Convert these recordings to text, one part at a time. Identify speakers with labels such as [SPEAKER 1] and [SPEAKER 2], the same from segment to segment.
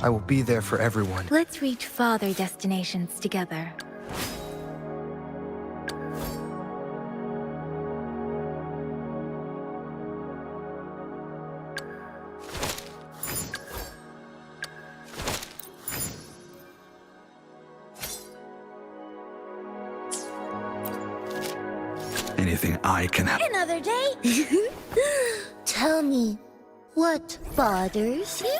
[SPEAKER 1] I will be there for everyone.
[SPEAKER 2] Let's reach farther destinations together.
[SPEAKER 1] Anything I can have.
[SPEAKER 2] Another day?
[SPEAKER 3] Tell me, what bothers you?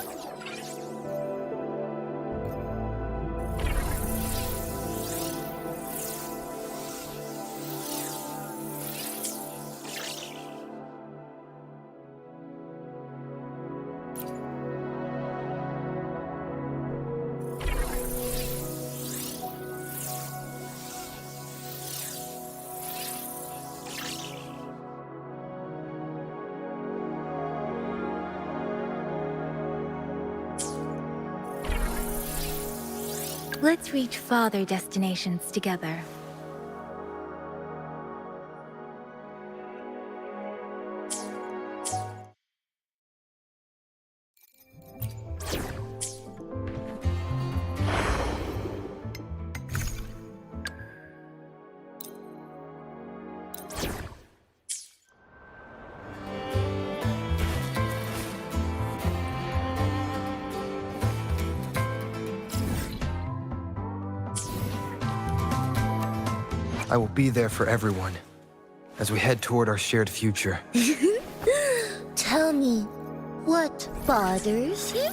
[SPEAKER 2] Let's reach farther destinations together.
[SPEAKER 1] I will be there for everyone as we head toward our shared future.
[SPEAKER 3] Tell me, what bothers you?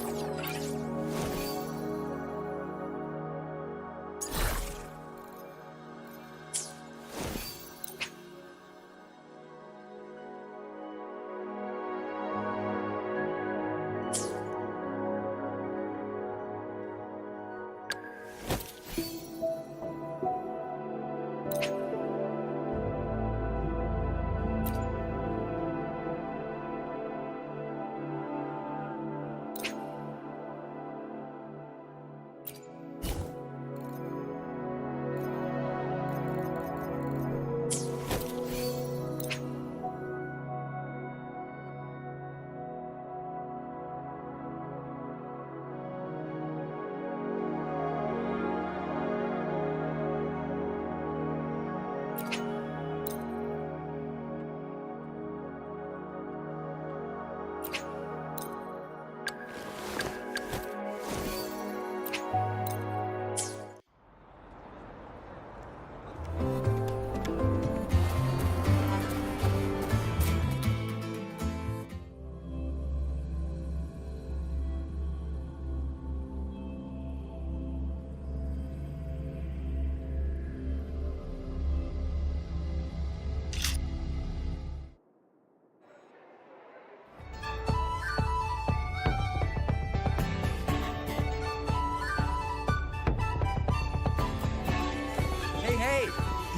[SPEAKER 4] Hey,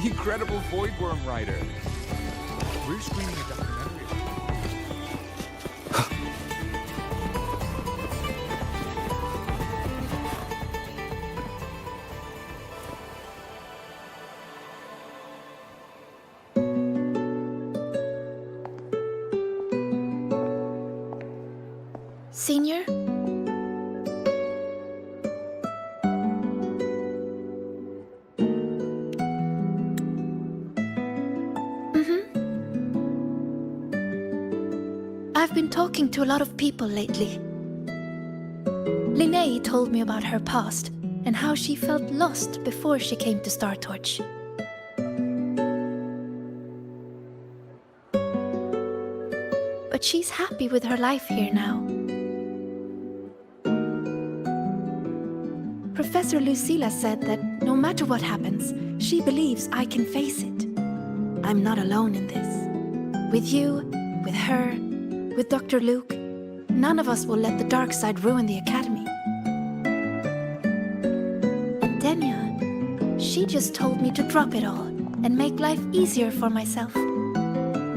[SPEAKER 4] the incredible Voidworm writer. We're screening a documentary.
[SPEAKER 2] Senior? I've been talking to a lot of people lately. Linnea told me about her past and how she felt lost before she came to Star Torch. But she's happy with her life here now. Professor Lucilla said that no matter what happens, she believes I can face it. I'm not alone in this. With you, with her, with Dr. Luke, none of us will let the dark side ruin the Academy. And Denya, she just told me to drop it all and make life easier for myself.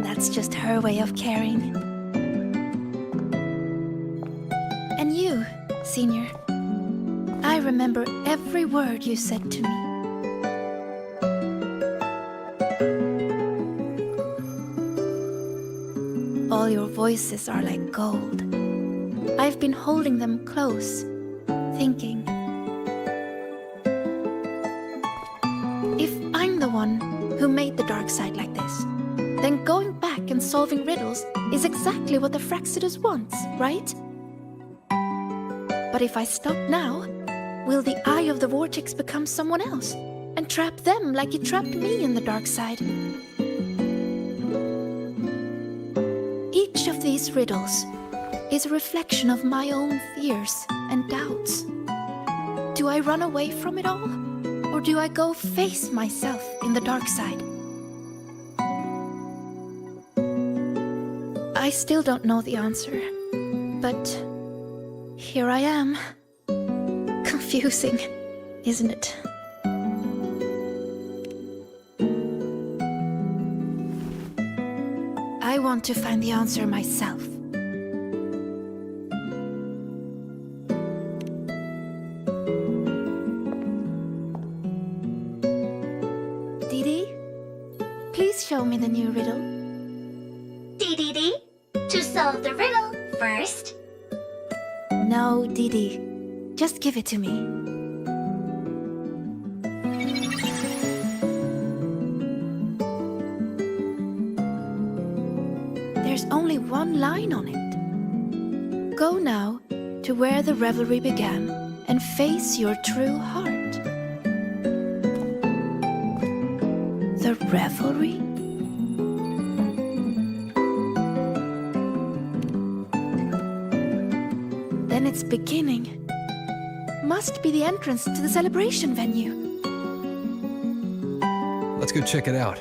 [SPEAKER 2] That's just her way of caring. And you, Senior, I remember every word you said to me. All your voices are like gold. I've been holding them close, thinking. If I'm the one who made the dark side like this, then going back and solving riddles is exactly what the Fraxidus wants, right? But if I stop now, will the Eye of the Vortex become someone else and trap them like it trapped me in the dark side? Each of these riddles is a reflection of my own fears and doubts. Do I run away from it all? Or do I go face myself in the dark side? I still don't know the answer, but here I am. Confusing, isn't it? I want to find the answer myself. Didi, please show me the new riddle.
[SPEAKER 3] DDD, to solve the riddle first.
[SPEAKER 2] No, Didi. Just give it to me. There's only one line on it. Go now to where the revelry began and face your true heart. The revelry? Then its beginning must be the entrance to the celebration venue.
[SPEAKER 1] Let's go check it out.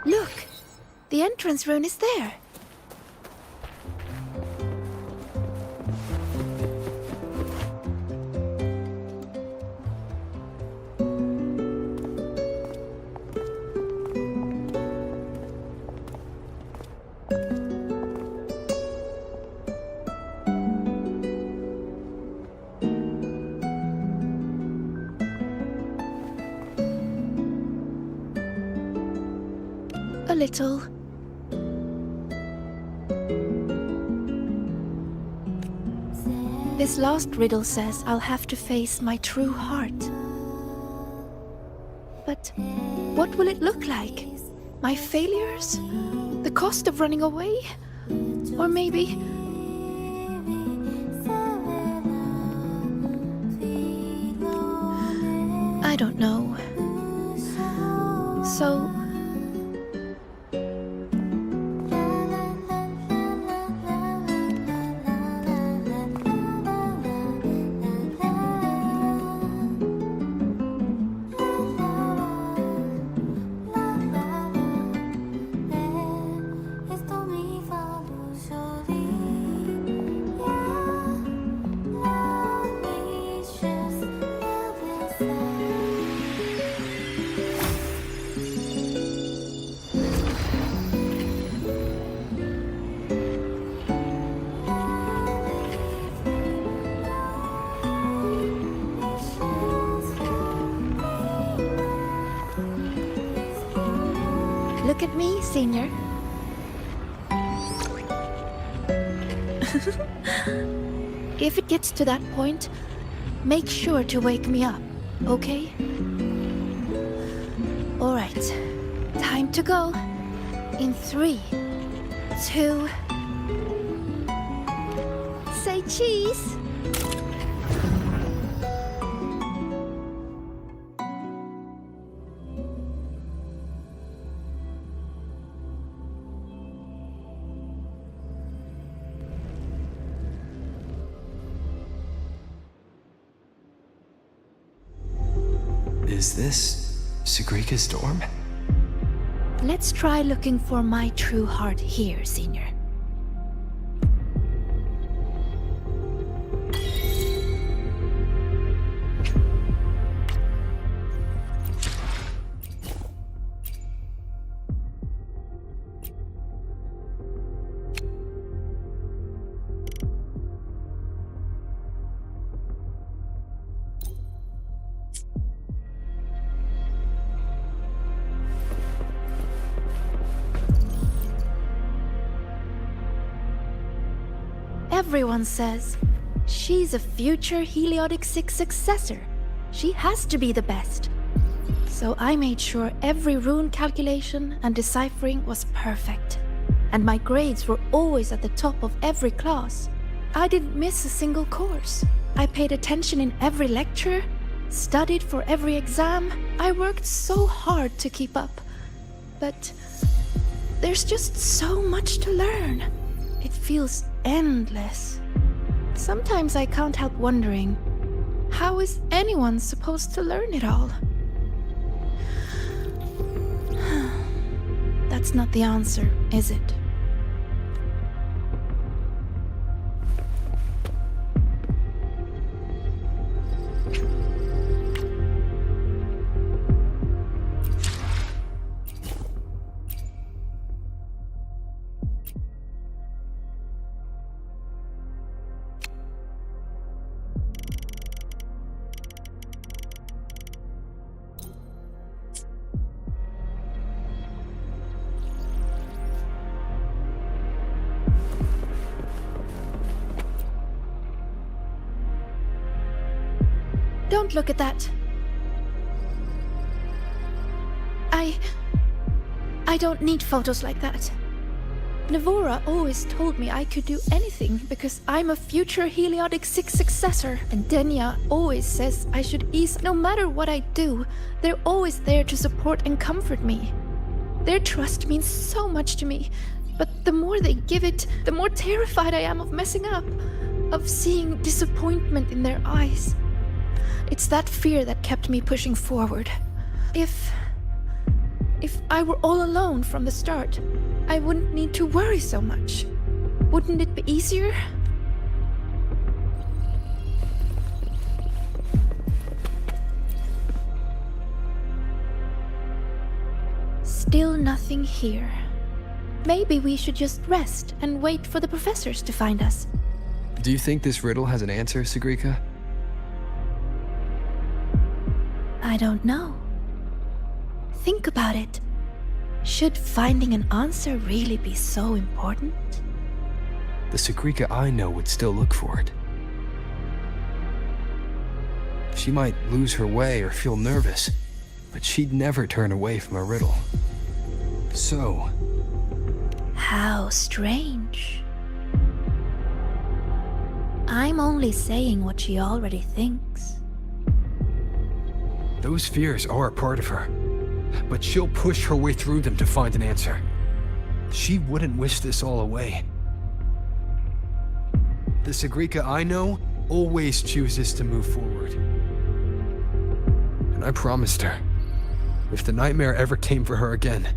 [SPEAKER 2] Look! The entrance rune is there. A little. This last riddle says I'll have to face my true heart. But what will it look like? My failures? The cost of running away? Or maybe... I don't know. So... Look at me, Senior. If it gets to that point, make sure to wake me up, okay? All right, time to go. In 3, 2... Say cheese!
[SPEAKER 5] Is this Sagrika's dorm?
[SPEAKER 2] Let's try looking for my true heart here, Senior. Everyone says she's a future Heliotic 6 successor. She has to be the best. So I made sure every rune calculation and deciphering was perfect. And my grades were always at the top of every class. I didn't miss a single course. I paid attention in every lecture, studied for every exam. I worked so hard to keep up. But there's just so much to learn. It feels endless. Sometimes I can't help wondering, how is anyone supposed to learn it all? That's not the answer, is it? Don't look at that. I don't need photos like that. Navora always told me I could do anything because I'm a future Heliotic 6 successor. And Denya always says I should ease no matter what I do. They're always there to support and comfort me. Their trust means so much to me. But the more they give it, the more terrified I am of messing up. Of seeing disappointment in their eyes. It's that fear that kept me pushing forward. If I were all alone from the start, I wouldn't need to worry so much. Wouldn't it be easier? Still nothing here. Maybe we should just rest and wait for the professors to find us.
[SPEAKER 5] Do you think this riddle has an answer, Sagrika?
[SPEAKER 2] I don't know. Think about it. Should finding an answer really be so important?
[SPEAKER 5] The Sagrika I know would still look for it. She might lose her way or feel nervous, but she'd never turn away from a riddle. So...
[SPEAKER 2] How strange. I'm only saying what she already thinks.
[SPEAKER 1] Those fears are a part of her, but she'll push her way through them to find an answer. She wouldn't wish this all away. The Sagrika I know always chooses to move forward. And I promised her, if the nightmare ever came for her again,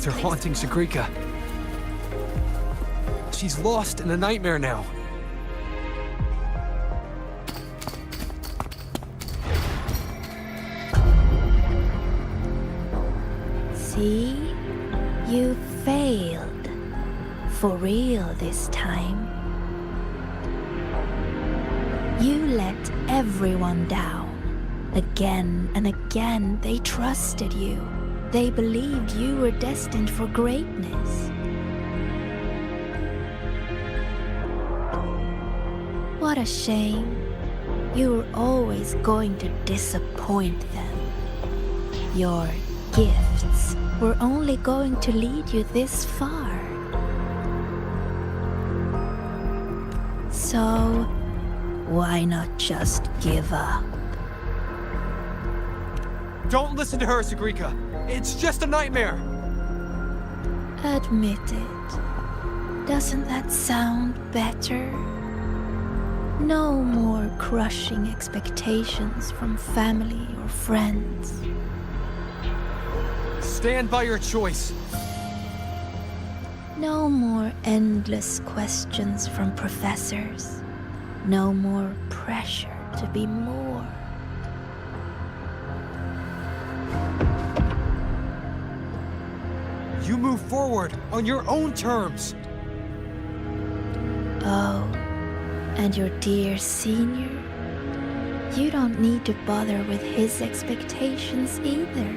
[SPEAKER 1] words are haunting Sigrika. She's lost in a nightmare now.
[SPEAKER 2] See? You failed. For real this time. You let everyone down. Again and again, they trusted you. They believed you were destined for greatness. What a shame. You were always going to disappoint them. Your gifts were only going to lead you this far. So, why not just give up?
[SPEAKER 1] Don't listen to her, Sigrika. It's just a nightmare.
[SPEAKER 2] Admit it. Doesn't that sound better? No more crushing expectations from family or friends.
[SPEAKER 1] Stand by your choice.
[SPEAKER 2] No more endless questions from professors. No more pressure to be more.
[SPEAKER 1] You move forward on your own terms.
[SPEAKER 2] Oh, and your dear senior? You don't need to bother with his expectations either.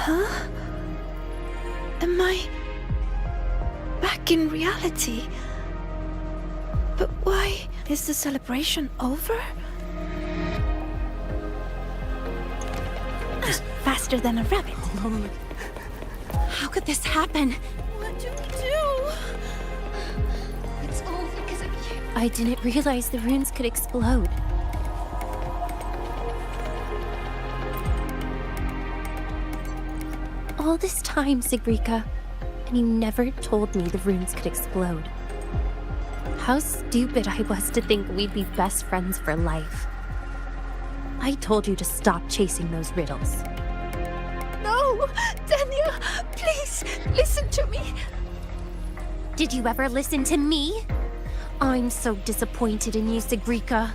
[SPEAKER 2] Huh? Am I back in reality? But why is the celebration over? Faster than a rabbit.
[SPEAKER 6] How could this happen?
[SPEAKER 2] What'd you do?
[SPEAKER 3] It's all because of you.
[SPEAKER 6] I didn't realize the runes could explode. All this time, Sigrika, and you never told me the runes could explode. How stupid I was to think we'd be best friends for life. I told you to stop chasing those riddles.
[SPEAKER 2] No! Dania! Please, listen to me!
[SPEAKER 6] Did you ever listen to me? I'm so disappointed in you, Sigrika.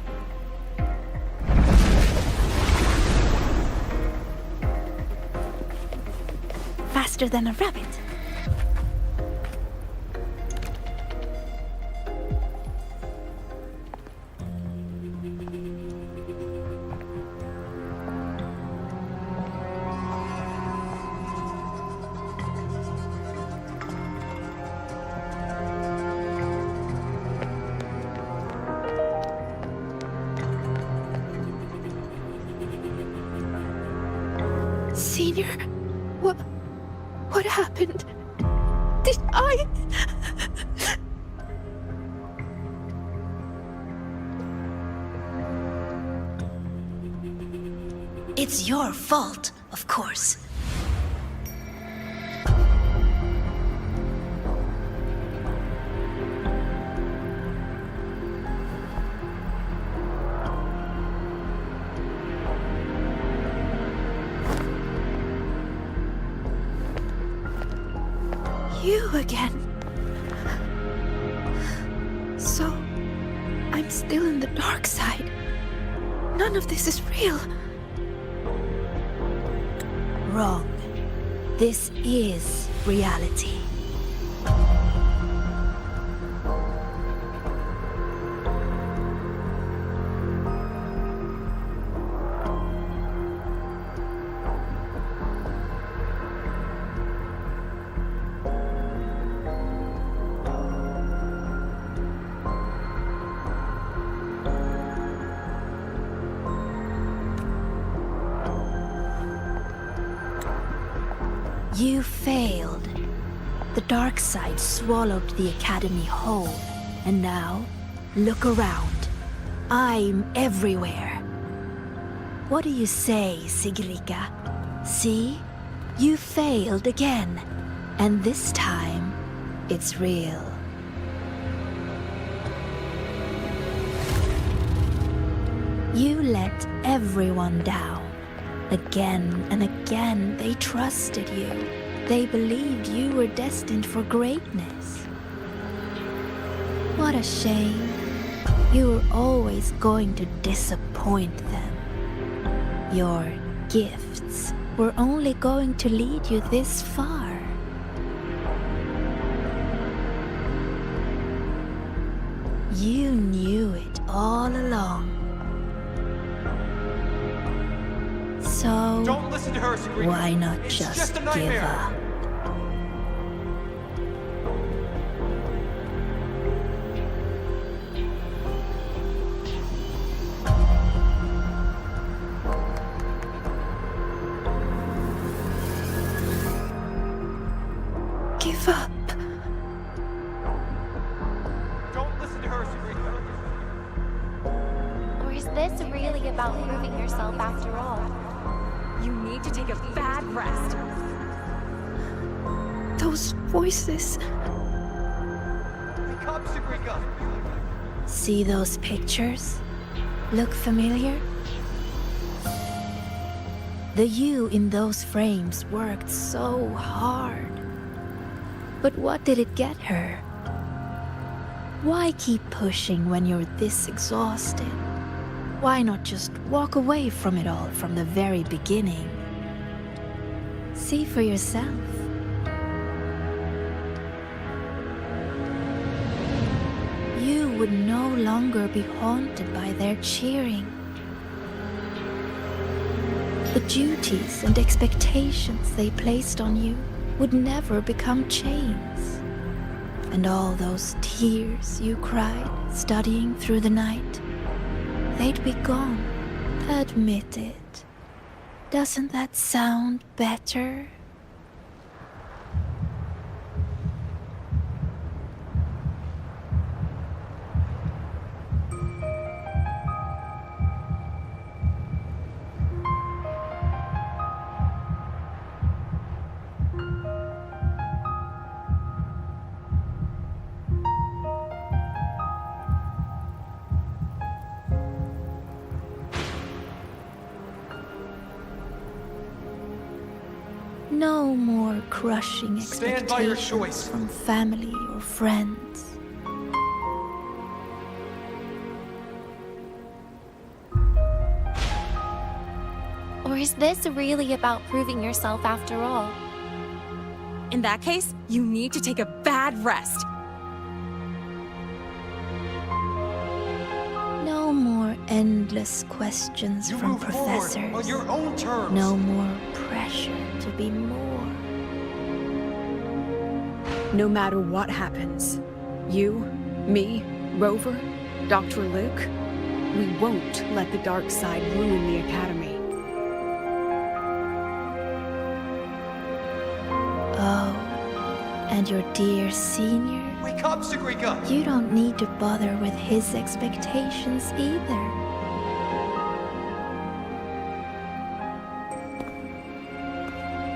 [SPEAKER 2] Faster than a rabbit. Senior, what happened? Did I... It's your fault, of course. You again. So, I'm still in the dark side. None of this is real. Wrong. This is reality. You failed. The dark side swallowed the Academy whole. And now, look around. I'm everywhere. What do you say, Sigrika? See? You failed again. And this time, it's real. You let everyone down. Again and again, they trusted you. They believed you were destined for greatness. What a shame. You were always going to disappoint them. Your gifts were only going to lead you this far. You knew it all along. So,
[SPEAKER 4] Don't listen to her, Sabrina.
[SPEAKER 2] why not
[SPEAKER 4] It's
[SPEAKER 2] just
[SPEAKER 4] a
[SPEAKER 2] give
[SPEAKER 4] nightmare.
[SPEAKER 2] up? Give up.
[SPEAKER 4] Don't listen to her, Sabrina.
[SPEAKER 6] Or is this really about proving yourself after all?
[SPEAKER 7] You need to take a bad rest.
[SPEAKER 2] Those voices.
[SPEAKER 4] Wake up, Sabrina.
[SPEAKER 2] See those pictures? Look familiar? The you in those frames worked so hard. But what did it get her? Why keep pushing when you're this exhausted? Why not just walk away from it all from the very beginning? See for yourself. You would no longer be haunted by their cheering. The duties and expectations they placed on you would never become chains. And all those tears you cried studying through the night, they'd be gone. Admit it. Doesn't that sound better? No more crushing
[SPEAKER 4] Stand by your
[SPEAKER 2] expectations
[SPEAKER 4] choice.
[SPEAKER 2] from family or friends.
[SPEAKER 6] Or is this really about proving yourself after all?
[SPEAKER 7] In that case, you need to take a bad rest.
[SPEAKER 2] No more endless questions
[SPEAKER 4] You
[SPEAKER 2] from
[SPEAKER 4] move forward
[SPEAKER 2] professors.
[SPEAKER 4] on your own terms.
[SPEAKER 2] No more pressure to be more.
[SPEAKER 8] No matter what happens, you, me, Rover, Dr. Luke, we won't let the dark side ruin the Academy.
[SPEAKER 2] Oh, and your dear senior?
[SPEAKER 4] Wake up, Sagrika.
[SPEAKER 2] You don't need to bother with his expectations either.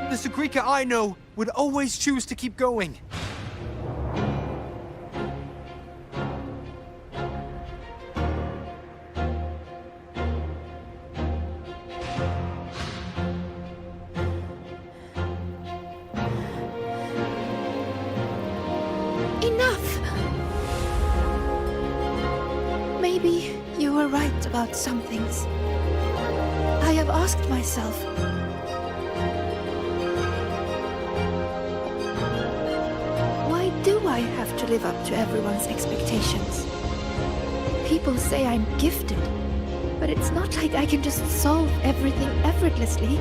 [SPEAKER 4] The Sagrika I know would always choose to keep going.
[SPEAKER 2] Enough! Maybe you were right about some things. I have asked myself, why do I have to live up to everyone's expectations? People say I'm gifted, but it's not like I can just solve everything effortlessly.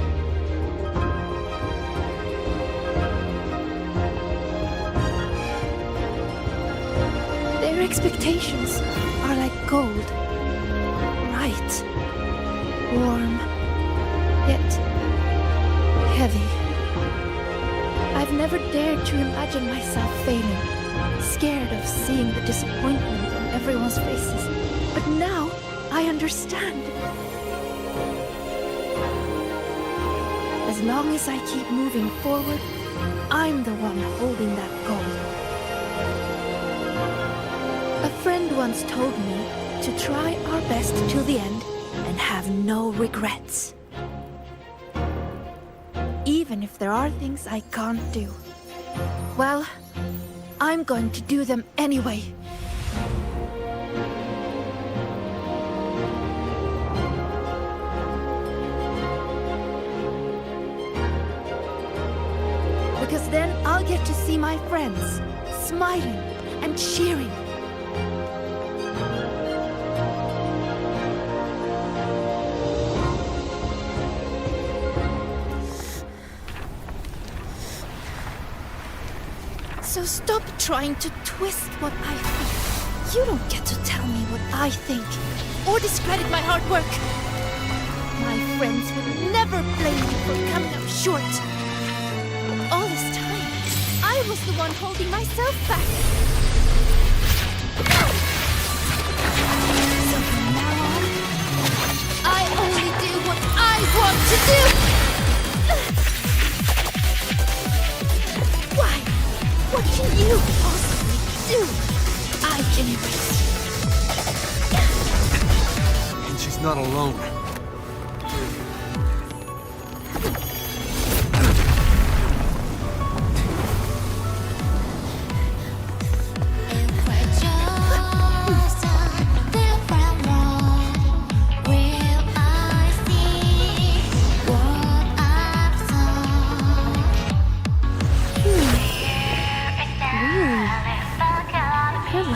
[SPEAKER 2] Their expectations are like gold. Bright, warm, yet heavy. I've never dared to imagine myself failing, scared of seeing the disappointment on everyone's faces. But now, I understand. As long as I keep moving forward, I'm the one holding that goal. A friend once told me to try our best till the end and have no regrets. Even if there are things I can't do. Well, I'm going to do them anyway. Because then I'll get to see my friends, smiling and cheering. So stop trying to twist what I feel. You don't get to tell me what I think, or discredit my hard work. My friends will never blame me for coming up short. All this time, I was the one holding myself back. So from now on, I only do what I want to do! Why? What can you possibly do? I can erase you.
[SPEAKER 1] And she's not alone.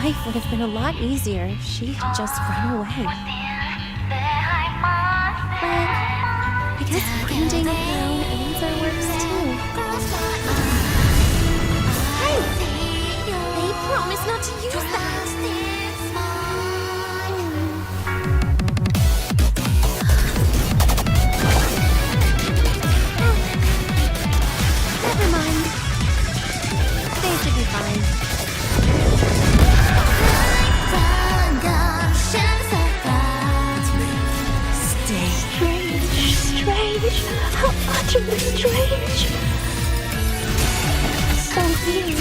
[SPEAKER 6] Life would have been a lot easier if she had just run away. But I guess finding her own answer works too. Hey! They promised not to use that! Never mind. They should be fine. Strange. How utterly strange. So weird,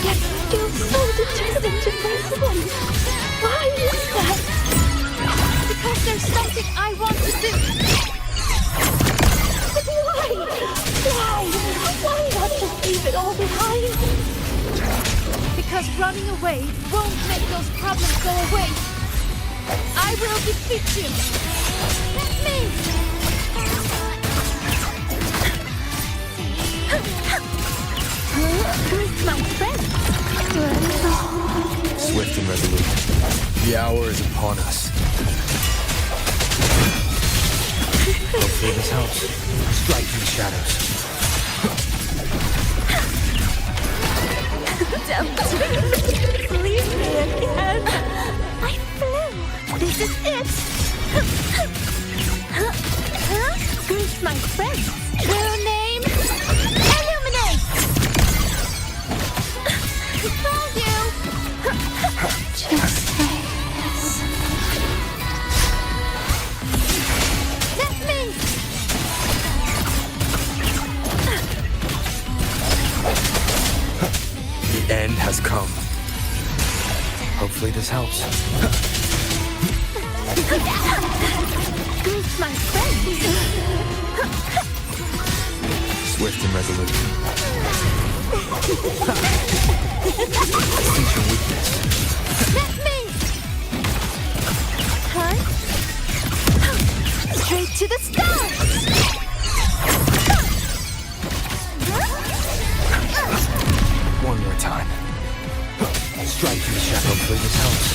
[SPEAKER 6] yet still so determined to face them. Why is that? Because there's something I want to do. But why? Why not just leave it all behind? Because running away won't make those problems go away. I will defeat you. Let me. Where's my friend?
[SPEAKER 1] Swift and resolute. The hour is upon us. Hopefully this helps. Strike through the shadows.
[SPEAKER 2] Don't leave me again. I flew. This is it. Where's my friend? True name? Illuminate! Found you! Just say yes. Let me!
[SPEAKER 1] The end has come. Hopefully this helps.
[SPEAKER 2] Where's my friend?
[SPEAKER 1] Swift and resolute. Sense your weakness.
[SPEAKER 2] Let me! Huh? Straight to the stars!
[SPEAKER 1] One more time. Strike through the shadow. Hopefully this helps.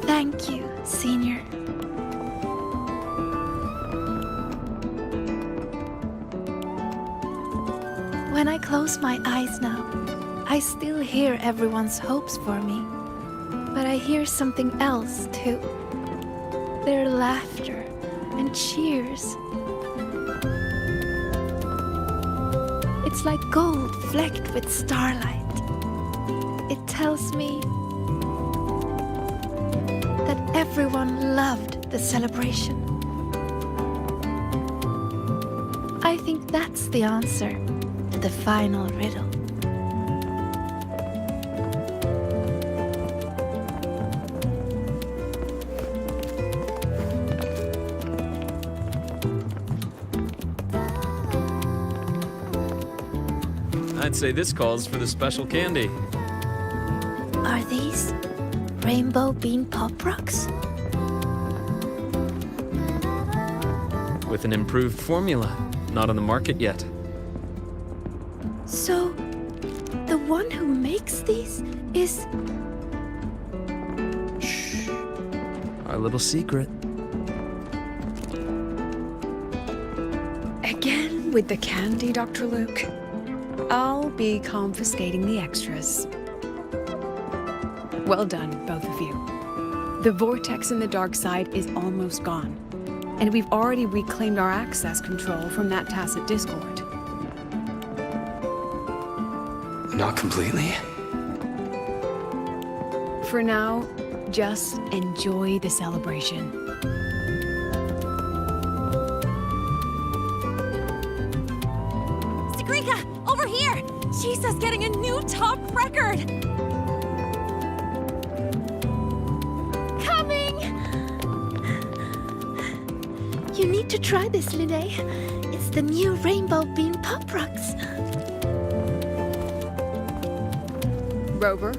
[SPEAKER 2] Thank you, Senior. When I close my eyes now, I still hear everyone's hopes for me. But I hear something else too. Their laughter and cheers. It's like gold flecked with starlight. It tells me that everyone loved the celebration. I think that's the answer to the final riddle.
[SPEAKER 9] I'd say this calls for the special candy.
[SPEAKER 2] Are these rainbow bean pop rocks?
[SPEAKER 9] With an improved formula, not on the market yet.
[SPEAKER 2] So, the one who makes these is...
[SPEAKER 9] Shh. Our little secret.
[SPEAKER 8] Again with the candy, Dr. Luke? I'll be confiscating the extras. Well done, both of you. The vortex in the dark side is almost gone, and we've already reclaimed our access control from that tacit discord.
[SPEAKER 5] Not completely.
[SPEAKER 8] For now, just enjoy the celebration.
[SPEAKER 7] Sigrika, over here! Chisa's getting a new top record!
[SPEAKER 2] Coming! You need to try this, Linnae. It's the new rainbow bean pop rocks.
[SPEAKER 8] Rover,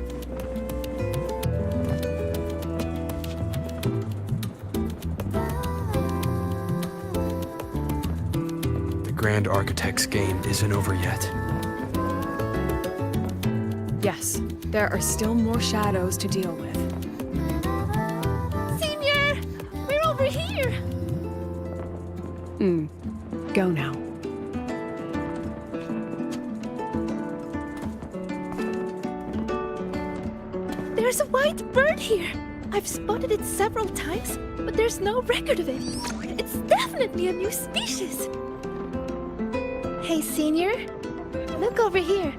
[SPEAKER 5] The Grand Architect's game isn't over yet.
[SPEAKER 8] yes, there are still more shadows to deal with.
[SPEAKER 2] Senior! We're over here!
[SPEAKER 8] Go now.
[SPEAKER 2] There's a white bird here. I've spotted it several times, but there's no record of it. It's definitely a new species. Hey, Senior. Look over here.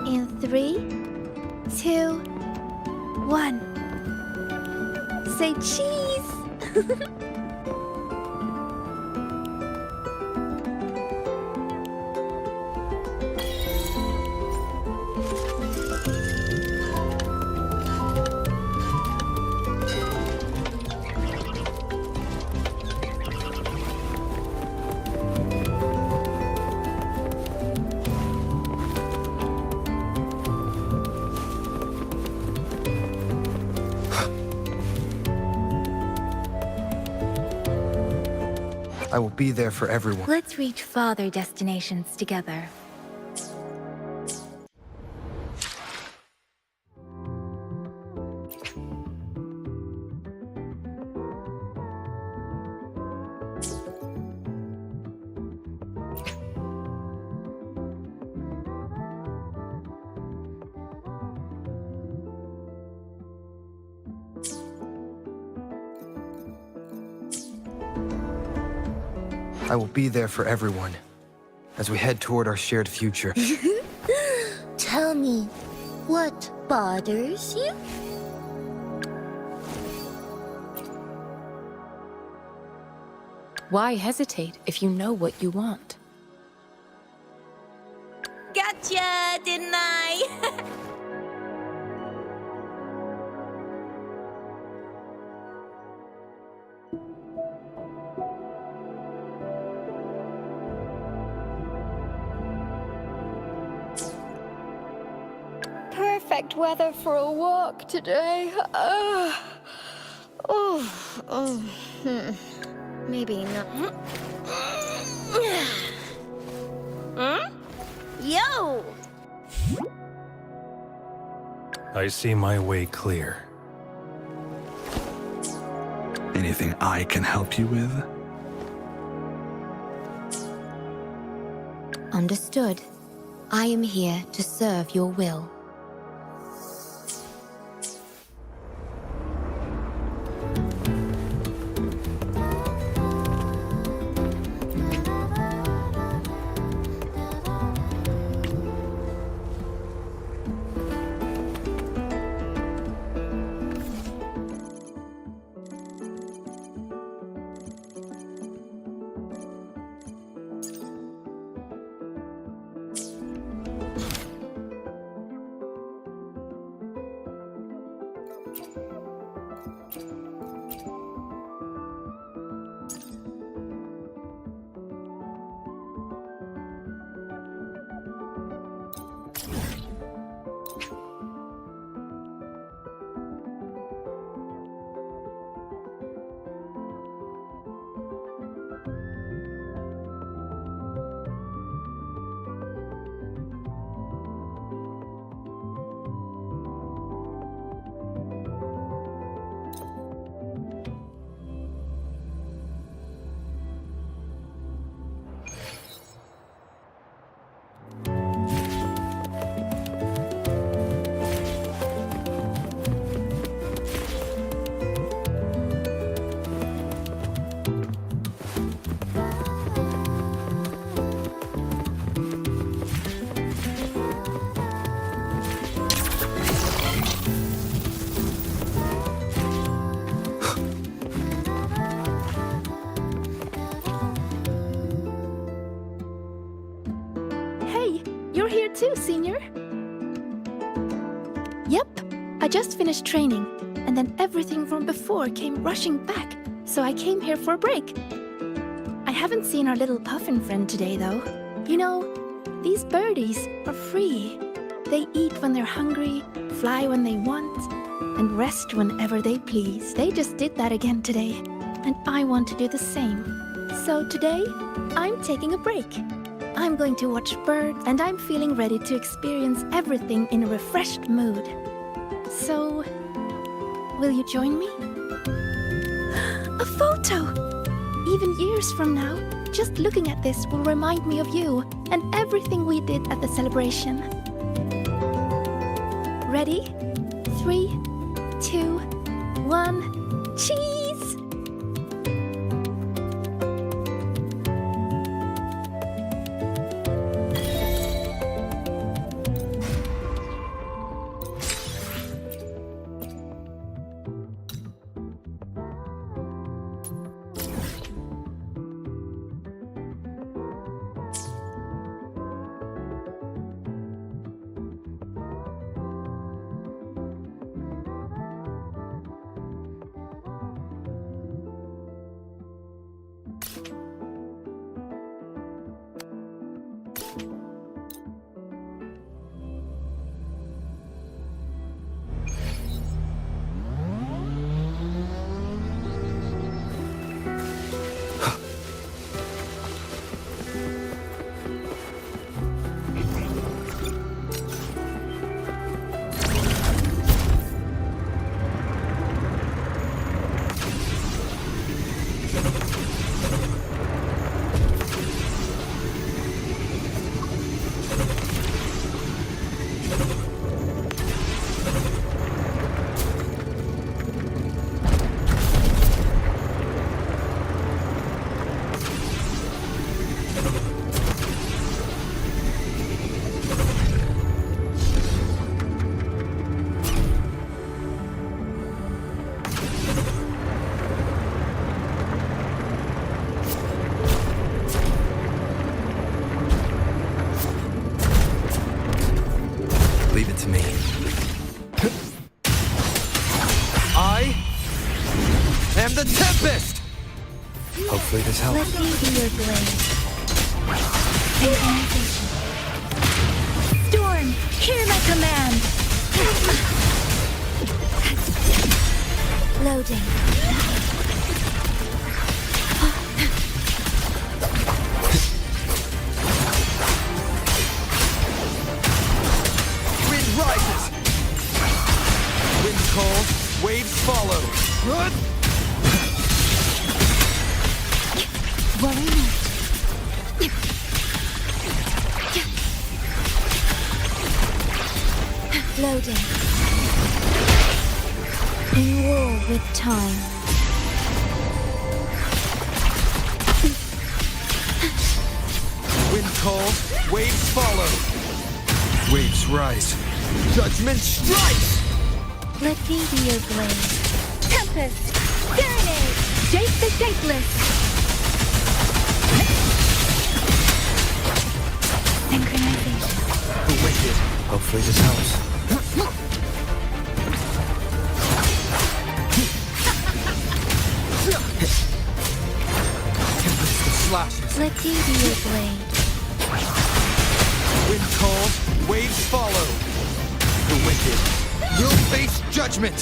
[SPEAKER 2] In 3, 2, 1. Say cheese!
[SPEAKER 5] I will be there for everyone.
[SPEAKER 2] Let's reach farther destinations together.
[SPEAKER 5] I will be there for everyone as we head toward our shared future.
[SPEAKER 3] Tell me, what bothers you?
[SPEAKER 10] Why hesitate if you know what you want?
[SPEAKER 7] Gotcha, didn't I?
[SPEAKER 3] perfect weather for a walk today. Maybe not. Yo!
[SPEAKER 11] I see my way clear.
[SPEAKER 12] Anything I can help you with?
[SPEAKER 3] Understood. I am here to serve your will.
[SPEAKER 2] You're here too, Senior. Yep, I just finished training, and then everything from before came rushing back, so I came here for a break. I haven't seen our little puffin friend today, though. You know, these birdies are free. They eat when they're hungry, fly when they want, and rest whenever they please. They just did that again today, and I want to do the same. So today, I'm taking a break. I'm going to watch birds, and I'm feeling ready to experience everything in a refreshed mood. So, will you join me? A photo! Even years from now, just looking at this will remind me of you and everything we did at the celebration. Ready? 3, 2, 1, cheese!
[SPEAKER 5] The Tempest! Hopefully this helps.
[SPEAKER 3] Let me be your blade. Storm, hear my command! Loading.
[SPEAKER 4] Wind rises. Wind calls, waves follow. Good.
[SPEAKER 3] Worry not. Loading. In war with time.
[SPEAKER 4] Wind calls, waves follow. Waves rise. Judgment strikes.
[SPEAKER 3] Let me be your blade.
[SPEAKER 2] Tempest! Serenade! Shape the shapeless! Synchronization.
[SPEAKER 4] The wicked.
[SPEAKER 5] Hopefully this helps.
[SPEAKER 4] Tempest the slashes.
[SPEAKER 3] Let me be your blade.
[SPEAKER 4] Wind calls, waves follow. The wicked will face judgment.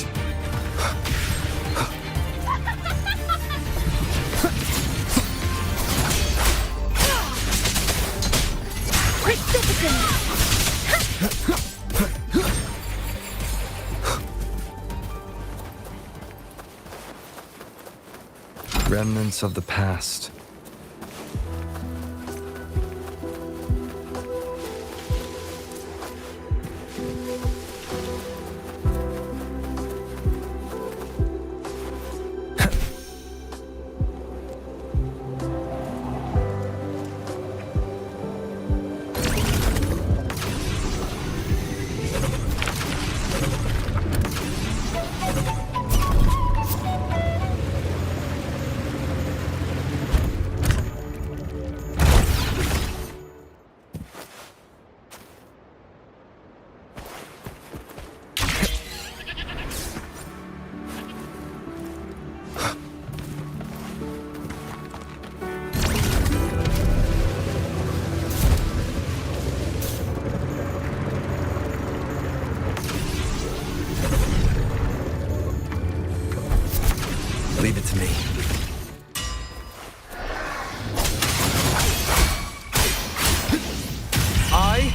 [SPEAKER 2] Precipitant!
[SPEAKER 5] Remnants of the past. Leave it to me.
[SPEAKER 4] I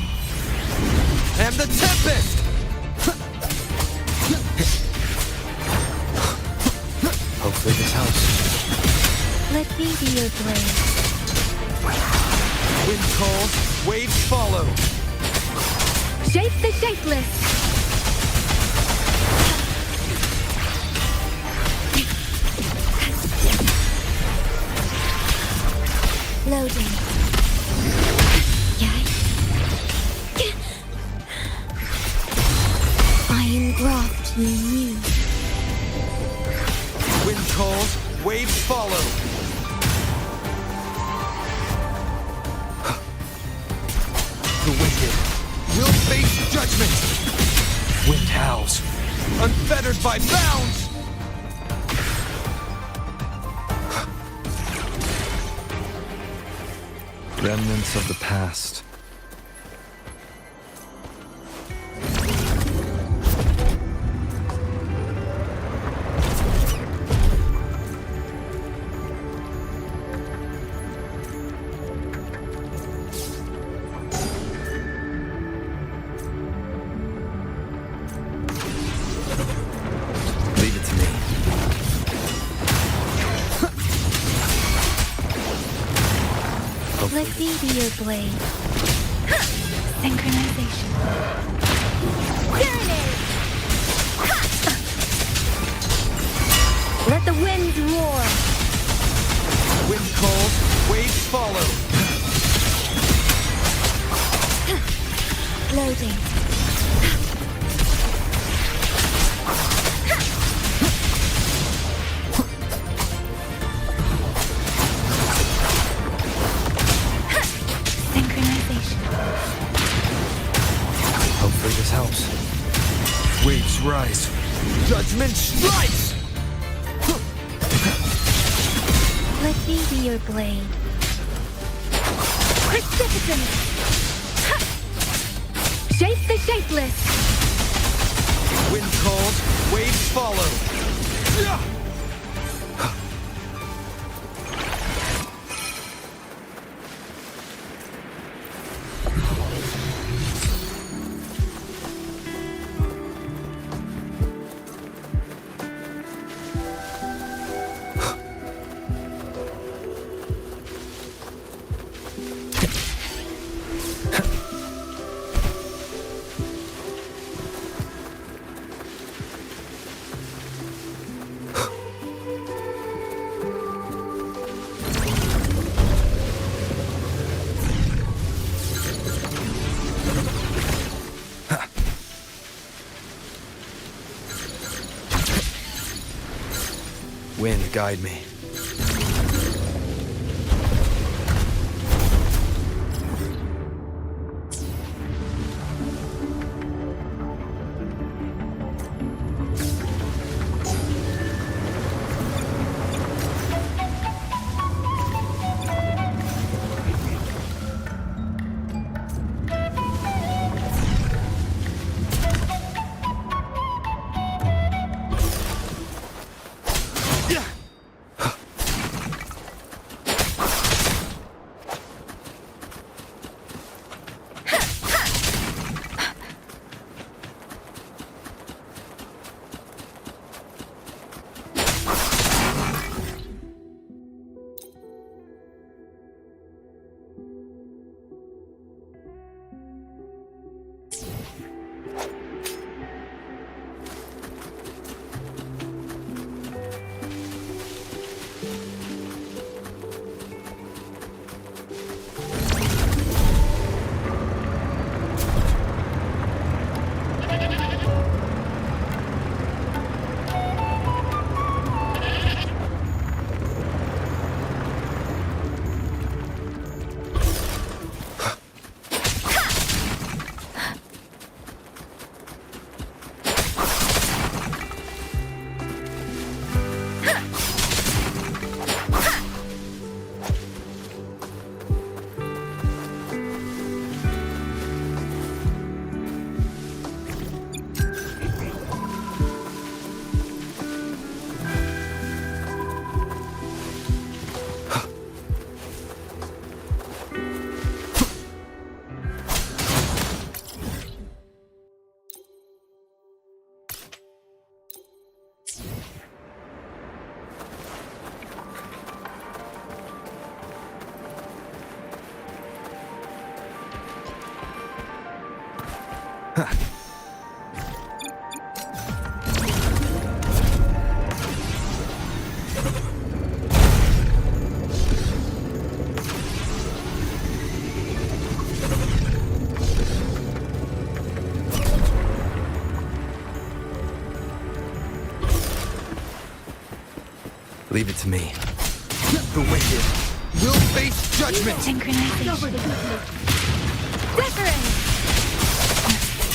[SPEAKER 4] am the Tempest!
[SPEAKER 5] Hopefully this helps.
[SPEAKER 3] Let me be your blade.
[SPEAKER 4] Wind calls, waves follow.
[SPEAKER 2] Shape the shapeless!
[SPEAKER 3] Loading. I engraft you new.
[SPEAKER 4] Wind calls, waves follow. The wicked will face judgment. Wind howls, unfettered by bounds.
[SPEAKER 5] Remnants of the past. Leave it to me.
[SPEAKER 3] Let me be your blade.
[SPEAKER 2] Synchronization. Serenade! Let the winds roar!
[SPEAKER 4] Wind calls, waves follow.
[SPEAKER 3] Loading.
[SPEAKER 5] Hopefully this helps.
[SPEAKER 4] Waves rise. Judgment strikes!
[SPEAKER 3] Let me be your blade.
[SPEAKER 2] Precipitant! Shape the shapeless!
[SPEAKER 4] Wind calls, waves follow.
[SPEAKER 5] Wind, guide me. Leave it to me.
[SPEAKER 4] The wicked will face judgment!
[SPEAKER 2] Synchronization. Wuthering!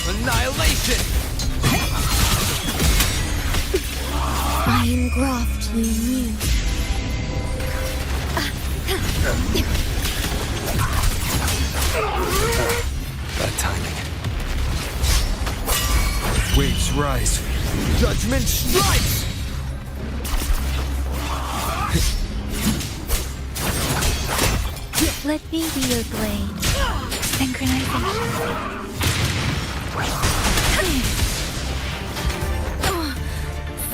[SPEAKER 4] Annihilation!
[SPEAKER 3] I engraft you new.
[SPEAKER 5] Bad timing.
[SPEAKER 4] Waves rise. Judgment strikes!
[SPEAKER 2] Let me be your blade. Synchronization.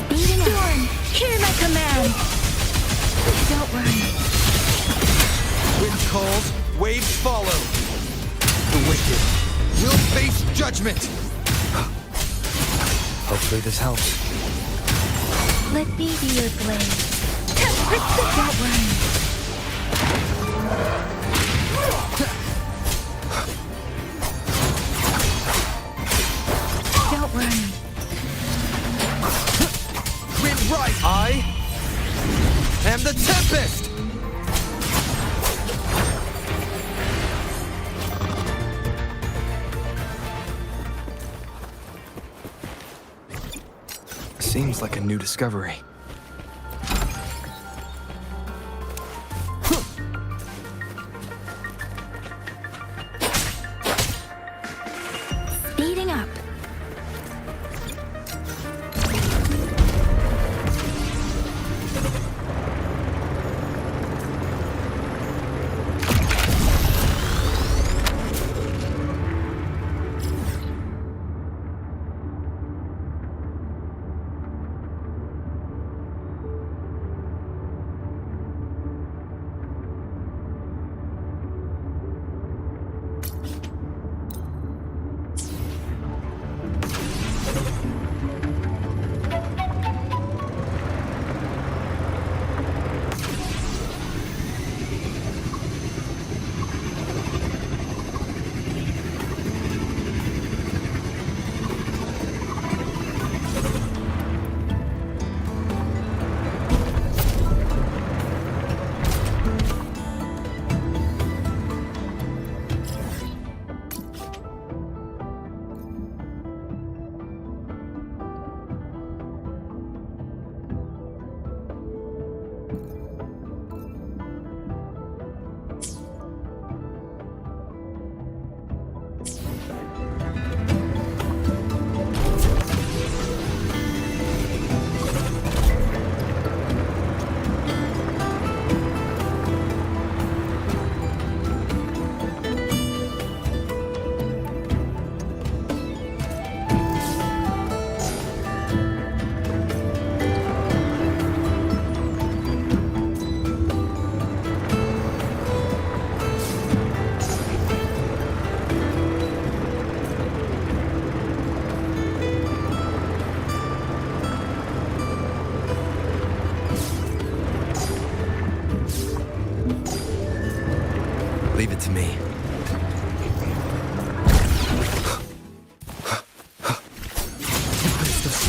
[SPEAKER 2] Speeding up. Hear my command. Don't worry.
[SPEAKER 4] Wind calls, waves follow. The wicked will face judgment!
[SPEAKER 5] Hopefully this helps.
[SPEAKER 2] Let me be your blade. Don't worry. Don't worry.
[SPEAKER 4] Wind rise! I am the Tempest!
[SPEAKER 5] Seems like a new discovery.
[SPEAKER 2] Speeding up.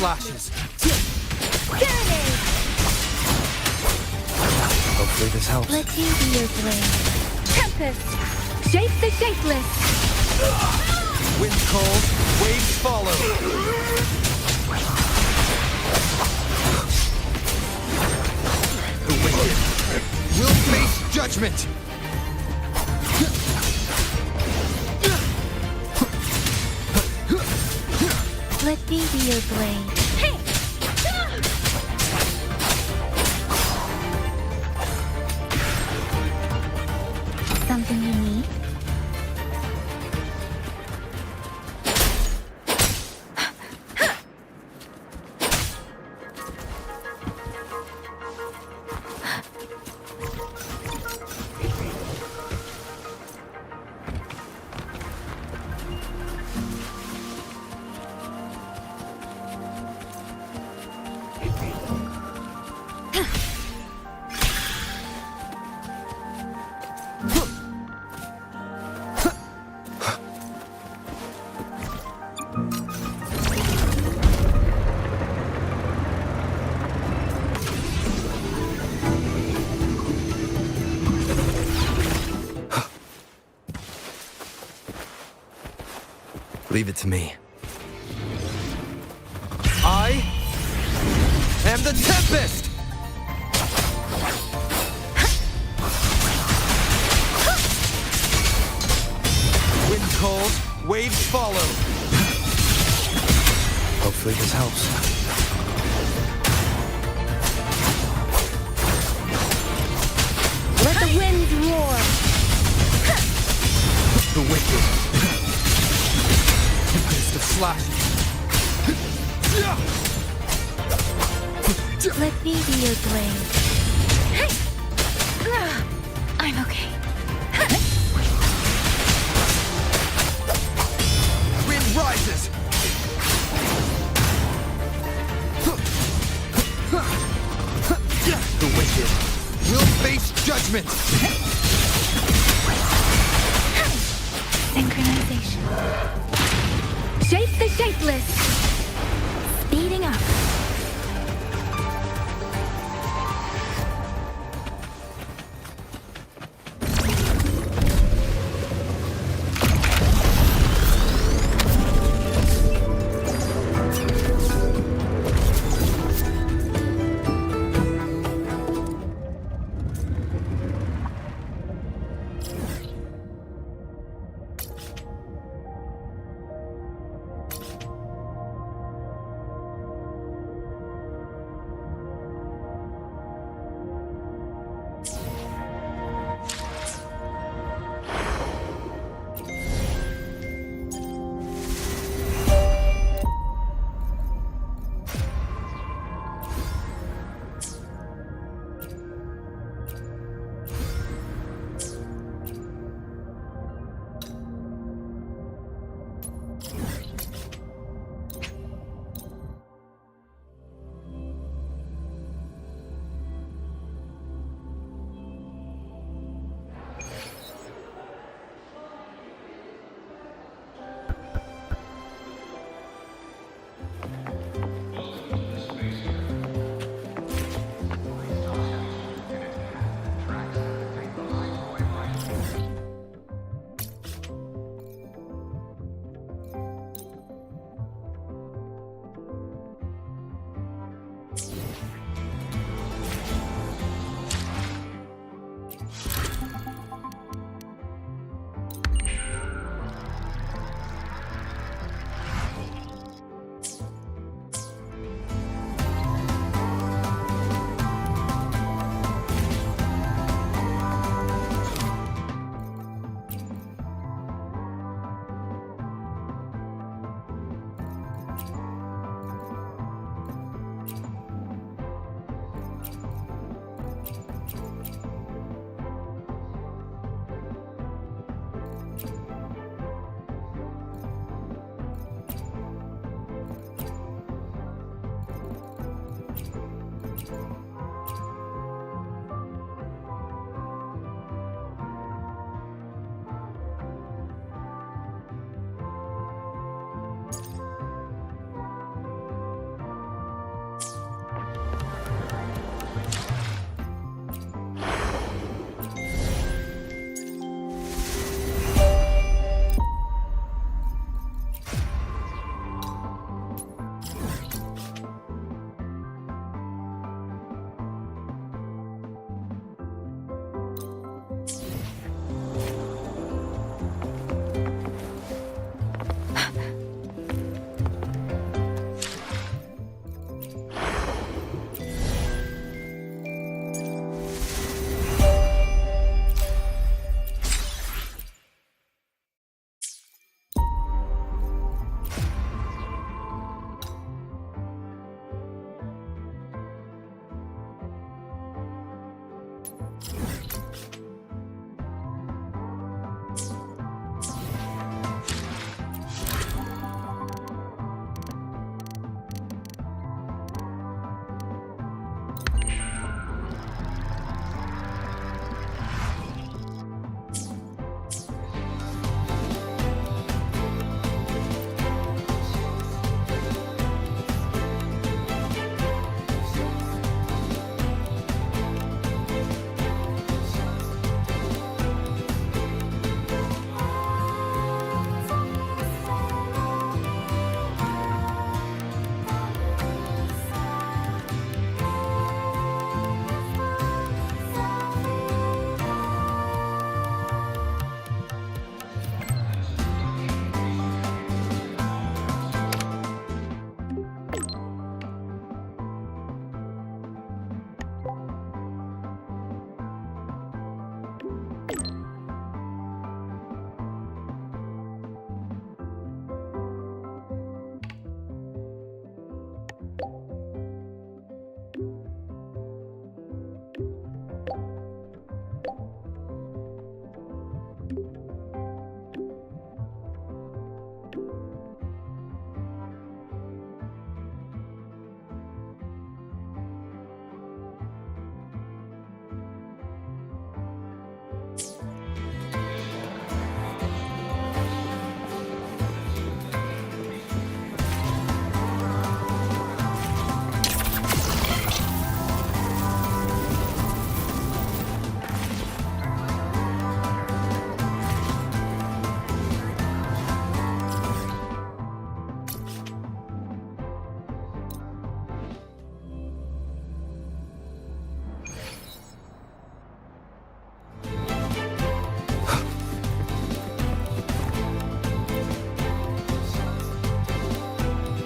[SPEAKER 4] flashes.
[SPEAKER 5] Hopefully this helps.
[SPEAKER 3] Let me be your blade.
[SPEAKER 2] Tempest! Shape the shapeless!
[SPEAKER 4] Wind calls, waves follow. The wicked will face judgment.
[SPEAKER 3] Let me be your blade. Something you need?
[SPEAKER 5] Leave it to me.
[SPEAKER 4] I am the Tempest! Wind calls, waves follow.
[SPEAKER 5] Hopefully this helps.
[SPEAKER 2] Let the winds roar!
[SPEAKER 4] The wicked. Tempest of flash.
[SPEAKER 3] Let me be your blade. I'm okay.
[SPEAKER 4] Wind rises. The wicked will face judgment.
[SPEAKER 2] Synchronization. Shape the shapeless! Speeding up.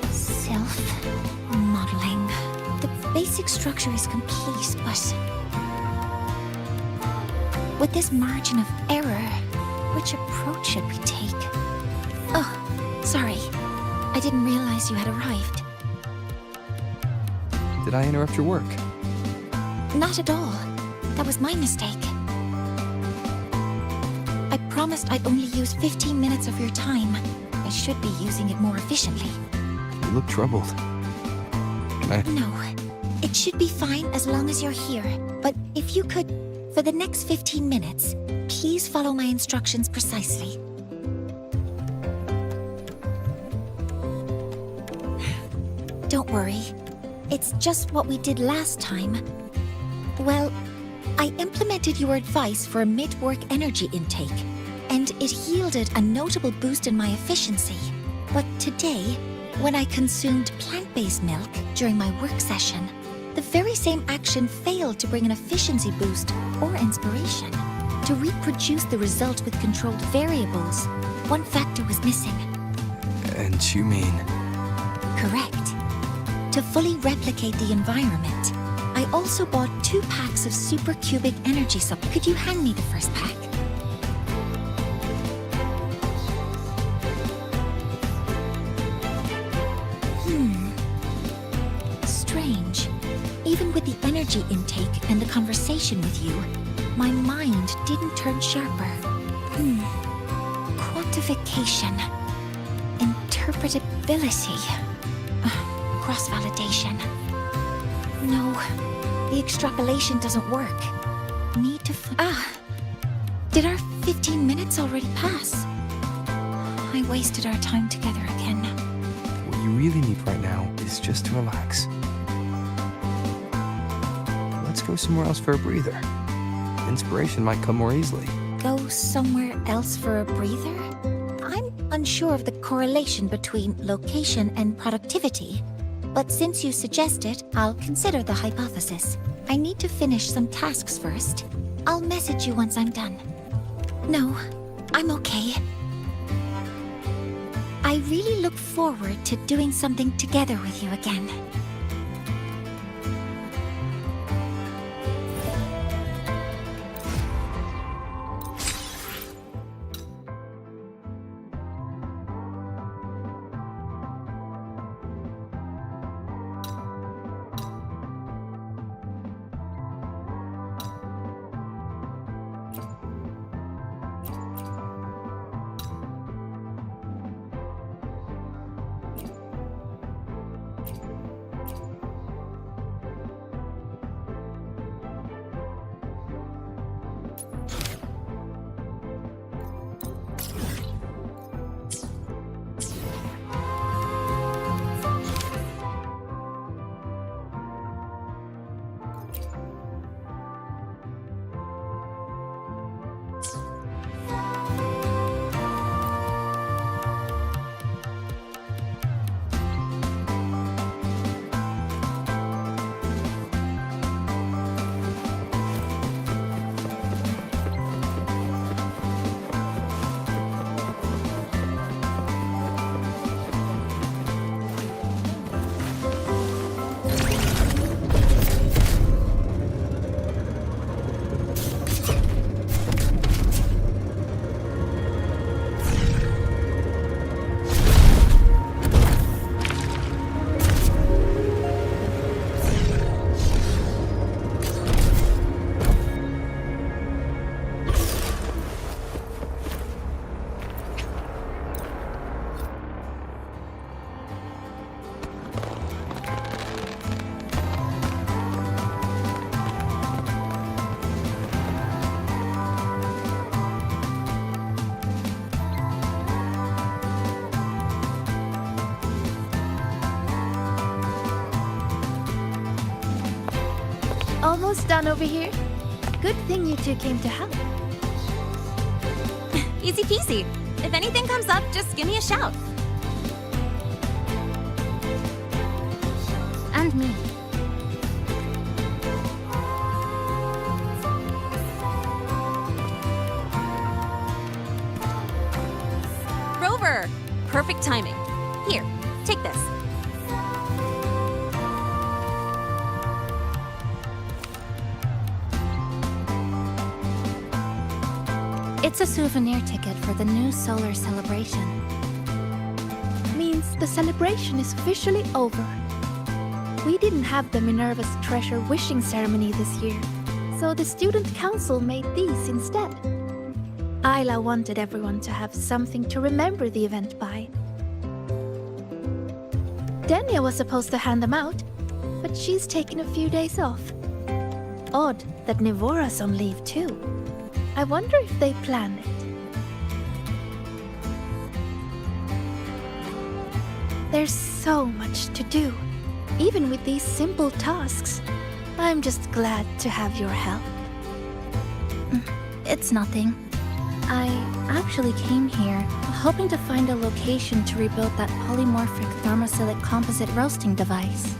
[SPEAKER 3] Self-modeling. The basic structure is complete, but with this margin of error, which approach should we take? Oh, sorry. I didn't realize you had arrived.
[SPEAKER 5] Did I interrupt your work?
[SPEAKER 3] Not at all. That was my mistake. I promised I'd only use 15 minutes of your time. I should be using it more efficiently.
[SPEAKER 5] You look troubled.
[SPEAKER 3] No. It should be fine as long as you're here. But if you could, for the next 15 minutes, please follow my instructions precisely. Don't worry. It's just what we did last time. Well, I implemented your advice for a mid-work energy intake, and it yielded a notable boost in my efficiency. But today, when I consumed plant-based milk during my work session, the very same action failed to bring an efficiency boost or inspiration. To reproduce the result with controlled variables, one factor was missing.
[SPEAKER 5] And you mean?
[SPEAKER 3] Correct. To fully replicate the environment, I also bought 2 packs of supercubic energy sup. Could you hand me the first pack? Strange. Even with the energy intake and the conversation with you, my mind didn't turn sharper. Quantification. Interpretability. Cross-validation. No, the extrapolation doesn't work. Need to did our 15 minutes already pass? I wasted our time together again.
[SPEAKER 5] What you really need right now is just to relax. Let's go somewhere else for a breather. Inspiration might come more easily.
[SPEAKER 3] Go somewhere else for a breather? I'm unsure of the correlation between location and productivity. But since you suggest it, I'll consider the hypothesis. I need to finish some tasks first. I'll message you once I'm done. No, I'm okay. I really look forward to doing something together with you again.
[SPEAKER 2] Almost done over here. Good thing you two came to help.
[SPEAKER 7] Easy peasy. If anything comes up, just give me a shout.
[SPEAKER 6] And me.
[SPEAKER 7] Rover! Perfect timing. Here, take this.
[SPEAKER 6] It's a souvenir ticket for the new solar celebration.
[SPEAKER 2] Means the celebration is officially over. We didn't have the Minerva's Treasure wishing ceremony this year, so the student council made these instead. Isla wanted everyone to have something to remember the event by. Denya was supposed to hand them out, but she's taken a few days off. Odd that Nivora's on leave too. I wonder if they planned it. There's so much to do, even with these simple tasks. I'm just glad to have your help.
[SPEAKER 6] It's nothing. I actually came here hoping to find a location to rebuild that polymorphic thermophilic composite roasting device.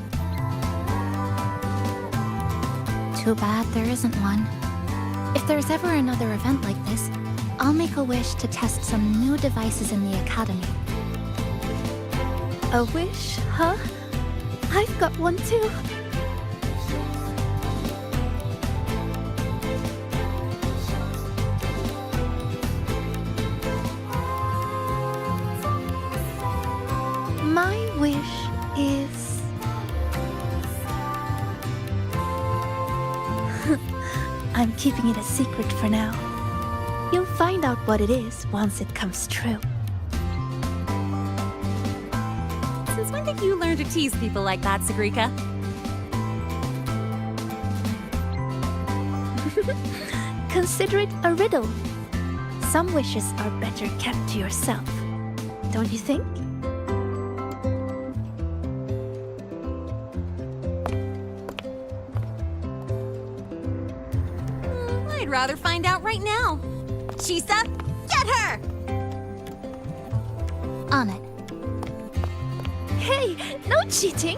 [SPEAKER 6] Too bad there isn't one. If there's ever another event like this, I'll make a wish to test some new devices in the academy.
[SPEAKER 2] A wish, huh? I've got one too. My wish is... I'm keeping it a secret for now. You'll find out what it is once it comes true.
[SPEAKER 7] Since when did you learn to tease people like that, Sigrika?
[SPEAKER 2] Consider it a riddle. Some wishes are better kept to yourself. Don't you think?
[SPEAKER 7] I'd rather find out right now. Chisa, get her!
[SPEAKER 6] On it.
[SPEAKER 2] Hey, no cheating!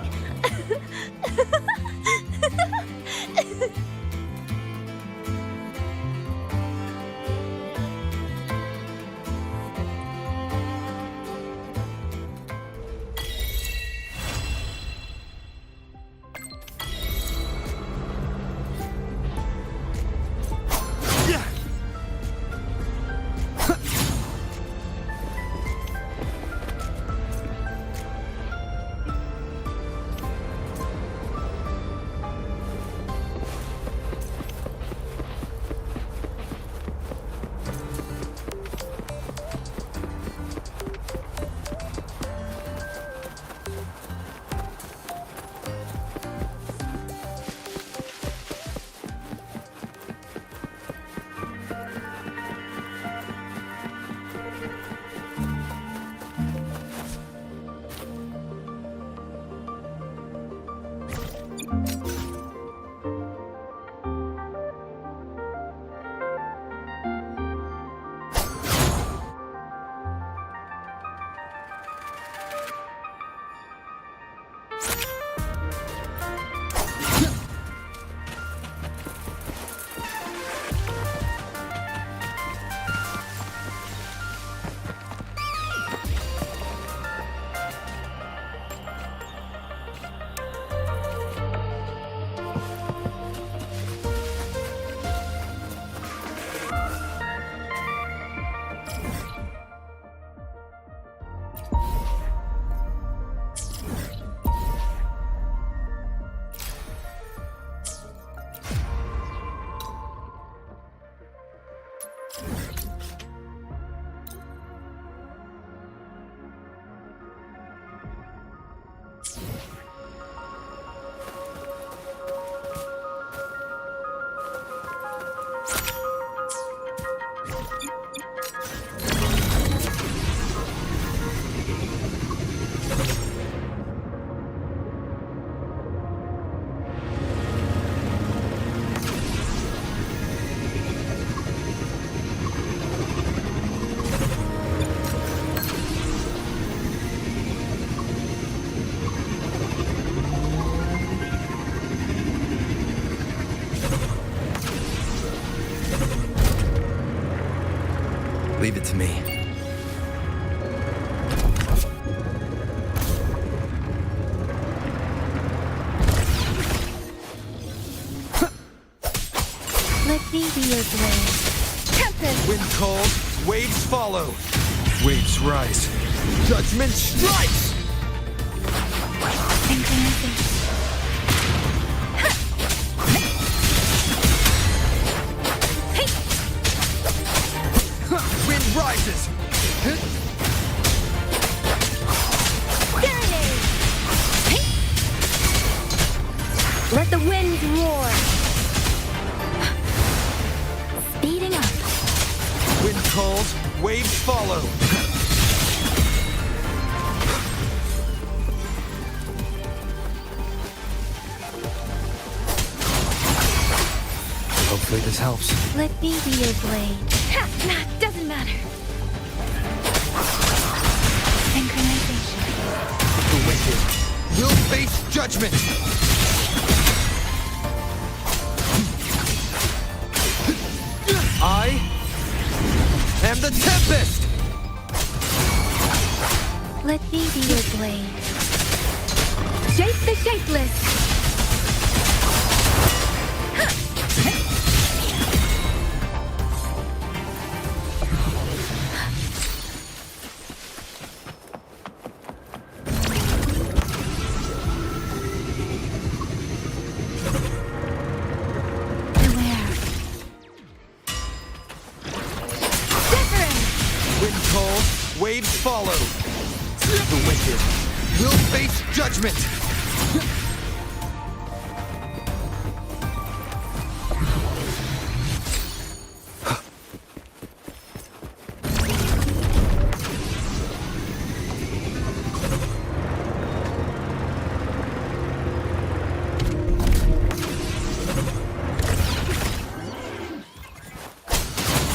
[SPEAKER 2] be your blade. Tempest!
[SPEAKER 4] Wind calls, waves follow.
[SPEAKER 1] Waves rise.
[SPEAKER 4] Judgment strikes!
[SPEAKER 2] Synchronization.
[SPEAKER 4] Wind rises!
[SPEAKER 2] Serenade! Let the winds roar! Speeding up.
[SPEAKER 4] Wind calls, waves follow.
[SPEAKER 5] Hopefully this helps.
[SPEAKER 2] Let me be your blade. Ha! Nah, doesn't matter. Synchronization.
[SPEAKER 4] The wicked will face judgment! I am the Tempest!
[SPEAKER 2] Let me be your blade. Shape the shapeless!
[SPEAKER 4] Wind calls, waves follow. The wicked will face judgment!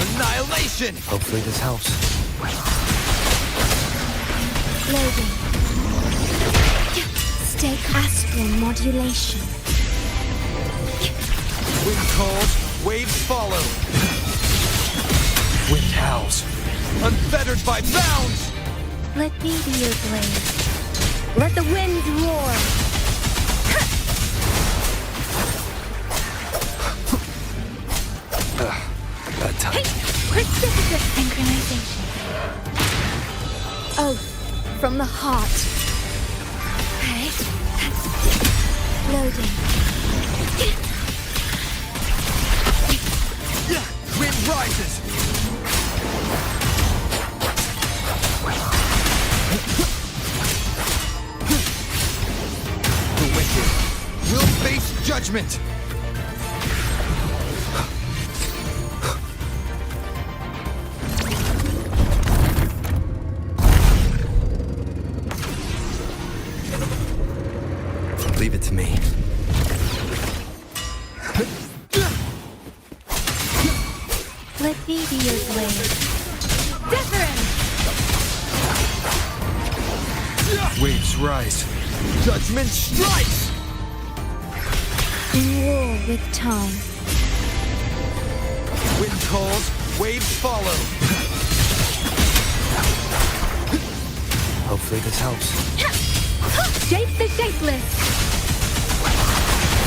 [SPEAKER 4] Annihilation!
[SPEAKER 5] Hopefully this helps.
[SPEAKER 2] Loading. Stay astral modulation.
[SPEAKER 4] Wind calls, waves follow.
[SPEAKER 1] Wind howls.
[SPEAKER 4] Unfettered by bounds!
[SPEAKER 2] Let me be your blade. Let the winds roar.
[SPEAKER 5] Bad time.
[SPEAKER 2] Precipitous synchronization. Oath from the heart. Okay. Loading.
[SPEAKER 4] Wind rises! The wicked will face judgment!
[SPEAKER 5] Leave it to me.
[SPEAKER 2] Let me be your blade. Different!
[SPEAKER 1] Waves rise.
[SPEAKER 4] Judgment strikes!
[SPEAKER 2] In war with time.
[SPEAKER 4] Wind calls, waves follow.
[SPEAKER 5] Hopefully this helps.
[SPEAKER 2] Shape the shapeless.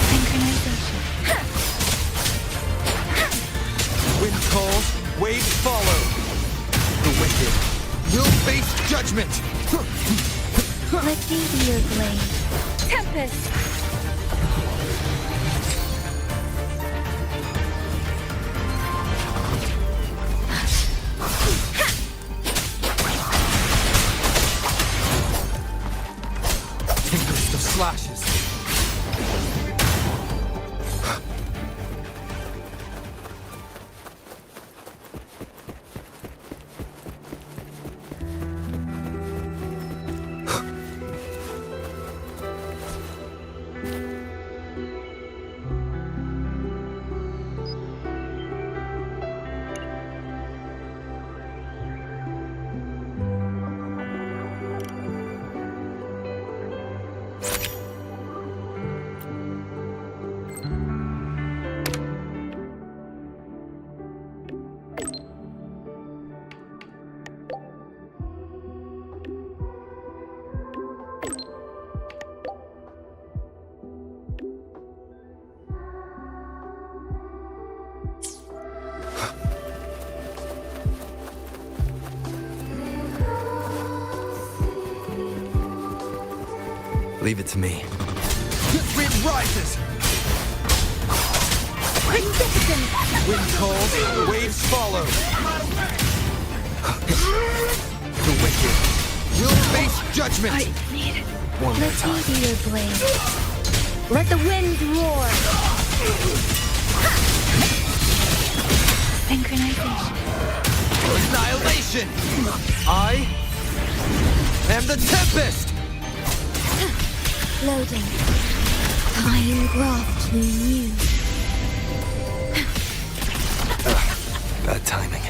[SPEAKER 2] Synchronization.
[SPEAKER 4] Wind calls, waves follow. The wicked will face judgment!
[SPEAKER 2] Let me be your blade. Tempest!
[SPEAKER 4] Tempest of slashes.
[SPEAKER 5] Leave it to me.
[SPEAKER 4] Wind rises! Wind calls, waves follow. The wicked will face judgment!
[SPEAKER 5] One more
[SPEAKER 6] Let me
[SPEAKER 5] time.
[SPEAKER 6] be your blade. Let the wind roar. Synchronization.
[SPEAKER 4] Annihilation! I am the Tempest!
[SPEAKER 6] Loading. Time graft new.
[SPEAKER 5] Bad timing.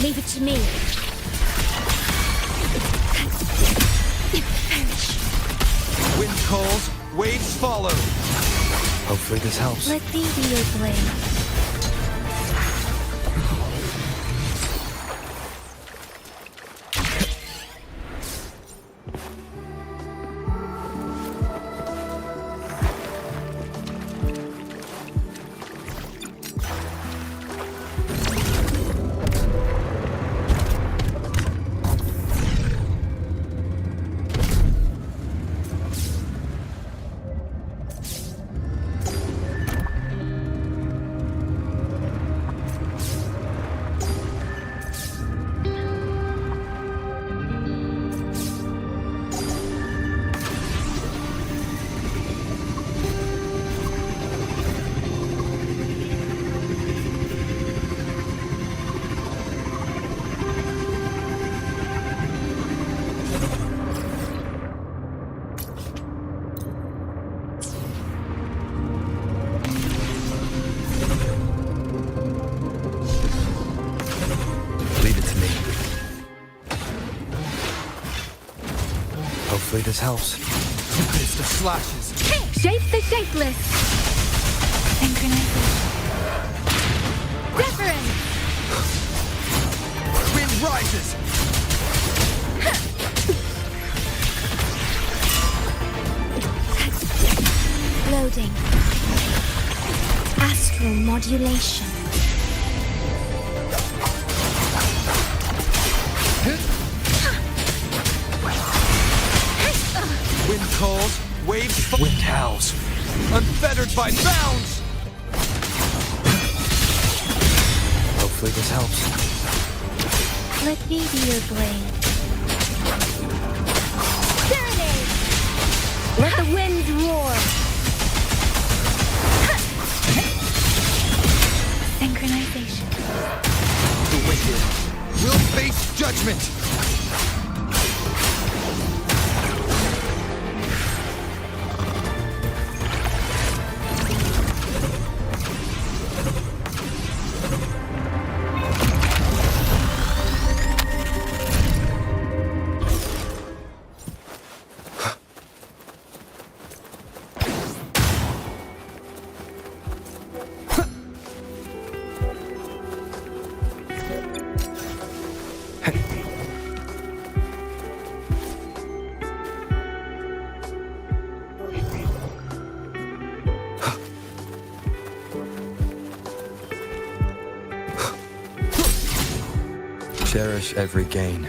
[SPEAKER 6] Leave it to me.
[SPEAKER 4] Wind calls, waves follow.
[SPEAKER 5] Hopefully this helps.
[SPEAKER 6] Let me be your blade.
[SPEAKER 5] Hopefully this helps.
[SPEAKER 4] Tempest of slashes.
[SPEAKER 6] Shape the shapeless. Synchronization. Different.
[SPEAKER 4] Wind rises.
[SPEAKER 6] Loading. Astral modulation.
[SPEAKER 4] Wind calls, waves
[SPEAKER 5] Wind howls.
[SPEAKER 4] unfettered by bounds.
[SPEAKER 5] Hopefully this helps.
[SPEAKER 6] Let me be your blade. Serenade! Let the wind roar. Synchronization.
[SPEAKER 4] The wicked will face judgment.
[SPEAKER 5] Cherish every gain.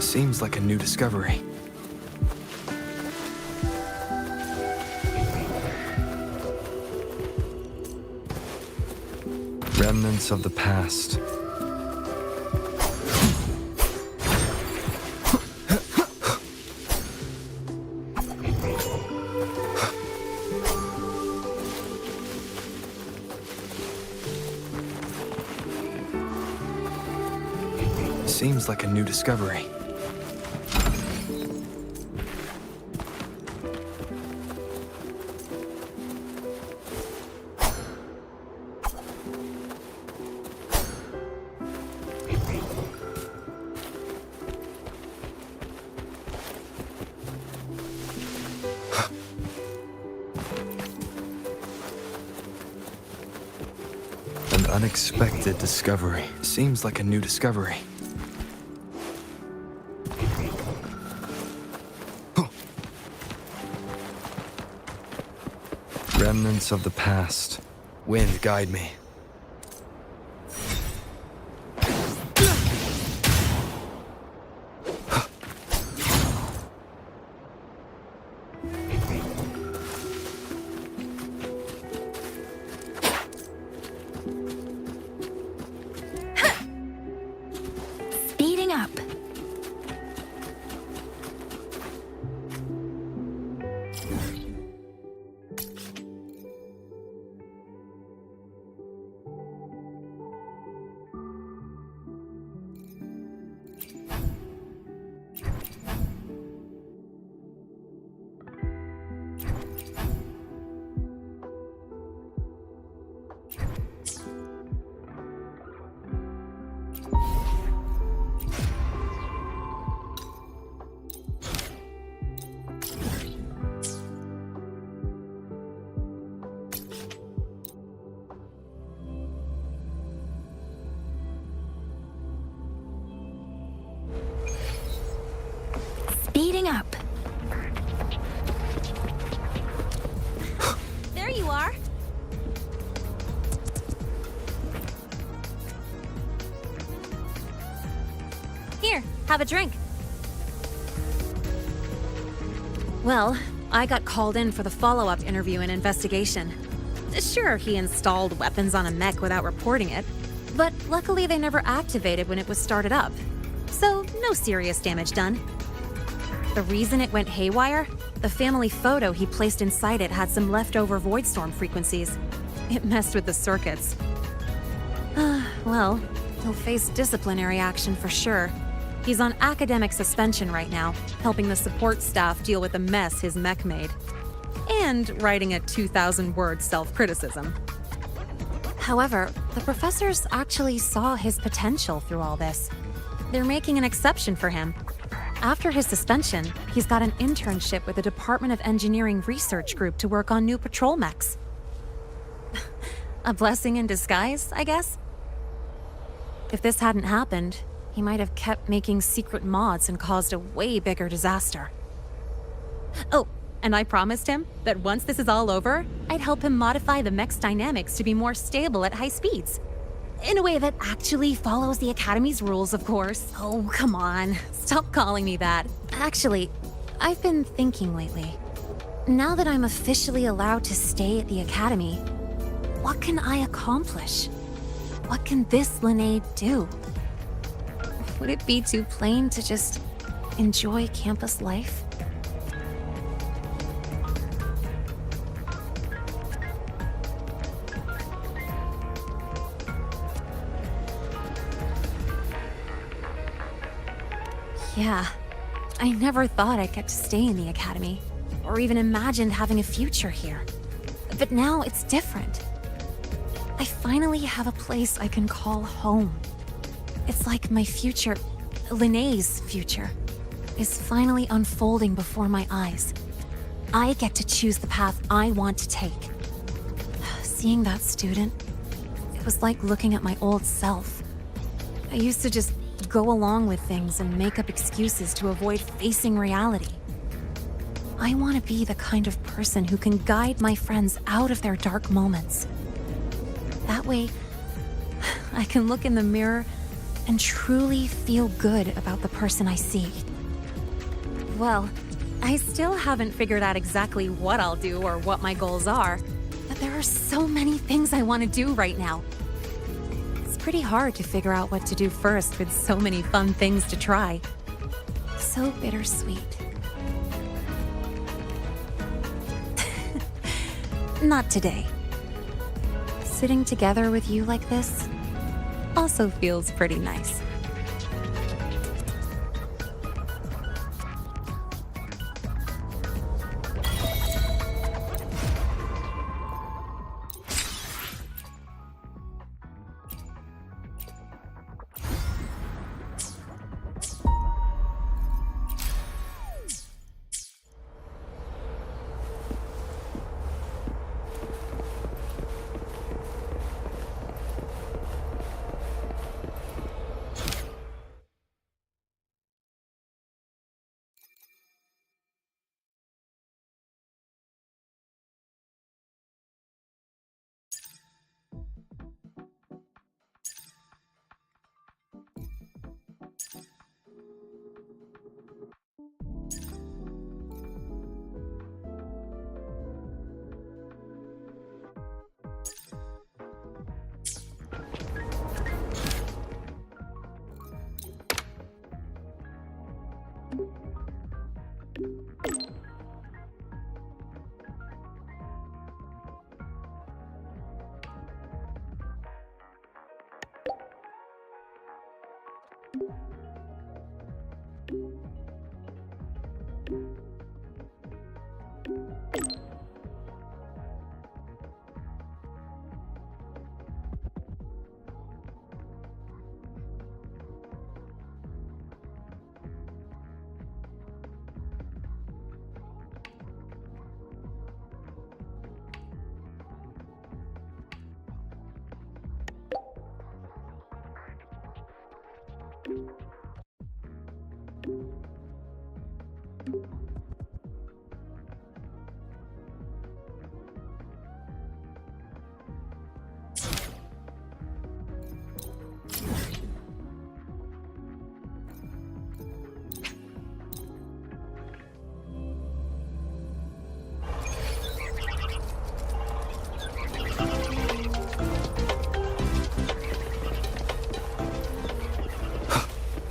[SPEAKER 5] Seems like a new discovery. Remnants of the past. Seems like a new discovery. An unexpected discovery. Seems like a new discovery. Remnants of the past. Wind, guide me.
[SPEAKER 2] Speeding up. Speeding up.
[SPEAKER 7] There you are. Here, have a drink. Well, I got called in for the follow-up interview and investigation. Sure, he installed weapons on a mech without reporting it, but luckily they never activated when it was started up. So, no serious damage done. The reason it went haywire? The family photo he placed inside it had some leftover voidstorm frequencies. It messed with the circuits. Well, he'll face disciplinary action for sure. He's on academic suspension right now, helping the support staff deal with the mess his mech made. And writing a 2,000-word self-criticism. However, the professors actually saw his potential through all this. They're making an exception for him. After his suspension, he's got an internship with the Department of Engineering Research Group to work on new patrol mechs. A blessing in disguise, I guess? If this hadn't happened, he might have kept making secret mods and caused a way bigger disaster. Oh, and I promised him that once this is all over, I'd help him modify the mech's dynamics to be more stable at high speeds. In a way that actually follows the Academy's rules, of course. Oh, come on. Stop calling me that. Actually, I've been thinking lately. Now that I'm officially allowed to stay at the Academy, what can I accomplish? What can this Linnae do? Would it be too plain to just enjoy campus life? Yeah, I never thought I'd get to stay in the Academy, or even imagined having a future here. But now it's different. I finally have a place I can call home. It's like my future, Linnae's future, is finally unfolding before my eyes. I get to choose the path I want to take. Seeing that student, it was like looking at my old self. I used to just go along with things and make up excuses to avoid facing reality. I want to be the kind of person who can guide my friends out of their dark moments. That way, I can look in the mirror and truly feel good about the person I see. Well, I still haven't figured out exactly what I'll do or what my goals are, but there are so many things I want to do right now. It's pretty hard to figure out what to do first with so many fun things to try. So bittersweet. Not today. Sitting together with you like this also feels pretty nice.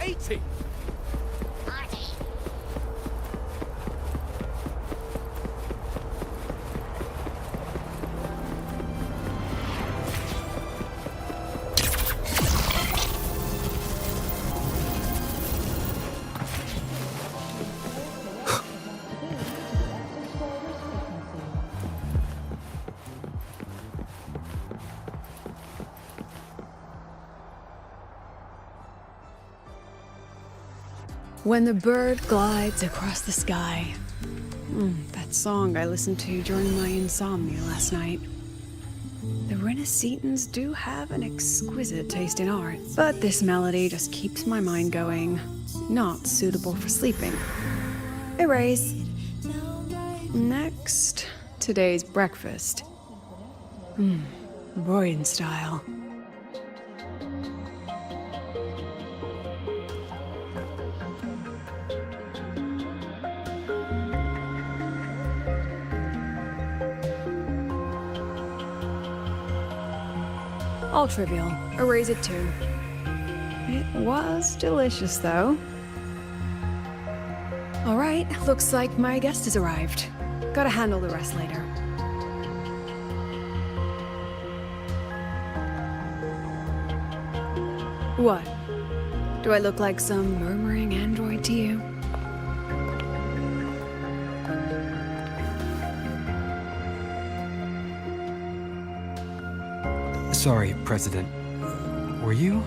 [SPEAKER 4] 80!
[SPEAKER 8] When the bird glides across the sky. That song I listened to during my insomnia last night. The Renaissance do have an exquisite taste in art, but this melody just keeps my mind going. Not suitable for sleeping. Erase. Next, today's breakfast. Royden style. All trivial. Erase it too. It was delicious, though. All right, looks like my guest has arrived. Gotta handle the rest later. What? Do I look like some murmuring android to you?
[SPEAKER 5] Sorry, President. Were you?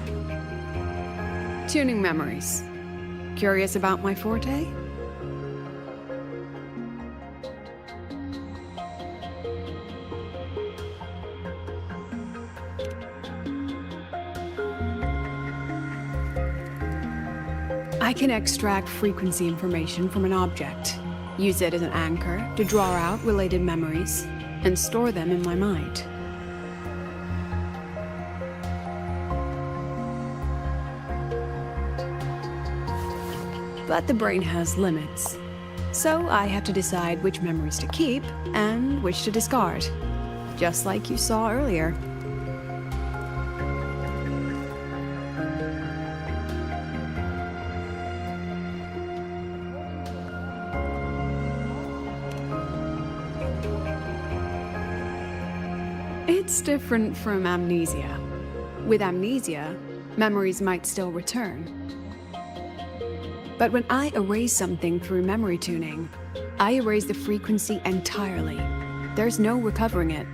[SPEAKER 8] Tuning memories. Curious about my forte? I can extract frequency information from an object, use it as an anchor to draw out related memories, and store them in my mind. But the brain has limits, so I have to decide which memories to keep and which to discard, just like you saw earlier. It's different from amnesia. With amnesia, memories might still return. But when I erase something through memory tuning, I erase the frequency entirely. There's no recovering it.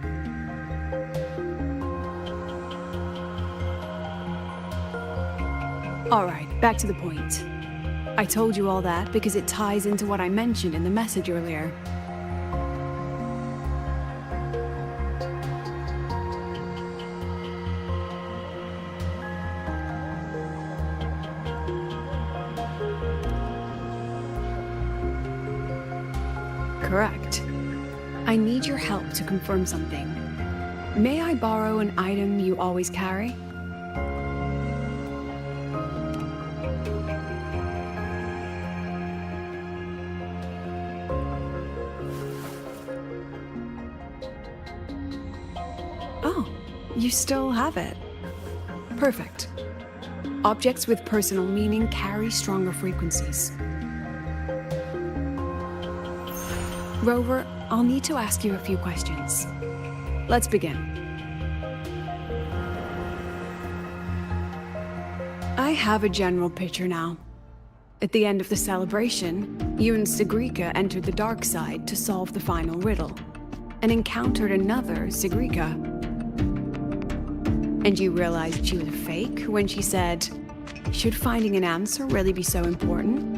[SPEAKER 8] Alright, back to the point. I told you all that because it ties into what I mentioned in the message earlier. Correct. I need your help to confirm something. May I borrow an item you always carry? Oh, you still have it. Perfect. Objects with personal meaning carry stronger frequencies. Rover, I'll need to ask you a few questions. Let's begin. I have a general picture now. At the end of the celebration, you and Sigrika entered the dark side to solve the final riddle, and encountered another Sigrika. And you realized she was a fake when she said, "Should finding an answer really be so important?"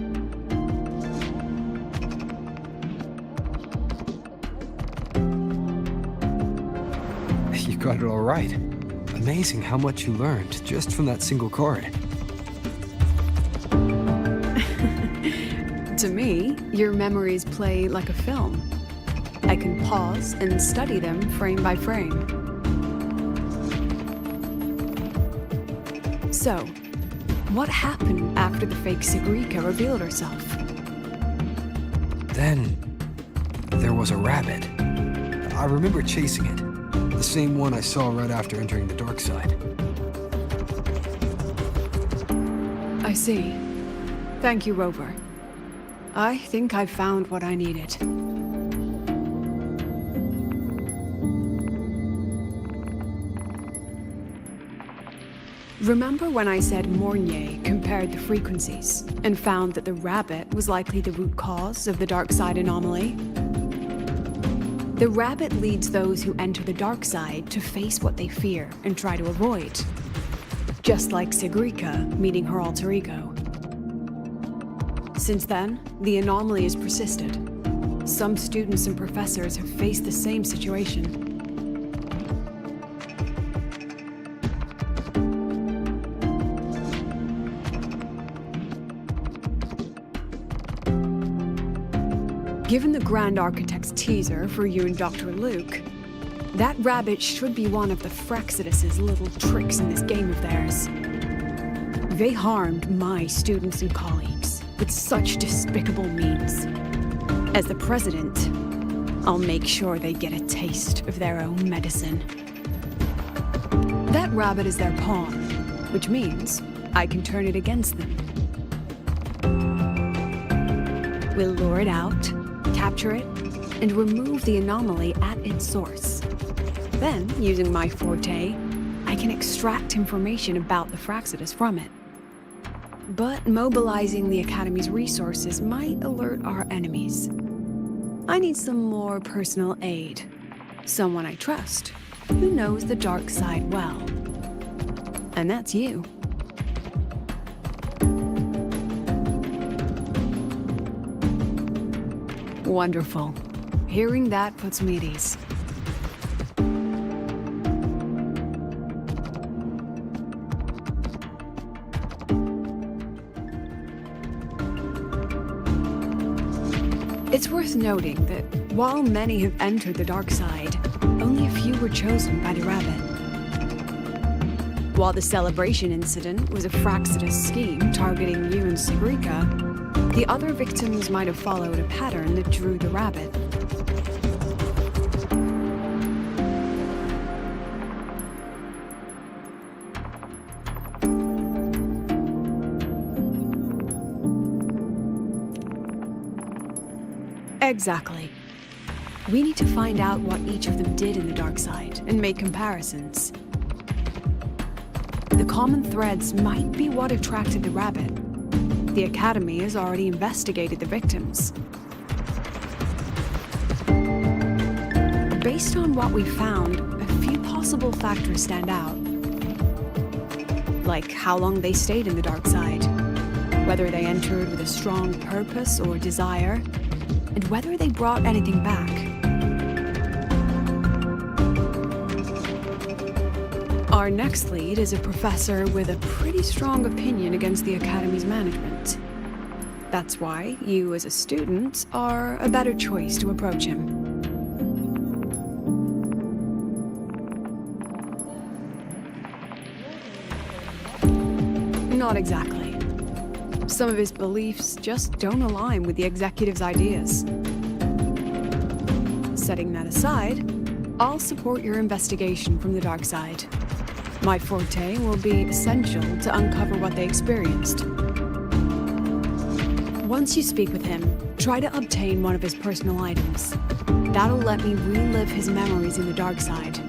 [SPEAKER 5] You got it all right. Amazing how much you learned just from that single card.
[SPEAKER 8] To me, your memories play like a film. I can pause and study them frame by frame. So, what happened after the fake Sigrika revealed herself?
[SPEAKER 5] Then, there was a rabbit. I remember chasing it. The same one I saw right after entering the dark side.
[SPEAKER 8] I see. Thank you, Rover. I think I've found what I needed. Remember when I said Mornier compared the frequencies and found that the rabbit was likely the root cause of the dark side anomaly? The rabbit leads those who enter the dark side to face what they fear and try to avoid. Just like Sigrica meeting her alter ego. Since then, the anomaly has persisted. Some students and professors have faced the same situation. Given the Grand Architect's teaser for you and Dr. Luke, that rabbit should be one of the Fraxidus' little tricks in this game of theirs. They harmed my students and colleagues with such despicable means. As the president, I'll make sure they get a taste of their own medicine. That rabbit is their pawn, which means I can turn it against them. We'll lure it out, capture it, and remove the anomaly at its source. Then, using my forte, I can extract information about the Fraxidus from it. But mobilizing the Academy's resources might alert our enemies. I need some more personal aid. Someone I trust, who knows the dark side well. And that's you. Wonderful. Hearing that puts me at ease. It's worth noting that while many have entered the dark side, only a few were chosen by the rabbit. While the celebration incident was a Fraxidus scheme targeting you and Sigrica, the other victims might have followed a pattern that drew the rabbit. Exactly. We need to find out what each of them did in the dark side and make comparisons. The common threads might be what attracted the rabbit. The Academy has already investigated the victims. Based on what we found, a few possible factors stand out. Like how long they stayed in the dark side, whether they entered with a strong purpose or desire, and whether they brought anything back. Our next lead is a professor with a pretty strong opinion against the Academy's management. That's why you, as a student, are a better choice to approach him. Not exactly. Some of his beliefs just don't align with the executive's ideas. Setting that aside, I'll support your investigation from the dark side. My forte will be essential to uncover what they experienced. Once you speak with him, try to obtain one of his personal items. That'll let me relive his memories in the dark side.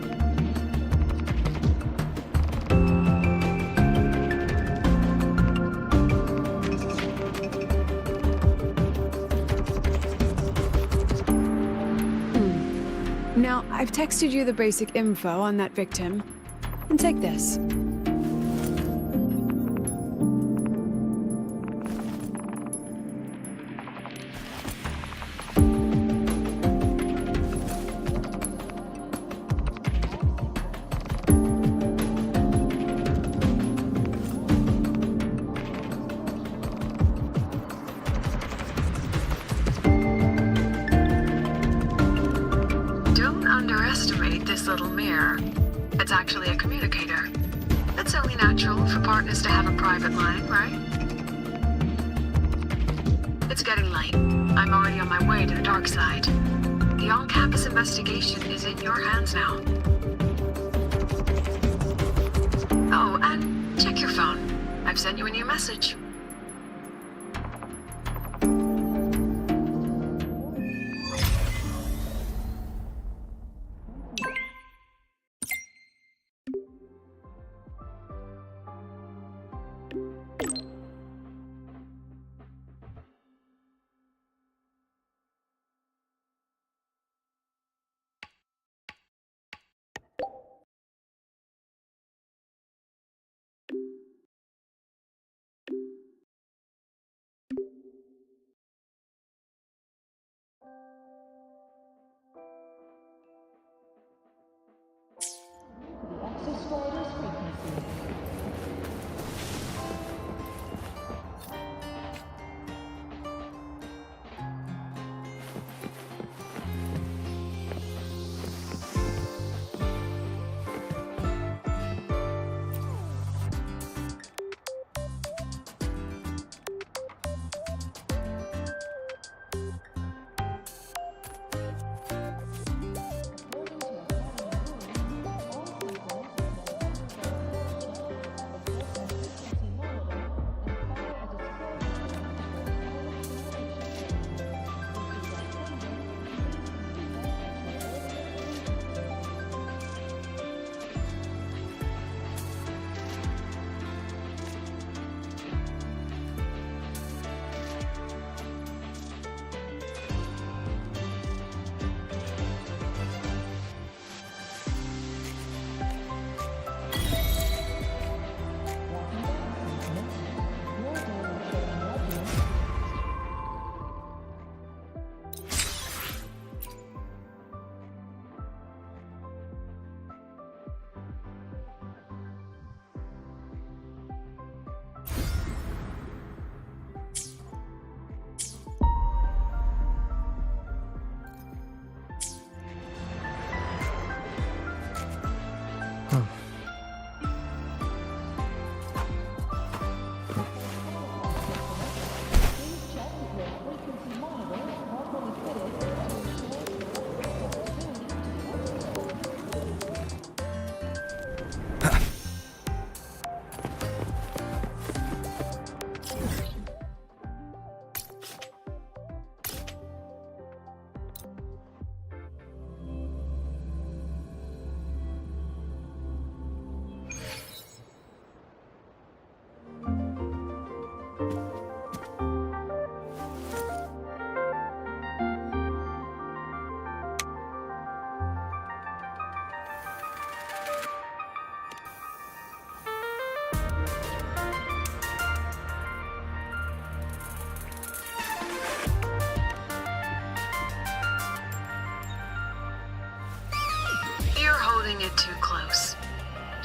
[SPEAKER 8] Now, I've texted you the basic info on that victim. And take this. Don't underestimate this little mirror. It's actually a communicator. It's only natural for partners to have a private line, right? It's getting late. I'm already on my way to the dark side. The on-campus investigation is in your hands now. Oh, and check your phone. I've sent you a new message.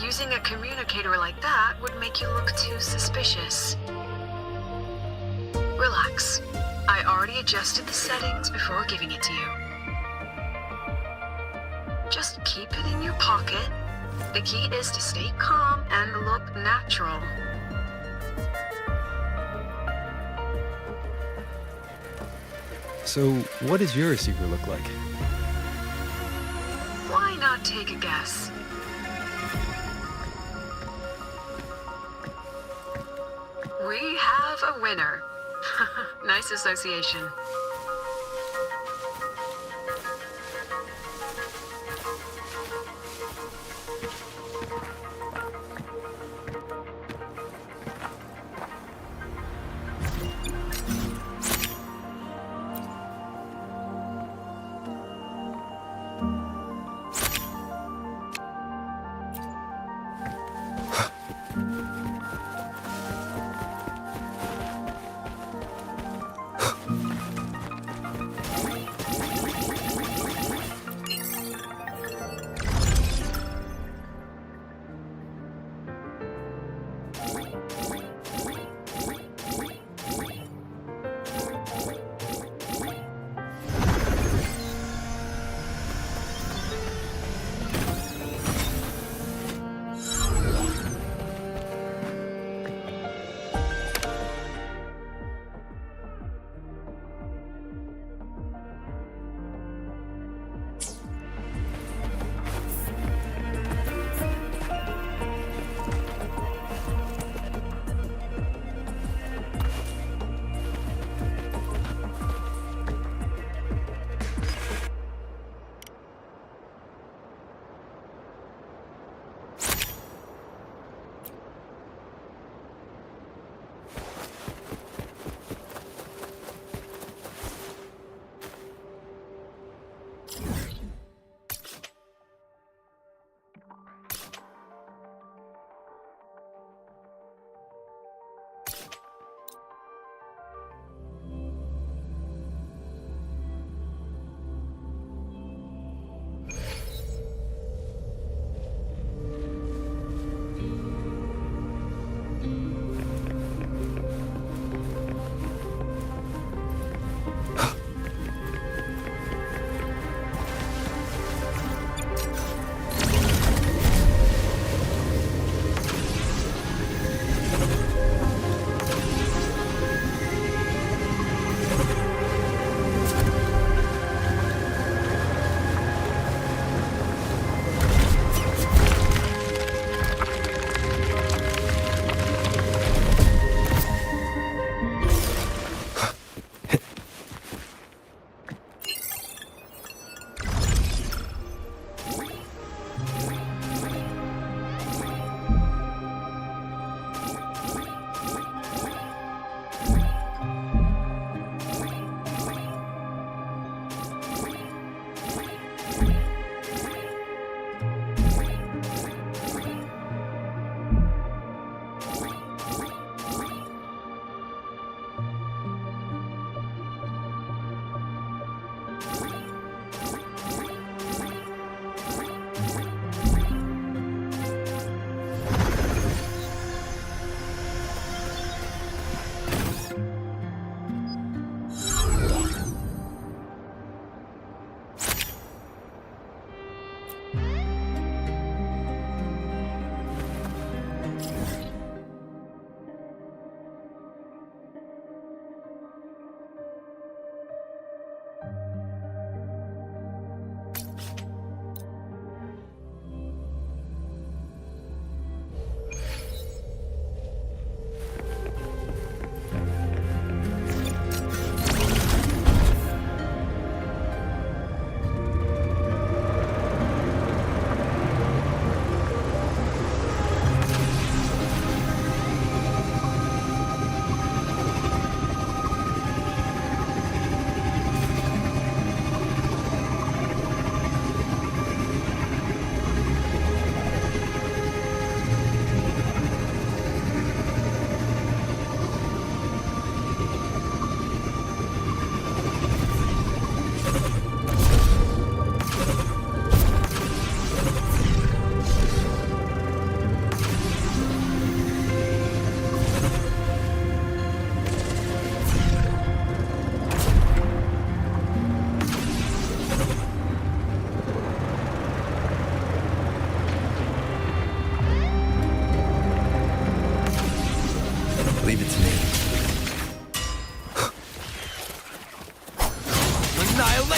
[SPEAKER 13] Using a communicator like that would make you look too suspicious. Relax. I already adjusted the settings before giving it to you. Just keep it in your pocket. The key is to stay calm and look natural.
[SPEAKER 5] So, what does your receiver look like?
[SPEAKER 13] Why not take a guess? We have a winner. Nice association.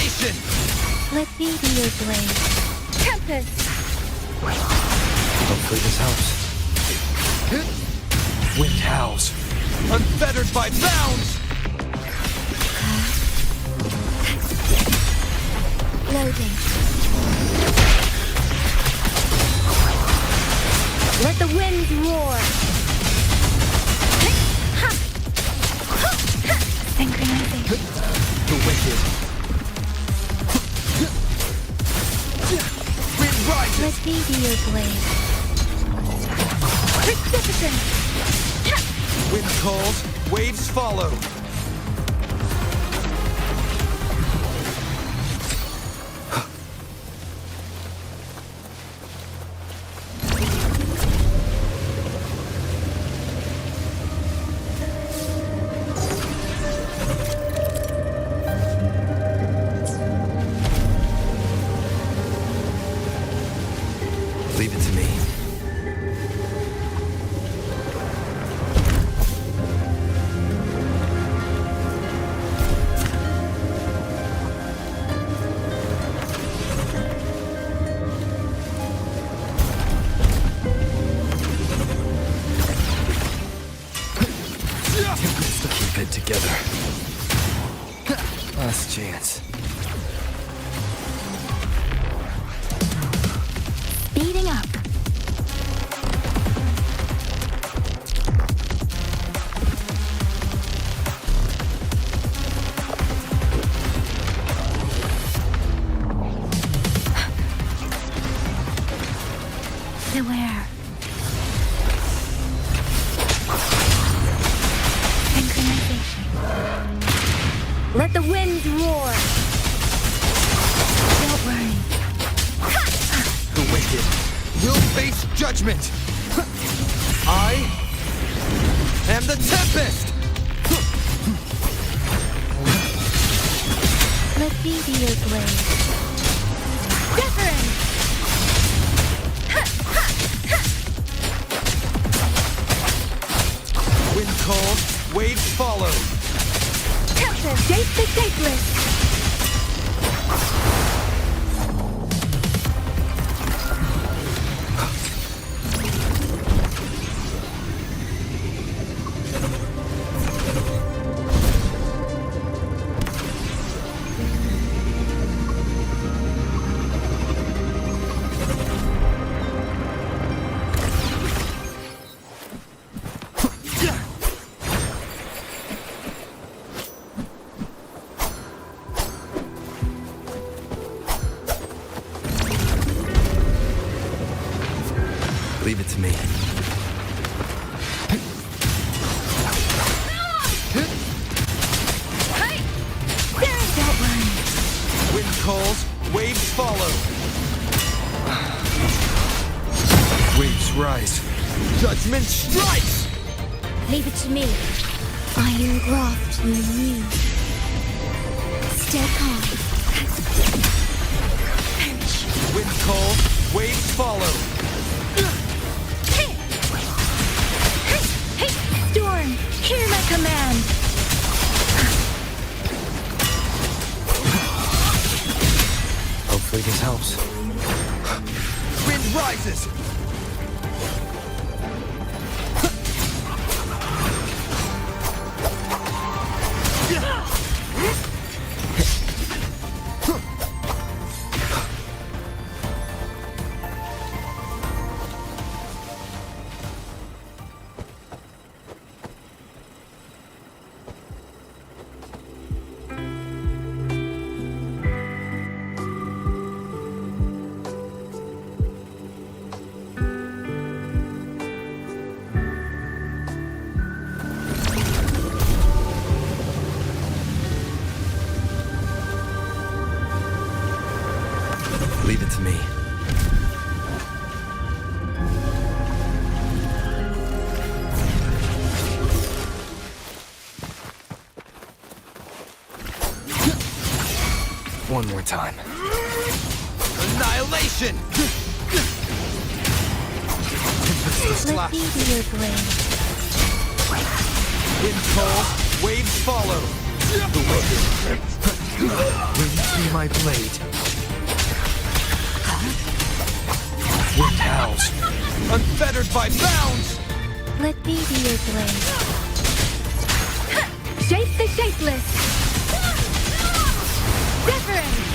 [SPEAKER 4] Annihilation!
[SPEAKER 6] Let me be your blade. Tempest!
[SPEAKER 5] Hopefully this helps.
[SPEAKER 1] Wind howls.
[SPEAKER 4] Unfettered by bounds!
[SPEAKER 3] Loading.
[SPEAKER 6] Let the winds roar!
[SPEAKER 3] Synchronization.
[SPEAKER 4] The wicked. Wind rises!
[SPEAKER 6] Let me be your blade. Precipitant!
[SPEAKER 4] Wind calls, waves follow.
[SPEAKER 5] Leave it to me. Keep it together. Last chance.
[SPEAKER 2] Speeding up. Beware. Synchronization.
[SPEAKER 6] Let the winds roar!
[SPEAKER 2] Don't worry.
[SPEAKER 4] The wicked will face judgment. I am the Tempest!
[SPEAKER 6] Let me be your blade. Wuthering!
[SPEAKER 4] Wind calls, waves follow.
[SPEAKER 6] Tempest! Date the shapeless!
[SPEAKER 5] Leave it to me.
[SPEAKER 2] Don't worry.
[SPEAKER 4] Wind calls, waves follow.
[SPEAKER 5] Waves rise.
[SPEAKER 4] Judgment strikes!
[SPEAKER 2] Leave it to me. Iron graft in you. Stay calm.
[SPEAKER 4] Wind calls, waves follow.
[SPEAKER 2] Storm, hear my command.
[SPEAKER 5] Hopefully this helps.
[SPEAKER 4] Wind rises!
[SPEAKER 5] Leave it to me. One more time.
[SPEAKER 4] Annihilation!
[SPEAKER 6] Let me be your blade.
[SPEAKER 4] Wind calls, waves follow. The wicked Will you be my blade? Wind howls, unfettered by bounds!
[SPEAKER 6] Let me be your blade. Shape the shapeless! Different!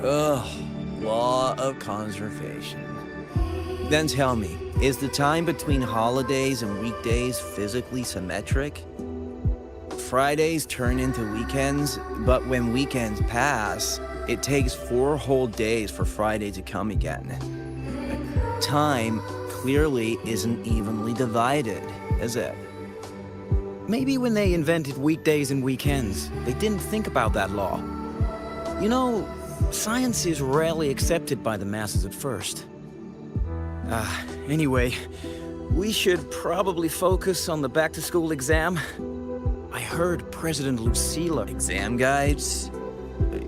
[SPEAKER 14] Ugh, law of conservation. Then tell me, is the time between holidays and weekdays physically symmetric? Fridays turn into weekends, but when weekends pass, it takes 4 whole days for Friday to come again. Time clearly isn't evenly divided, is it?
[SPEAKER 15] Maybe when they invented weekdays and weekends, they didn't think about that law. You know, science is rarely accepted by the masses at first. Anyway, we should probably focus on the back-to-school exam. I heard President Lucilla...
[SPEAKER 14] Exam guides?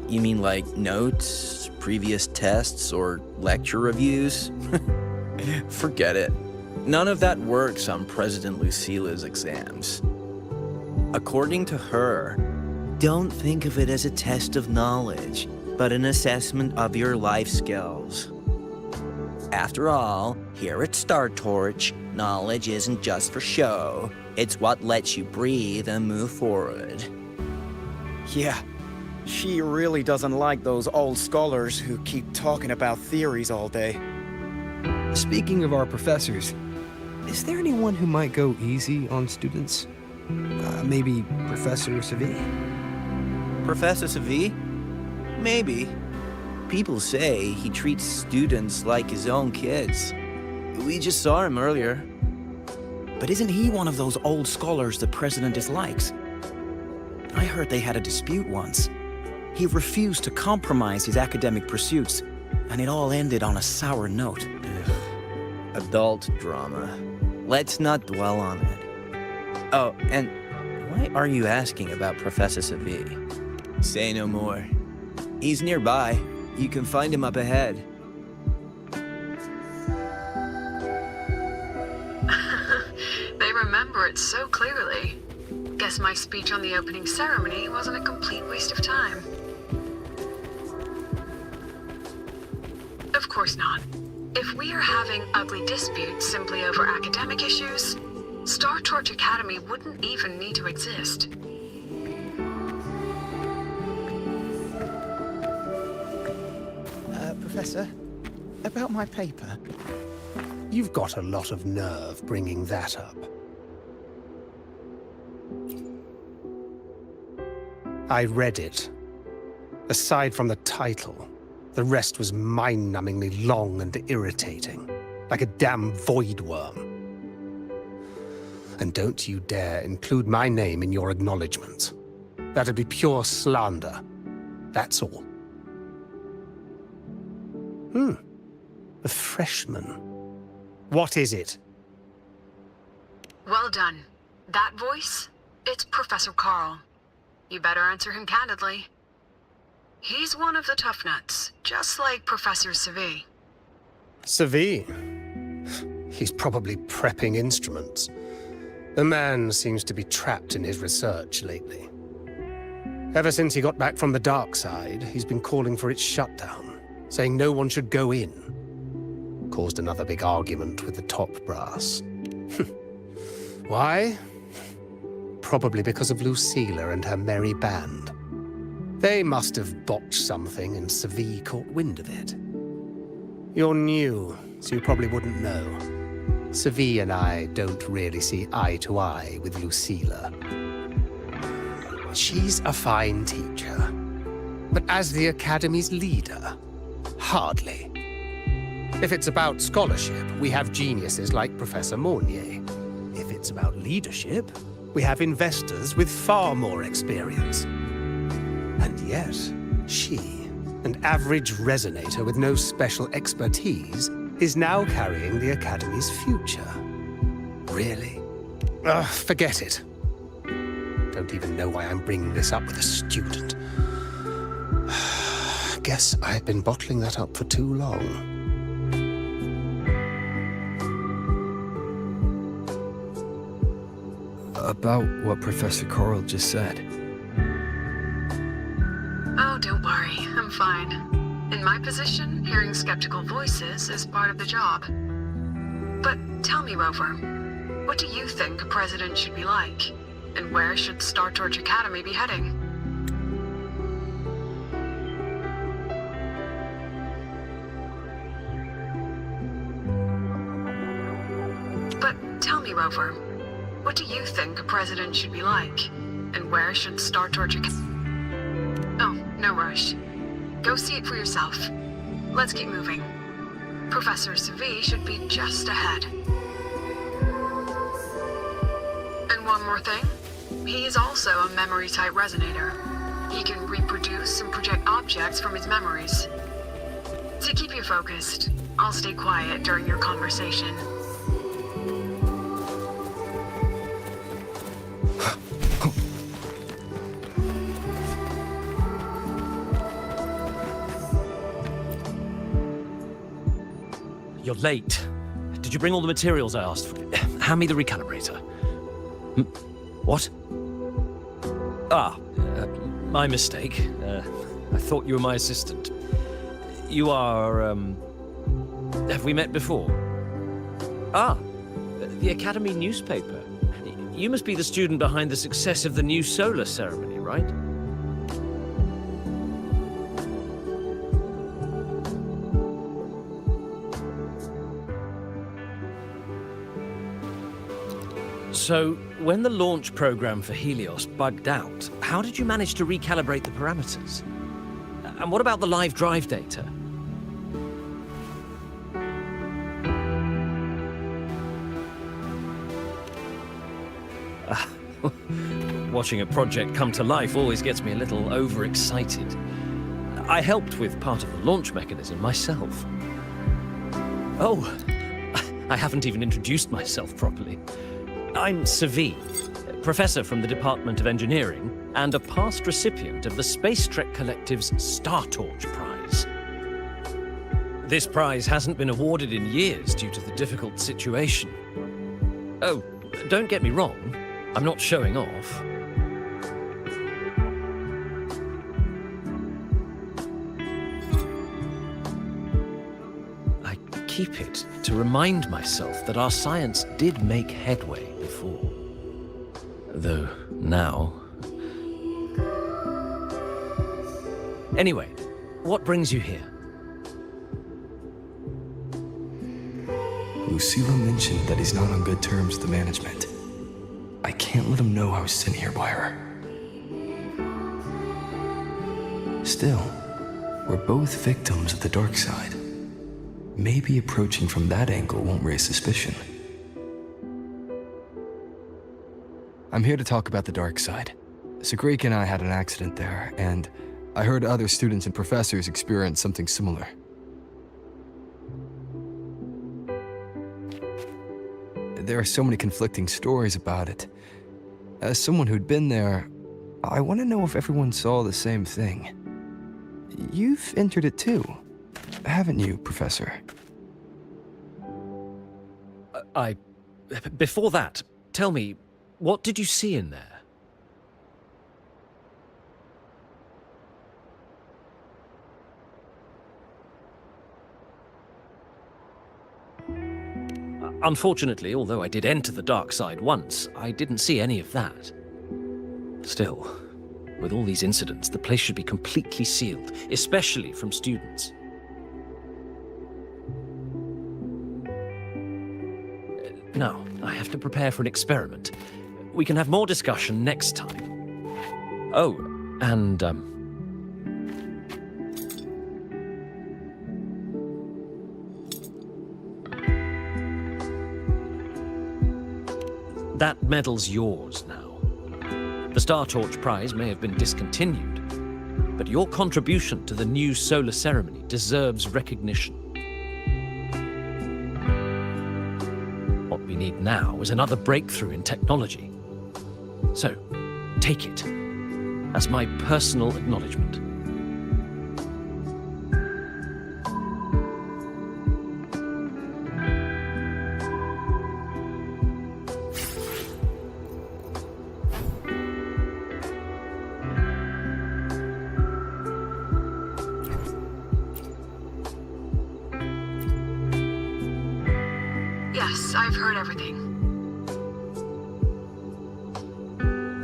[SPEAKER 14] You mean like notes, previous tests, or lecture reviews? Forget it. None of that works on President Lucilla's exams. According to her, don't think of it as a test of knowledge, but an assessment of your life skills. After all, here at Star Torch, knowledge isn't just for show. It's what lets you breathe and move forward.
[SPEAKER 15] Yeah, she really doesn't like those old scholars who keep talking about theories all day.
[SPEAKER 5] Speaking of our professors, is there anyone who might go easy on students? Maybe Professor Savi?
[SPEAKER 14] Professor Savi? Maybe. People say he treats students like his own kids. We just saw him earlier.
[SPEAKER 15] But isn't he one of those old scholars the president dislikes? I heard they had a dispute once. He refused to compromise his academic pursuits, and it all ended on a sour note.
[SPEAKER 14] Adult drama. Let's not dwell on it. Oh, and why are you asking about Professor Savi? Say no more. He's nearby. You can find him up ahead.
[SPEAKER 13] remember it so clearly. Guess my speech on the opening ceremony wasn't a complete waste of time. Of course not. If we are having ugly disputes simply over academic issues, Star Torch Academy wouldn't even need to exist.
[SPEAKER 16] Professor, about my paper.
[SPEAKER 5] You've got a lot of nerve bringing that up. I read it. Aside from the title, the rest was mind-numbingly long and irritating, like a damn void worm. And don't you dare include my name in your acknowledgements. That'd be pure slander. That's all. A freshman. What is it?
[SPEAKER 13] Well done. That voice? It's Professor Carl. You better answer him candidly. He's one of the tough nuts, just like Professor Savi.
[SPEAKER 5] Savi? He's probably prepping instruments. The man seems to be trapped in his research lately. Ever since he got back from the dark side, he's been calling for its shutdown, saying no one should go in. Caused another big argument with the top brass. Why? Probably because of Lucilla and her merry band. They must have botched something and Savi caught wind of it. You're new, so you probably wouldn't know. Savi and I don't really see eye to eye with Lucilla. She's a fine teacher, but as the Academy's leader, hardly. If it's about scholarship, we have geniuses like Professor Mornier. If it's about leadership, we have investors with far more experience. And yet, she, an average resonator with no special expertise, is now carrying the Academy's future. Really? Forget it. Don't even know why I'm bringing this up with a student. Guess I've been bottling that up for too long.
[SPEAKER 1] About what Professor Carl just said.
[SPEAKER 13] Oh, don't worry. I'm fine. In my position, hearing skeptical voices is part of the job. But tell me, Rover, what do you think a president should be like? And where should Star Torch Academy be heading? But tell me, Rover, what do you think a president should be like? And where should Star Torch Academy... Oh, no rush. Go see it for yourself. Let's keep moving. Professor Savi should be just ahead. And one more thing. He is also a memory-type resonator. He can reproduce and project objects from his memories. To keep you focused, I'll stay quiet during your conversation.
[SPEAKER 17] You're late. Did you bring all the materials I asked for? Hand me the recalibrator. What? My mistake. I thought you were my assistant. You are, have we met before? The Academy newspaper. You must be the student behind the success of the new solar ceremony, right? So, when the launch program for Helios bugged out, how did you manage to recalibrate the parameters? And what about the live drive data? Watching a project come to life always gets me a little overexcited. I helped with part of the launch mechanism myself. Oh, I haven't even introduced myself properly. I'm Savi, professor from the Department of Engineering and a past recipient of the Space Trek Collective's Star Torch Prize. This prize hasn't been awarded in years due to the difficult situation. Oh, Don't get me wrong, I'm not showing off. I keep it to remind myself that our science did make headway before. Though now... Anyway, what brings you here?
[SPEAKER 18] Lucilla mentioned that he's not on good terms with the management. I can't let him know I was sent here by her. Still, we're both victims of the dark side. Maybe approaching from that angle won't raise suspicion.
[SPEAKER 1] I'm here to talk about the dark side. Sigrika and I had an accident there, and I heard other students and professors experience something similar. There are so many conflicting stories about it. As someone who'd been there, I want to know if everyone saw the same thing. You've entered it too, haven't you, Professor?
[SPEAKER 17] Before that, tell me, what did you see in there? Unfortunately, although I did enter the dark side once, I didn't see any of that. Still, with all these incidents, the place should be completely sealed, especially from students. Now, I have to prepare for an experiment. We can have more discussion next time. Oh, and, that medal's yours now. The Star Torch Prize may have been discontinued, but your contribution to the new solar ceremony deserves recognition. What we need now is another breakthrough in technology. So, take it as my personal acknowledgement.
[SPEAKER 13] Yes, I've heard everything.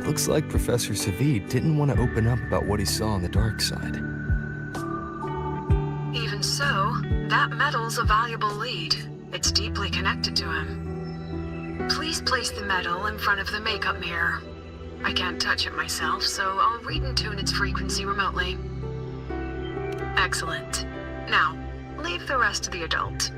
[SPEAKER 1] Looks like Professor Savid didn't want to open up about what he saw on the dark side.
[SPEAKER 13] Even so, that medal's a valuable lead. It's deeply connected to him. Please place the medal in front of the makeup mirror. I can't touch it myself, so I'll read and tune its frequency remotely. Excellent. Now, leave the rest to the adult.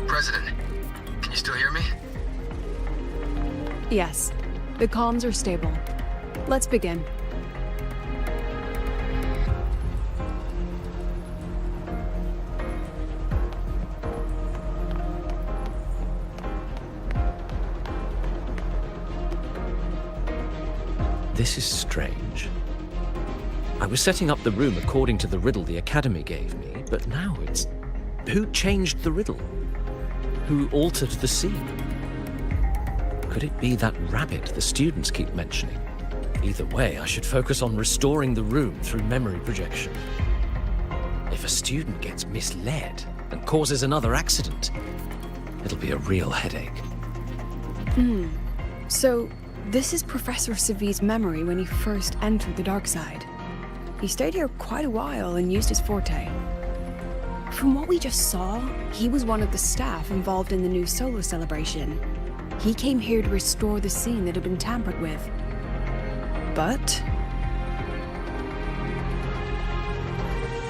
[SPEAKER 18] President, can you still hear me?
[SPEAKER 8] Yes, the comms are stable. Let's begin.
[SPEAKER 17] This is strange. I was setting up the room according to the riddle the Academy gave me, but now it's... Who changed the riddle? Who altered the scene? Could it be that rabbit the students keep mentioning? Either way, I should focus on restoring the room through memory projection. If a student gets misled and causes another accident, it'll be a real headache.
[SPEAKER 8] So, this is Professor Savid's memory when he first entered the dark side. He stayed here quite a while and used his forte. From what we just saw, he was one of the staff involved in the new solar celebration. He came here to restore the scene that had been tampered with. but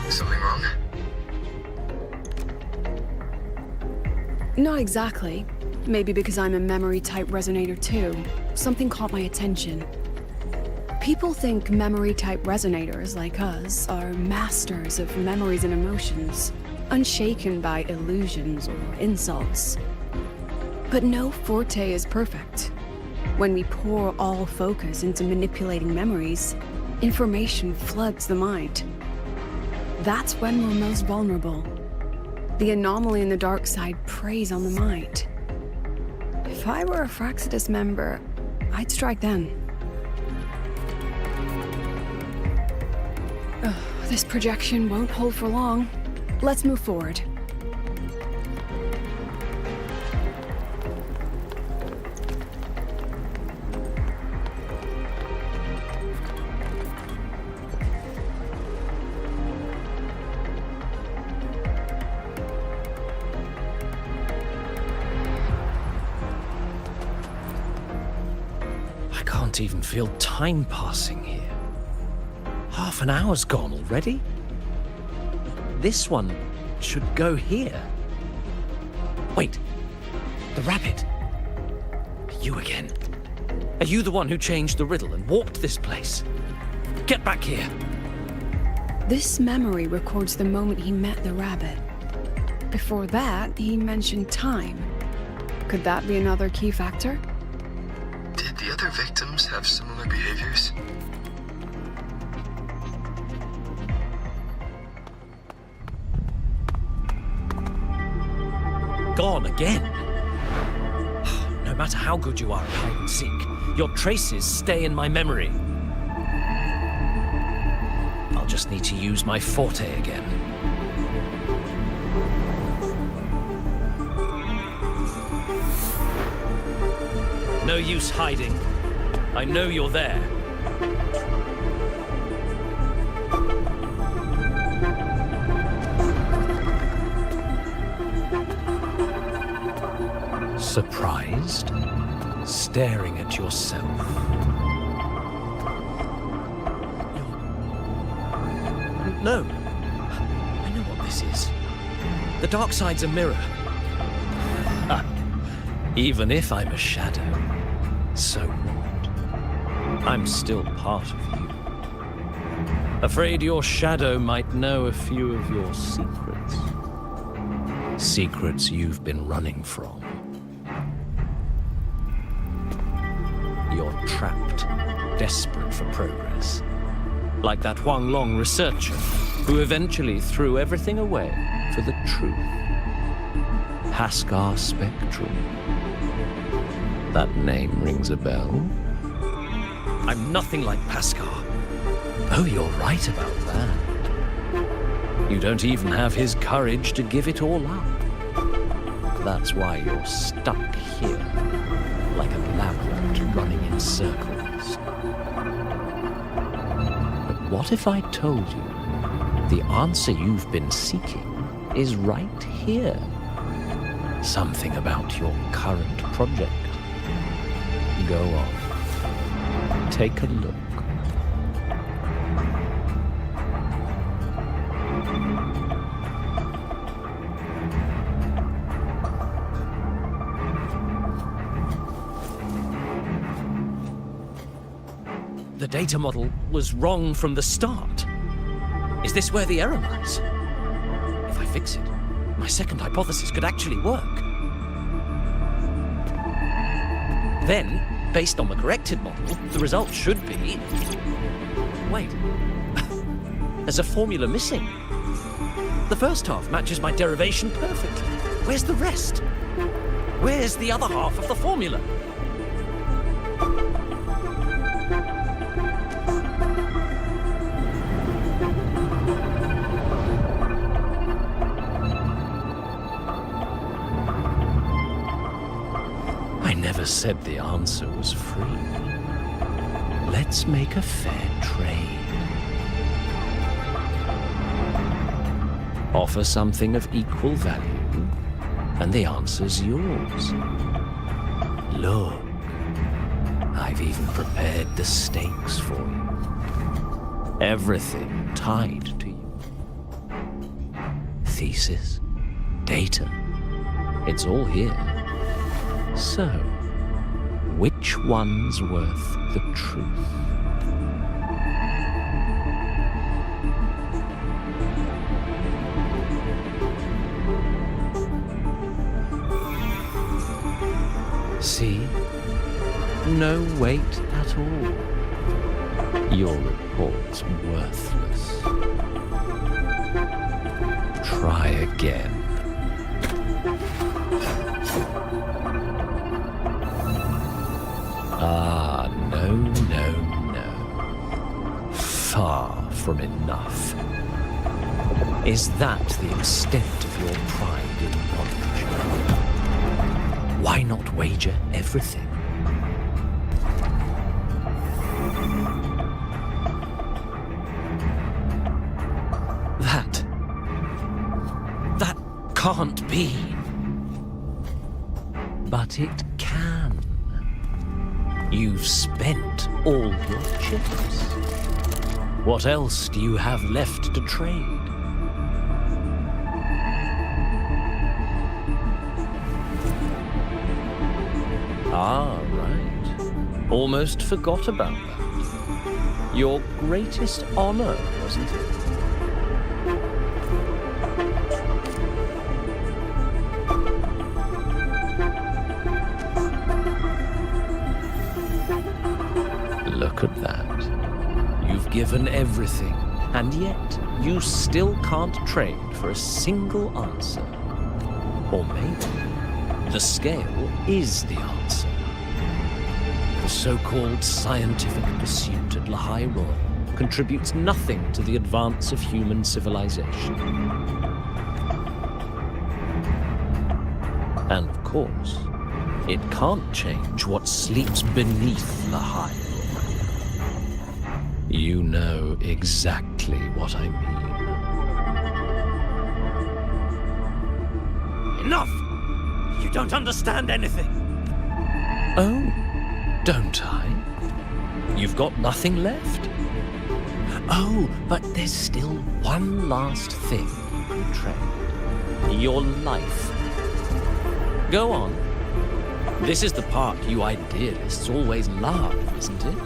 [SPEAKER 18] Something wrong?
[SPEAKER 8] not exactly. Maybe because I'm a memory-type resonator too. Something caught my attention. People think memory-type resonators like us are masters of memories and emotions, unshaken by illusions or insults. But no forte is perfect. When we pour all focus into manipulating memories, information floods the mind. That's when we're most vulnerable. The anomaly in the dark side preys on the mind. If I were a Fraxidus member, I'd strike then. Ugh, this projection won't hold for long. Let's move forward.
[SPEAKER 17] I can't even feel time passing here. Half an hour's gone already? This one should go here. Wait, the rabbit. You again. Are you the one who changed the riddle and warped this place? Get back here.
[SPEAKER 8] This memory records the moment he met the rabbit. Before that, he mentioned time. Could that be another key factor?
[SPEAKER 18] Did the other victims have similar behaviors?
[SPEAKER 17] Gone again. No matter how good you are at hide and seek, your traces stay in my memory. I'll just need to use my forte again. No use hiding. I know you're there. Surprised? Staring at yourself. No. I know what this is. The dark side's a mirror. Even if I'm a shadow, so what? I'm still part of you. Afraid your shadow might know a few of your secrets. Secrets you've been running from. You're trapped, desperate for progress. Like that Huang Long researcher who eventually threw everything away for the truth. Haskar Spectrum. That name rings a bell. I'm nothing like Paskar. Oh, you're right about that. You don't even have his courage to give it all up. That's why you're stuck here, like a labyrinth running in circles. But what if I told you the answer you've been seeking is right here? Something about your current project. Go on. Take a look. The data model was wrong from the start. Is this where the error lies? If I fix it, my second hypothesis could actually work. Then, based on the corrected model, the result should be... Wait. There's a formula missing. The first half matches my derivation perfectly. Where's the rest? Where's the other half of the formula? I never said the answer was free. Let's make a fair trade. Offer something of equal value, and the answer's yours. Look, I've even prepared the stakes for you. Everything tied to you. Thesis, data, it's all here. So, which one's worth the truth? See? No weight at all. Your report's worthless. Try again. Ah, no, no, no. Far from enough. Is that the extent of your pride in knowledge? Why not wager everything? That can't be. But it can. You've spent all your chips. What else do you have left to trade? Ah, right. Almost forgot about that. Your greatest honor, wasn't it? Look at that. You've given everything, and yet you still can't trade for a single answer. Or maybe the scale is the answer. The so-called scientific pursuit at Lehigh Royal contributes nothing to the advance of human civilization. And of course, it can't change what sleeps beneath Lehigh Royal. You know exactly what I mean. Enough! You don't understand anything. Oh, don't I? You've got nothing left? Oh, but there's still one last thing you can trade. Your life. Go on. This is the part you idealists always love, isn't it?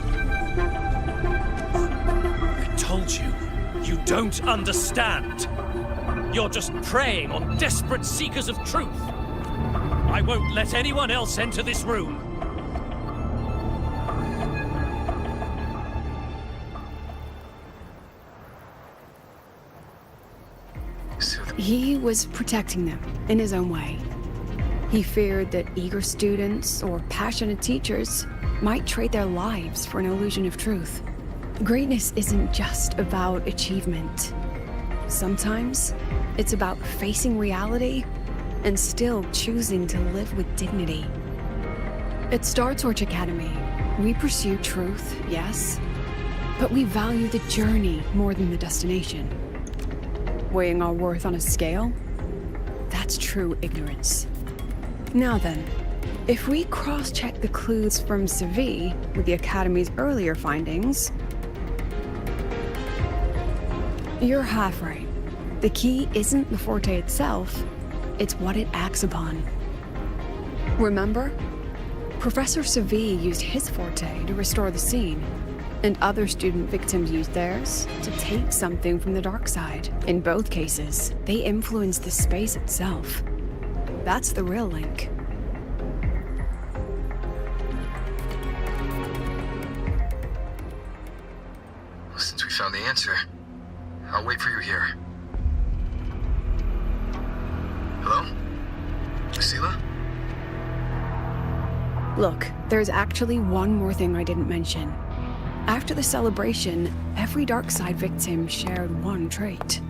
[SPEAKER 17] I told you, you don't understand. You're just preying on desperate seekers of truth. I won't let anyone else enter this room.
[SPEAKER 8] He was protecting them in his own way. He feared that eager students or passionate teachers might trade their lives for an illusion of truth. Greatness isn't just about achievement. Sometimes it's about facing reality and still choosing to live with dignity. At Star Torch Academy, we pursue truth, yes, but we value the journey more than the destination. Weighing our worth on a scale? That's true ignorance. Now then, if we cross-check the clues from Sevi with the Academy's earlier findings, you're half right. The key isn't the forte itself, it's what it acts upon. Remember? Professor Sevi used his forte to restore the scene, and other student victims used theirs to take something from the dark side. In both cases, they influenced the space itself. That's the real link.
[SPEAKER 4] Since we found the answer, I'll wait for you here. Hello? Lucilla?
[SPEAKER 8] Look, there's actually one more thing I didn't mention. After the celebration, every dark side victim shared one trait.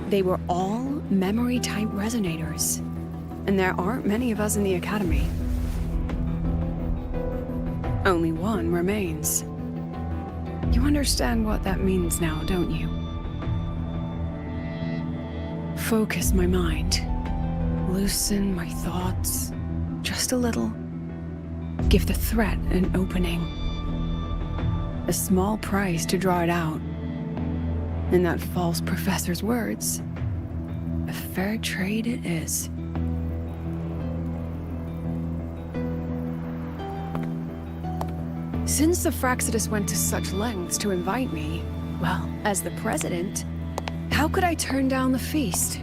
[SPEAKER 8] They were all memory-type resonators, and there aren't many of us in the Academy. Only one remains. You understand what that means now, don't you? Focus my mind. Loosen my thoughts. Just a little. Give the threat an opening. A small price to draw it out. In that false professor's words, a fair trade it is. Since the Fraxidus went to such lengths to invite me, well, as the president, how could I turn down the feast?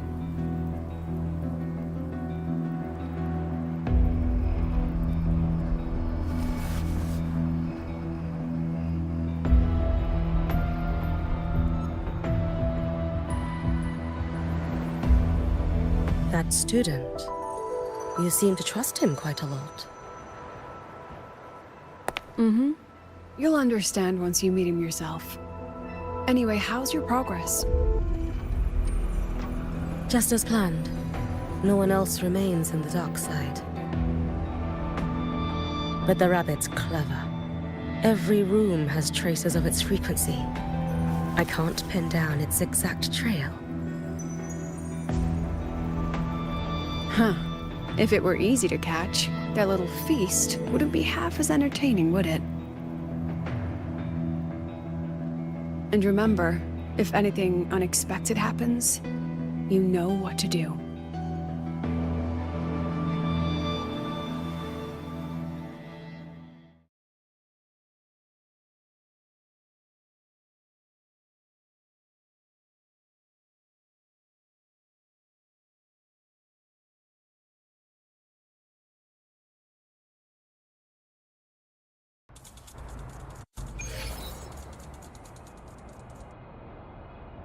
[SPEAKER 19] That student, you seem to trust him quite a lot.
[SPEAKER 8] Mm-hmm. You'll understand once you meet him yourself. Anyway, how's your progress?
[SPEAKER 19] Just as planned. No one else remains in the dark side. But the rabbit's clever. Every room has traces of its frequency. I can't pin down its exact trail.
[SPEAKER 8] Huh. If it were easy to catch, that little feast wouldn't be half as entertaining, would it? And remember, if anything unexpected happens, you know what to do.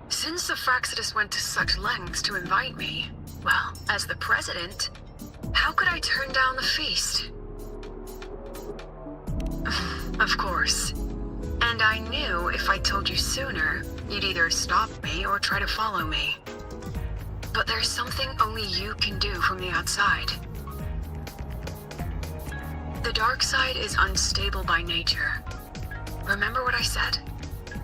[SPEAKER 13] Since the Fraxidus went to such lengths to invite me, well, as the president, how could I turn down the feast? Of course. And I knew if I told you sooner, you'd either stop me or try to follow me. But there's something only you can do from the outside. The dark side is unstable by nature. Remember what I said?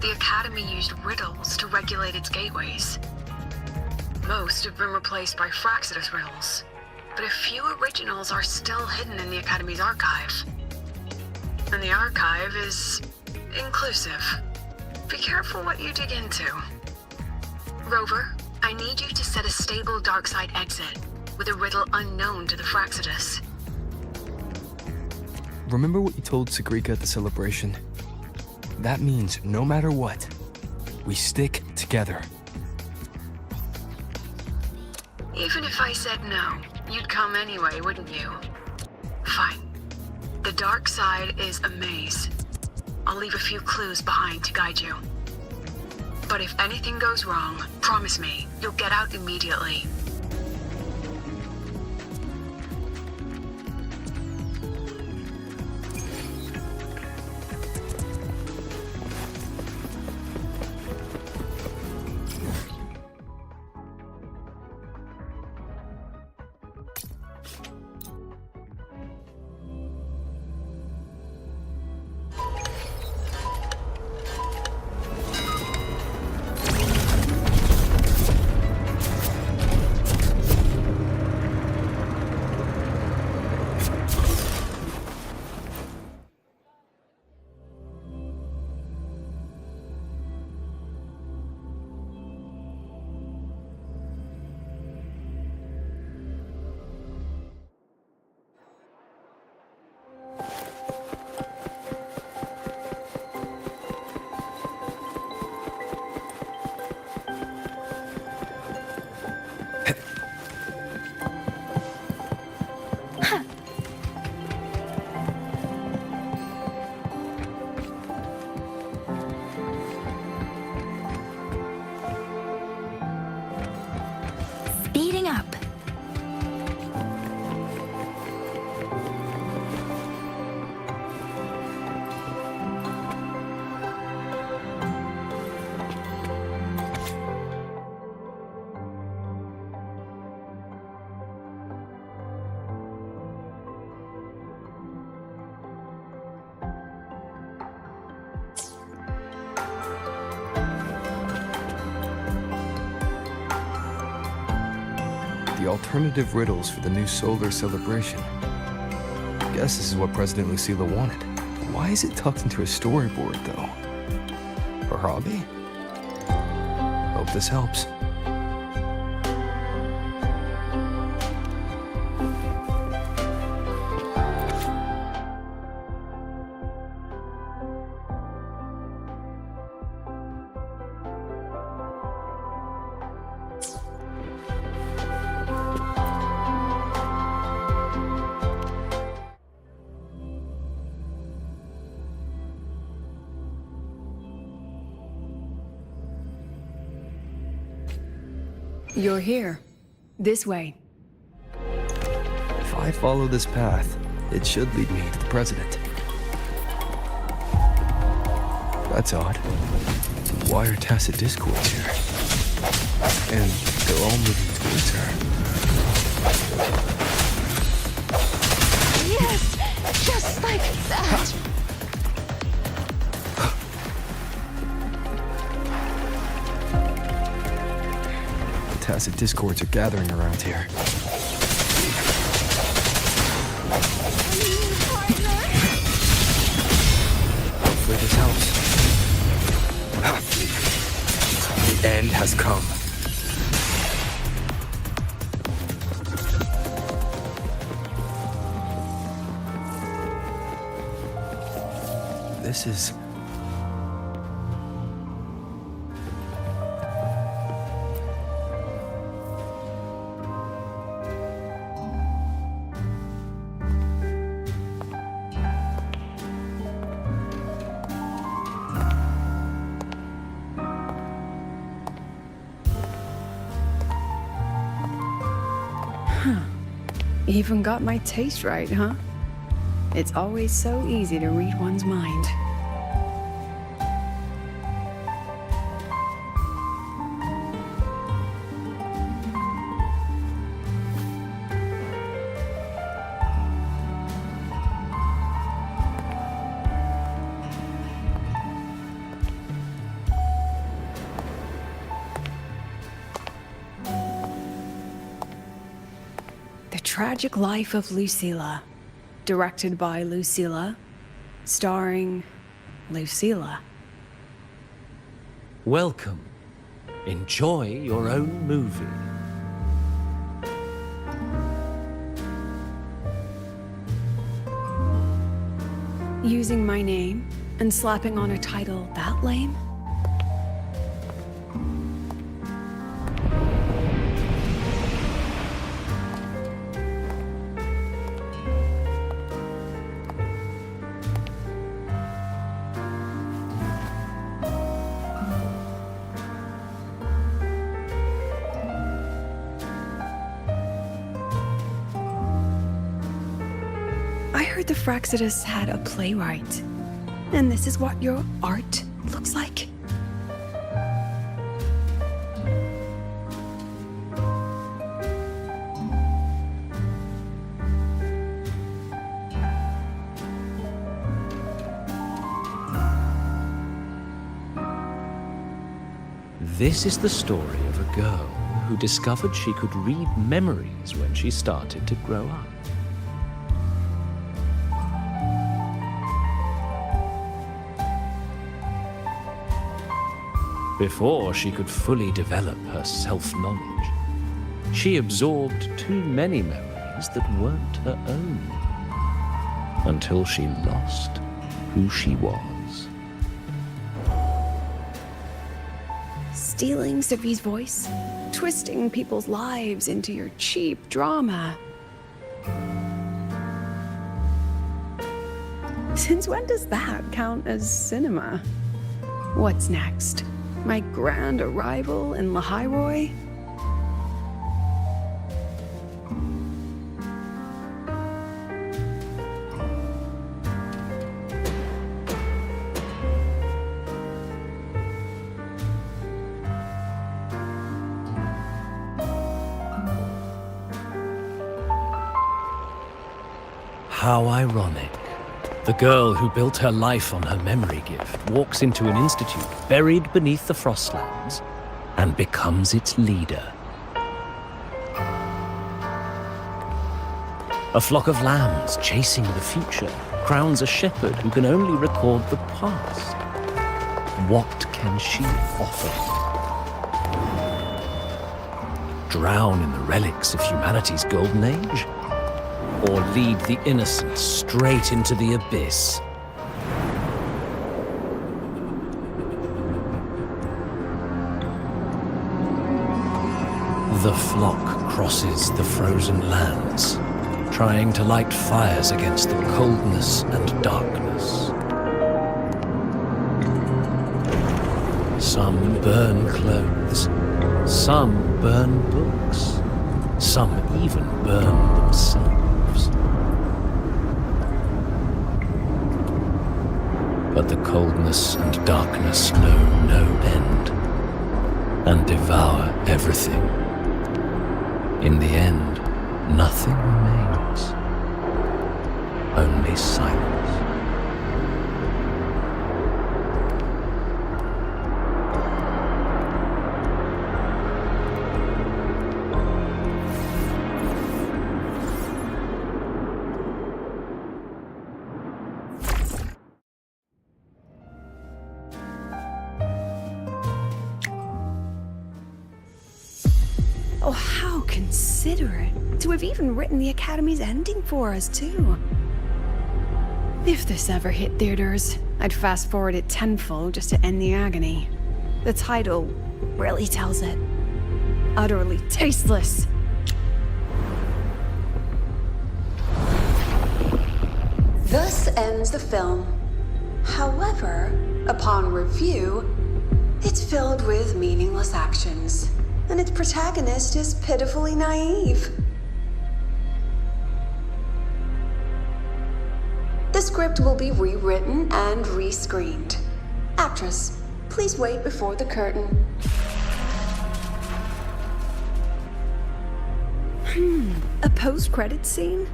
[SPEAKER 13] The Academy used riddles to regulate its gateways. Most have been replaced by Fraxidus riddles, but a few originals are still hidden in the Academy's archive. And the archive is inclusive. Be careful what you dig into. Rover, I need you to set a stable dark side exit with a riddle unknown to the Fraxidus.
[SPEAKER 1] Remember what you told Sigrika at the celebration? That means no matter what, we stick together.
[SPEAKER 13] Even if I said no, you'd come anyway, wouldn't you? Fine. The dark side is a maze. I'll leave a few clues behind to guide you. But if anything goes wrong, promise me, you'll get out immediately.
[SPEAKER 2] Speeding up.
[SPEAKER 1] The alternative riddles for the new solar celebration. guess this is what President Lucilla wanted. Why is it tucked into a storyboard, though? Her hobby? Hope this helps.
[SPEAKER 8] You're here. This way.
[SPEAKER 1] If I follow this path, it should lead me to the president. That's odd. Why are tacit discords here? And they're all moving towards her.
[SPEAKER 2] Yes! Just like that!
[SPEAKER 1] Tacit discords are gathering around here. Hopefully this helps. The end has come. This is...
[SPEAKER 8] Even got my taste right, huh? It's always so easy to read one's mind. Tragic Life of Lucilla, directed by Lucilla, starring Lucilla.
[SPEAKER 17] Welcome. Enjoy your own movie.
[SPEAKER 8] Using my name and slapping on a title that lame? The Fraxidus had a playwright, and this is what your art looks like?
[SPEAKER 17] This is the story of a girl who discovered she could read memories when she started to grow up. Before she could fully develop her self-knowledge, she absorbed too many memories that weren't her own, until she lost who she was.
[SPEAKER 8] Stealing Sophie's voice, twisting people's lives into your cheap drama. Since when does that count as cinema? What's next? My grand arrival in Lahiroy?
[SPEAKER 17] How ironic. The girl who built her life on her memory gift walks into an institute buried beneath the Frostlands and becomes its leader. A flock of lambs chasing the future crowns a shepherd who can only record the past. What can she offer? Drown in the relics of humanity's golden age? Or lead the innocent straight into the abyss? The flock crosses the frozen lands, trying to light fires against the coldness and darkness. Some burn clothes, some burn books, some even burn themselves. But the coldness and darkness know no end, and devour everything. In the end, nothing remains, only silence.
[SPEAKER 8] Oh, how considerate to have even written the Academy's ending for us, too. If this ever hit theaters, I'd fast forward it tenfold just to end the agony. The title really tells it. Utterly tasteless.
[SPEAKER 20] Thus ends the film. However, upon review, it's filled with meaningless actions, and its protagonist is pitifully naive. The script will be rewritten and rescreened. Actress, please wait before the curtain.
[SPEAKER 8] A post-credits scene?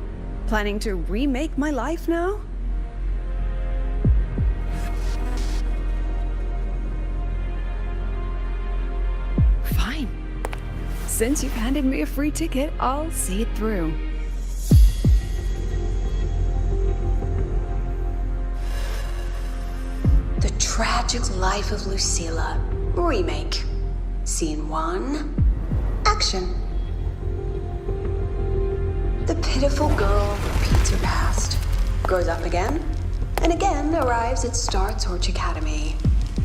[SPEAKER 8] Planning to remake my life now? Fine. Since you've handed me a free ticket, I'll see it through.
[SPEAKER 20] The Tragic Life of Lucilla. Remake. Scene 1. Action. The pitiful girl repeats her past, grows up again, and again arrives at Star Torch Academy,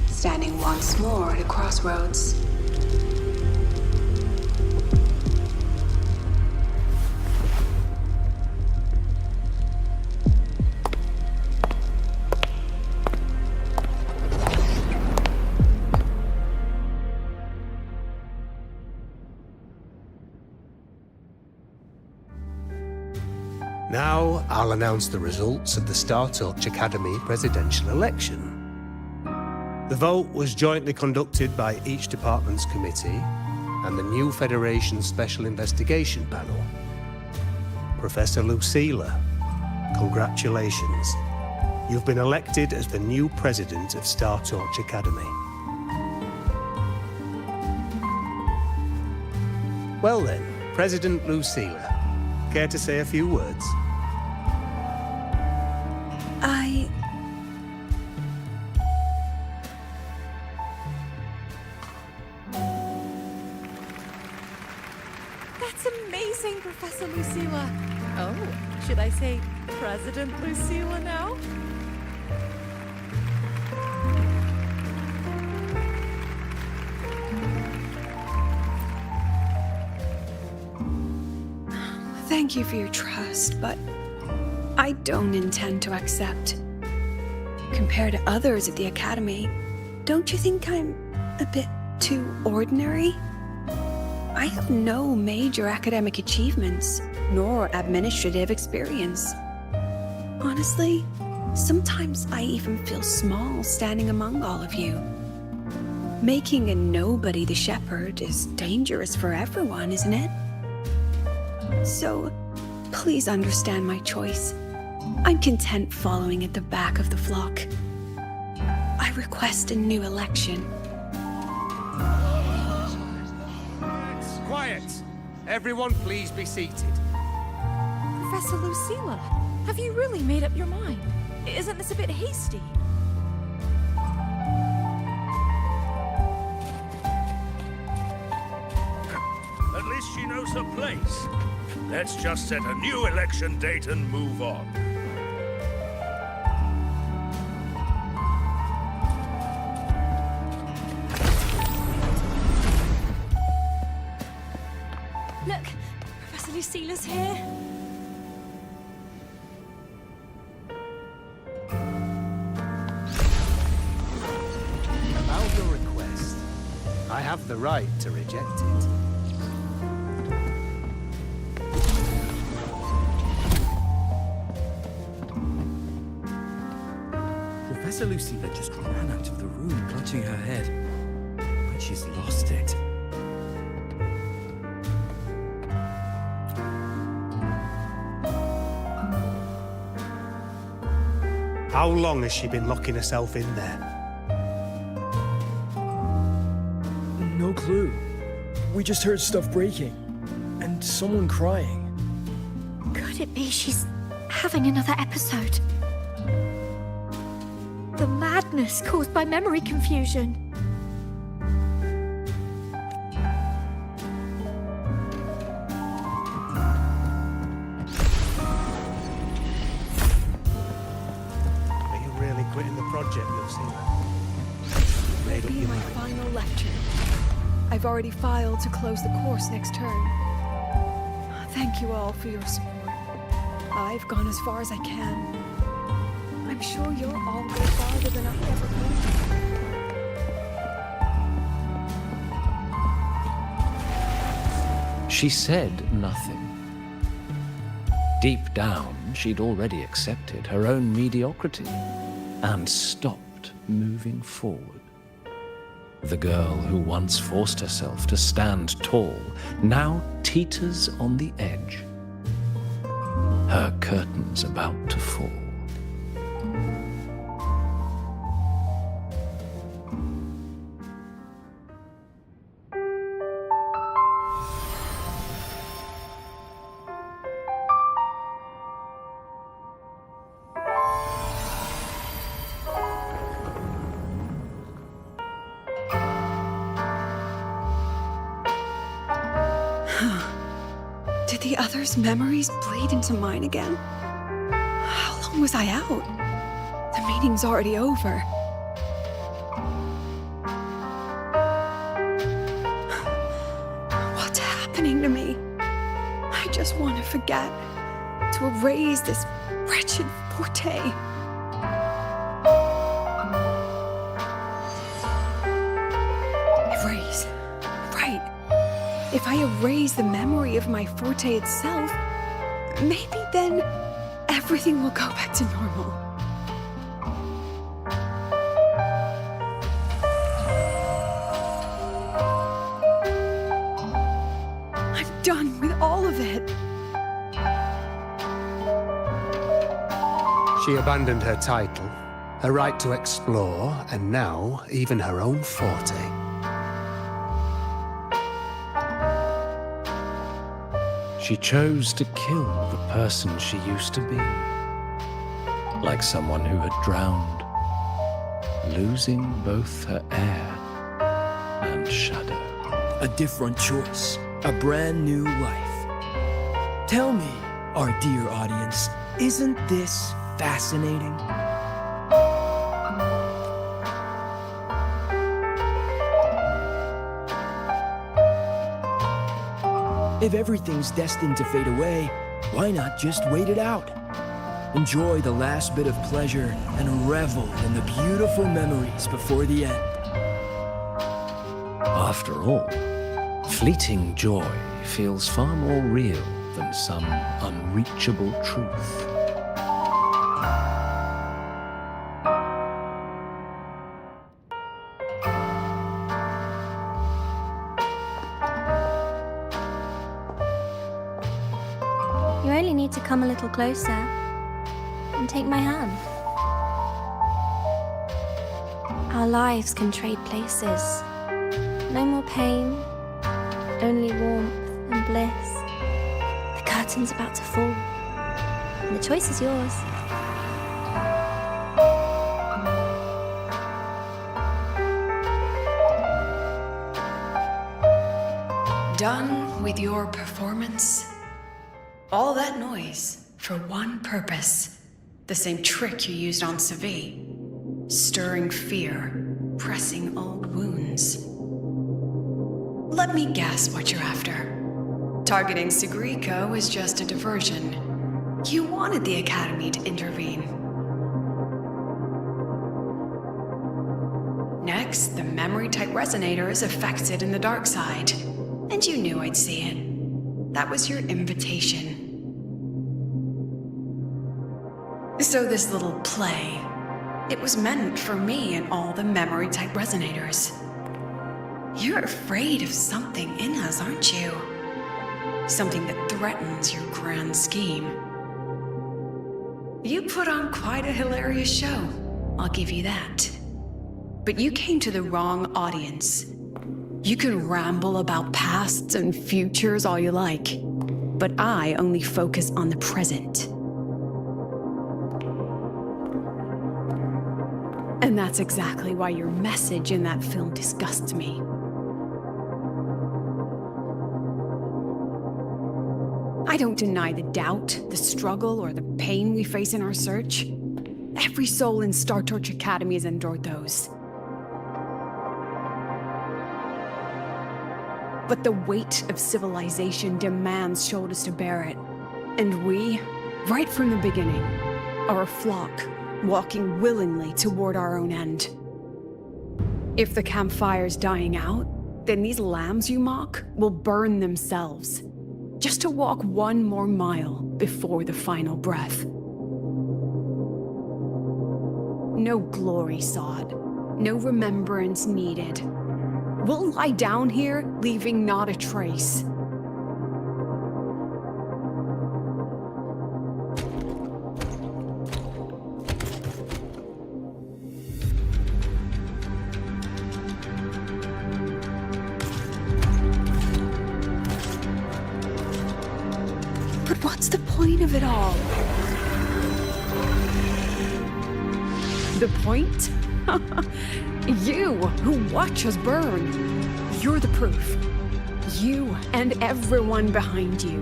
[SPEAKER 20] standing once more at a crossroads.
[SPEAKER 5] Now, I'll announce the results of the Star Torch Academy presidential election. The vote was jointly conducted by each department's committee and the new Federation's Special Investigation Panel. Professor Lucilla, congratulations. You've been elected as the new president of Star Torch Academy. Well then, President Lucilla, care to say a few words?
[SPEAKER 7] That's amazing, Professor Lucilla. Oh, should I say President Lucilla now?
[SPEAKER 8] Thank you for your trust, but I don't intend to accept. Compared to others at the Academy, don't you think I'm a bit too ordinary? I have no major academic achievements, nor administrative experience. Honestly, sometimes I even feel small standing among all of you. Making a nobody the shepherd is dangerous for everyone, isn't it? So, please understand my choice. I'm content following at the back of the flock. I request a new election.
[SPEAKER 5] Quiet! Everyone please be seated.
[SPEAKER 21] Professor Lucilla, have you really made up your mind? Isn't this a bit hasty?
[SPEAKER 22] At least she knows her place. Let's just set a new election date and move on.
[SPEAKER 21] Look, Professor Lucilla's here.
[SPEAKER 5] About your request, I have the right to reject it.
[SPEAKER 15] Professor Lucilla just ran out of the room, clutching her head. Like she's lost it.
[SPEAKER 5] How long has she been locking herself in there?
[SPEAKER 23] No clue. We just heard stuff breaking. And someone crying.
[SPEAKER 2] Could it be she's having another episode? The madness caused by memory confusion.
[SPEAKER 5] Are you really quitting the project, Lucilla?
[SPEAKER 8] It'll be my final lecture. I've already filed to close the course next term. Thank you all for your support. I've gone as far as I can. I'm sure you'll all go farther than I ever could.
[SPEAKER 17] She said nothing. Deep down, she'd already accepted her own mediocrity and stopped moving forward. The girl who once forced herself to stand tall now teeters on the edge. Her curtain's about to fall.
[SPEAKER 8] Did the others' memories bleed into mine again? How long was I out? The meeting's already over. What's happening to me? I just want to forget, to erase this wretched forte. Erase. Right. If I erase the memory of my forte itself, maybe then everything will go back to normal. I'm done with all of it.
[SPEAKER 5] She abandoned her title, her right to explore, and now even her own forte.
[SPEAKER 17] She chose to kill the person she used to be, like someone who had drowned, losing both her air and shadow.
[SPEAKER 23] A different choice. A brand new life. Tell me, our dear audience, isn't this fascinating? If everything's destined to fade away, why not just wait it out? Enjoy the last bit of pleasure and revel in the beautiful memories before the end.
[SPEAKER 17] After all, fleeting joy feels far more real than some unreachable truth.
[SPEAKER 6] You only need to come a little closer and take my hand. Our lives can trade places. No more pain, only warmth and bliss. The curtain's about to fall. The choice is yours.
[SPEAKER 20] Done with your performance? All that noise for one purpose. The same trick you used on Savi. Stirring fear, pressing old wounds. Let me guess what you're after. Targeting Sigrika was just a diversion. You wanted the Academy to intervene. Next, the memory-type resonator is affected in the dark side. And you knew I'd see it. That was your invitation. So this little play, it was meant for me and all the memory-type resonators. You're afraid of something in us, aren't you? Something that threatens your grand scheme. You put on quite a hilarious show, I'll give you that. But you came to the wrong audience. You can ramble about pasts and futures all you like, but I only focus on the present. And that's exactly why your message in that film disgusts me. I don't deny the doubt, the struggle, or the pain we face in our search. Every soul in Star Torch Academy has endured those. But the weight of civilization demands shoulders to bear it. And we, right from the beginning, are a flock, walking willingly toward our own end. If the campfire's dying out, then these lambs you mock will burn themselves, just to walk one more mile before the final breath. No glory sought, no remembrance needed. We'll lie down here, leaving not a trace. But what's the point of it all? The point? You, who watch us burn. You're the proof. You and everyone behind you.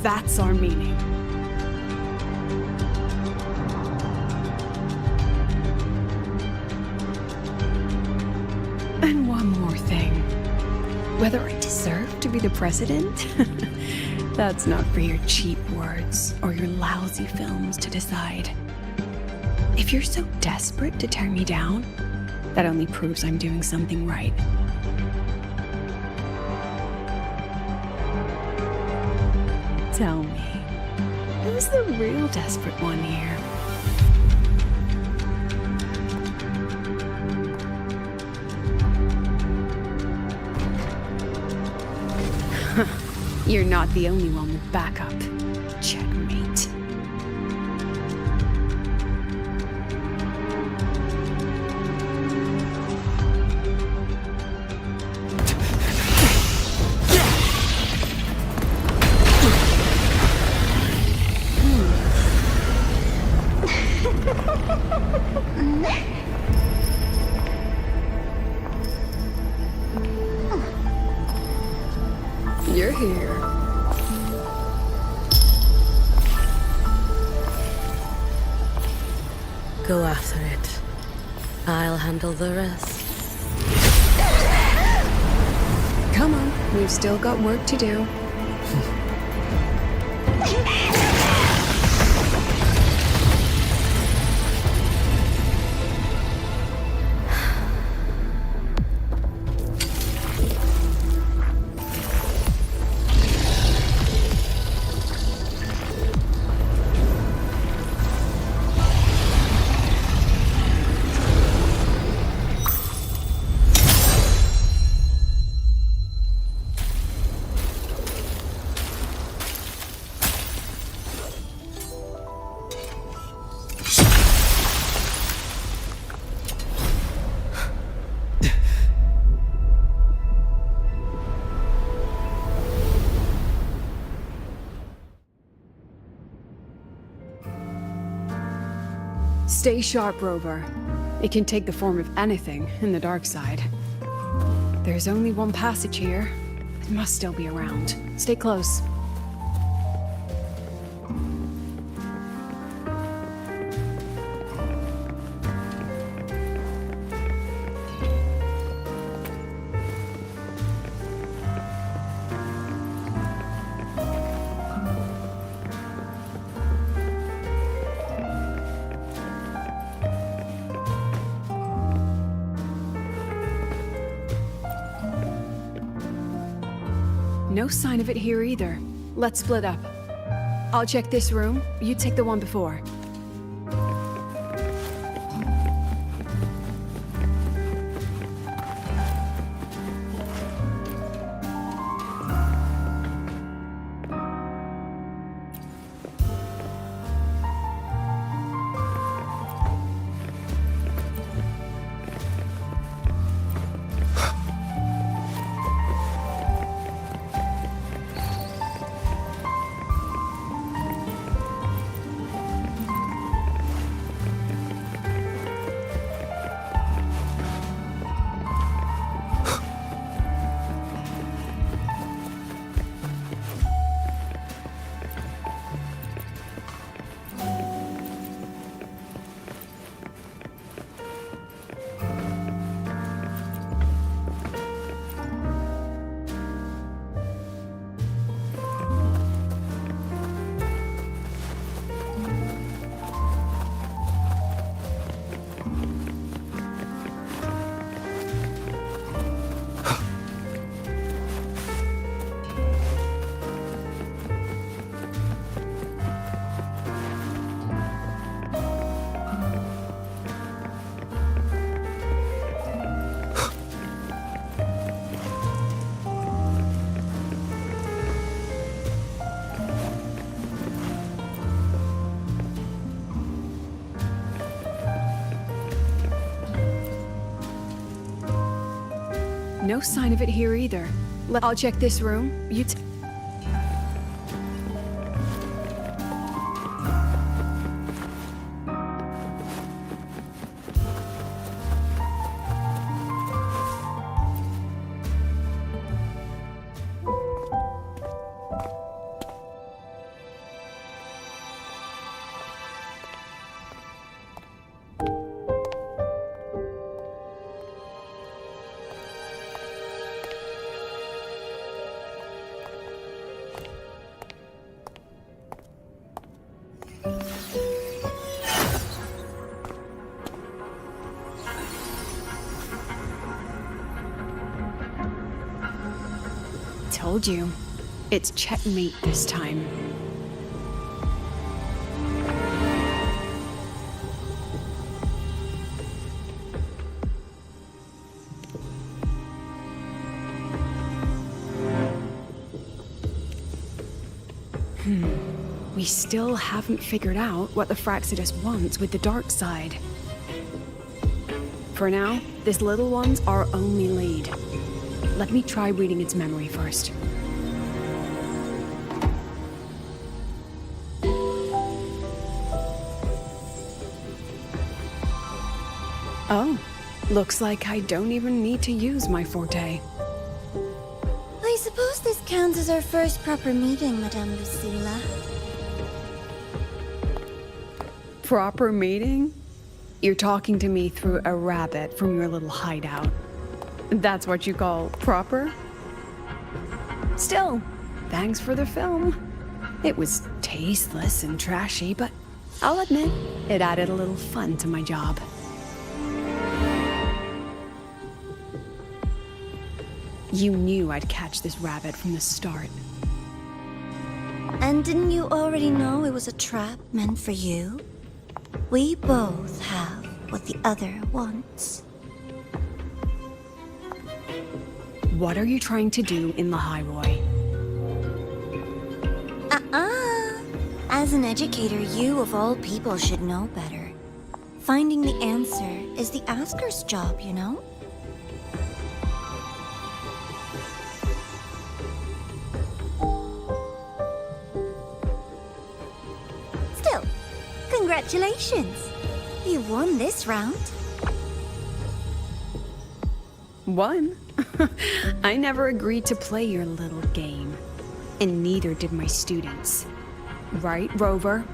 [SPEAKER 20] That's our meaning. And one more thing. Whether I deserve to be the president? That's not for your cheap words or your lousy films to decide. If you're so desperate to tear me down, that only proves I'm doing something right. Tell me, who's the real desperate one here? You're not the only one with backup. Checkmate. You're here.
[SPEAKER 19] Go after it. I'll handle the rest.
[SPEAKER 20] Come on, we've still got work to do.
[SPEAKER 8] Stay sharp, Rover. It can take the form of anything in the dark side. There's only one passage here. It must still be around. Stay close. No sign of it here either. Let's split up. I'll check this room, you take the one before. No sign of it here either. I'll check this room, you Told you. It's checkmate this time. We still haven't figured out what the Fraxidus wants with the dark side. For now, this little one's our only lead. Let me try reading its memory first. Oh, looks like I don't even need to use my forte.
[SPEAKER 3] I suppose this counts as our first proper meeting, Madame Lucilla.
[SPEAKER 8] Proper meeting? You're talking to me through a rabbit from your little hideout. That's what you call proper? Still, thanks for the film. It was tasteless and trashy, but I'll admit, it added a little fun to my job. You knew I'd catch this rabbit from the start.
[SPEAKER 3] And didn't you already know it was a trap meant for you? We both have what the other wants.
[SPEAKER 8] What are you trying to do in the Highroy?
[SPEAKER 3] As an educator, you of all people should know better. Finding the answer is the asker's job, you know? Still, congratulations! You won this round.
[SPEAKER 8] Won? I never agreed to play your little game. And neither did my students. Right, Rover?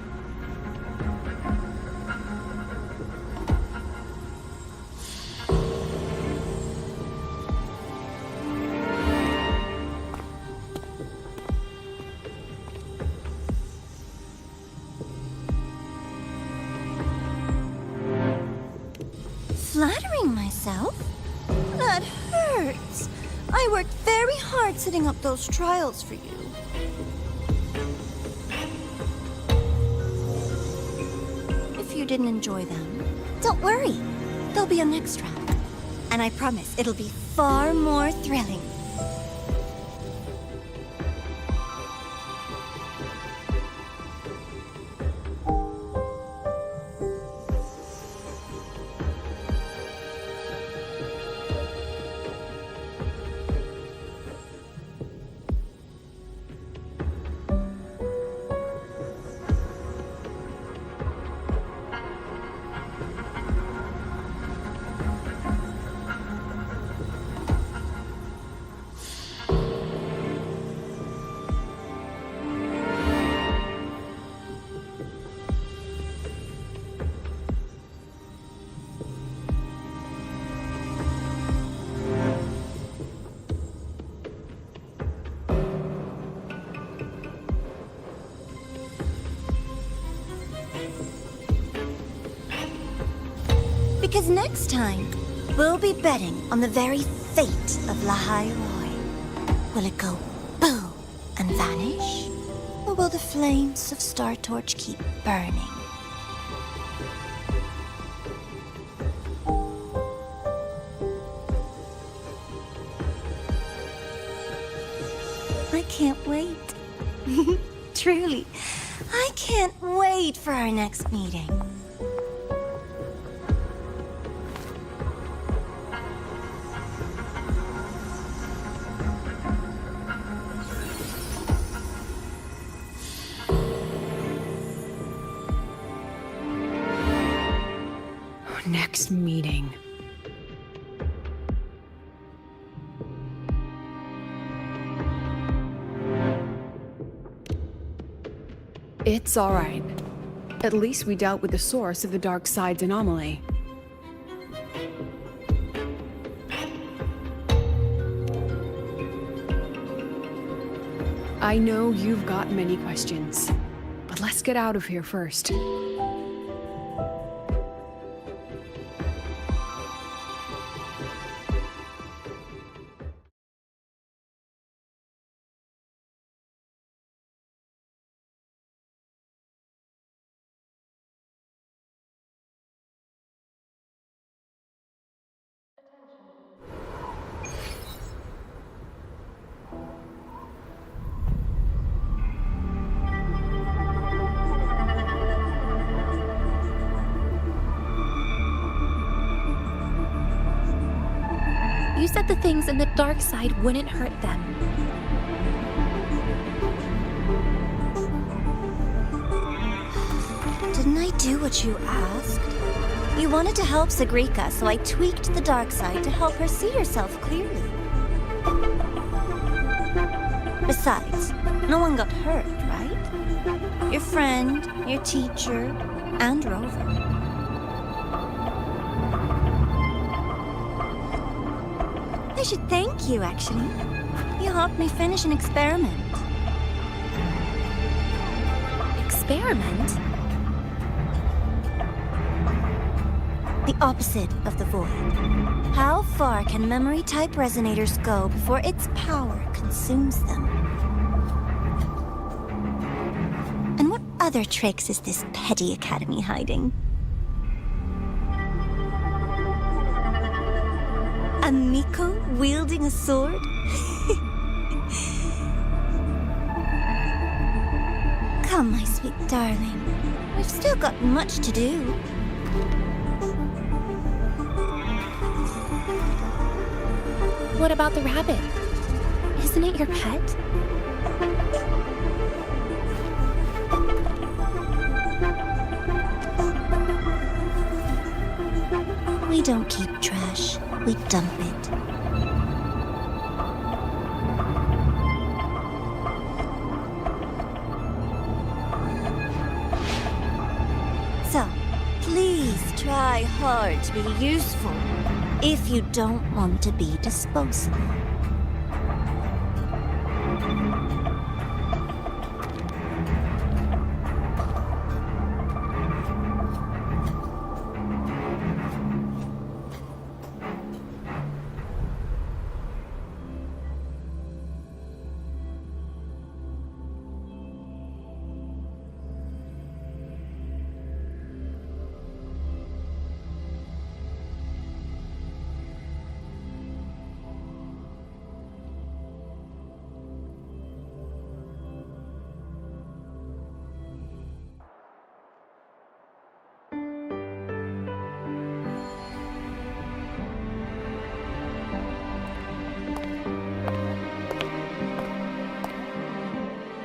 [SPEAKER 3] Flattering myself? That hurts. I worked very hard setting up those trials for you. If you didn't enjoy them, don't worry. There'll be a next round. And I promise it'll be far more thrilling. Because next time, we'll be betting on the very fate of Lahai Roy. Will it go boom and vanish? Or will the flames of Star Torch keep burning? I can't wait. Truly, I can't wait for our next meeting.
[SPEAKER 8] Next meeting. It's all right. At least we dealt with the source of the dark side's anomaly. I know you've got many questions, but let's get out of here first.
[SPEAKER 6] You said the things in the dark side wouldn't hurt them.
[SPEAKER 3] Didn't I do what you asked? You wanted to help Sigrika, so I tweaked the dark side to help her see herself clearly. Besides, no one got hurt, right? Your friend, your teacher, and Rover. I should thank you, actually. You helped me finish an experiment.
[SPEAKER 6] Experiment?
[SPEAKER 3] The opposite of the void. How far can memory-type resonators go before its power consumes them? And what other tricks is this petty academy hiding? A Miko wielding a sword? Come, my sweet darling. We've still got much to do.
[SPEAKER 6] What about the rabbit? Isn't it your pet?
[SPEAKER 3] We don't keep trash, we dump it. So, please try hard to be useful if you don't want to be disposable.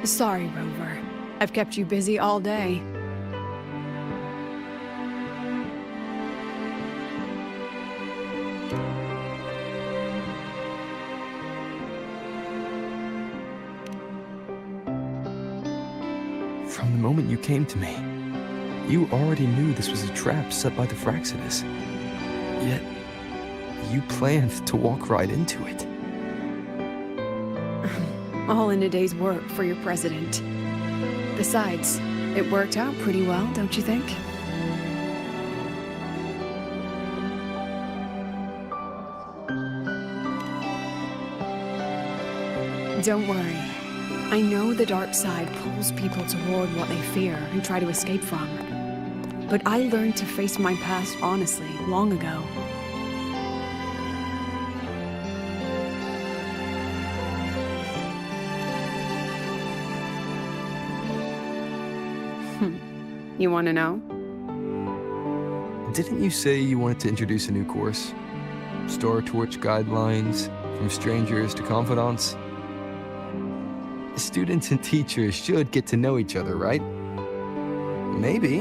[SPEAKER 8] Sorry, Rover. I've kept you busy all day.
[SPEAKER 1] From the moment you came to me, you already knew this was a trap set by the Fraxidus. Yet, you planned to walk right into it.
[SPEAKER 8] All in a day's work for your president. Besides, it worked out pretty well, don't you think? Don't worry. I know the dark side pulls people toward what they fear and try to escape from. But I learned to face my past honestly long ago. You want to know?
[SPEAKER 1] Didn't you say you wanted to introduce a new course? Star Torch guidelines, from strangers to confidants? Students and teachers should get to know each other, right? Maybe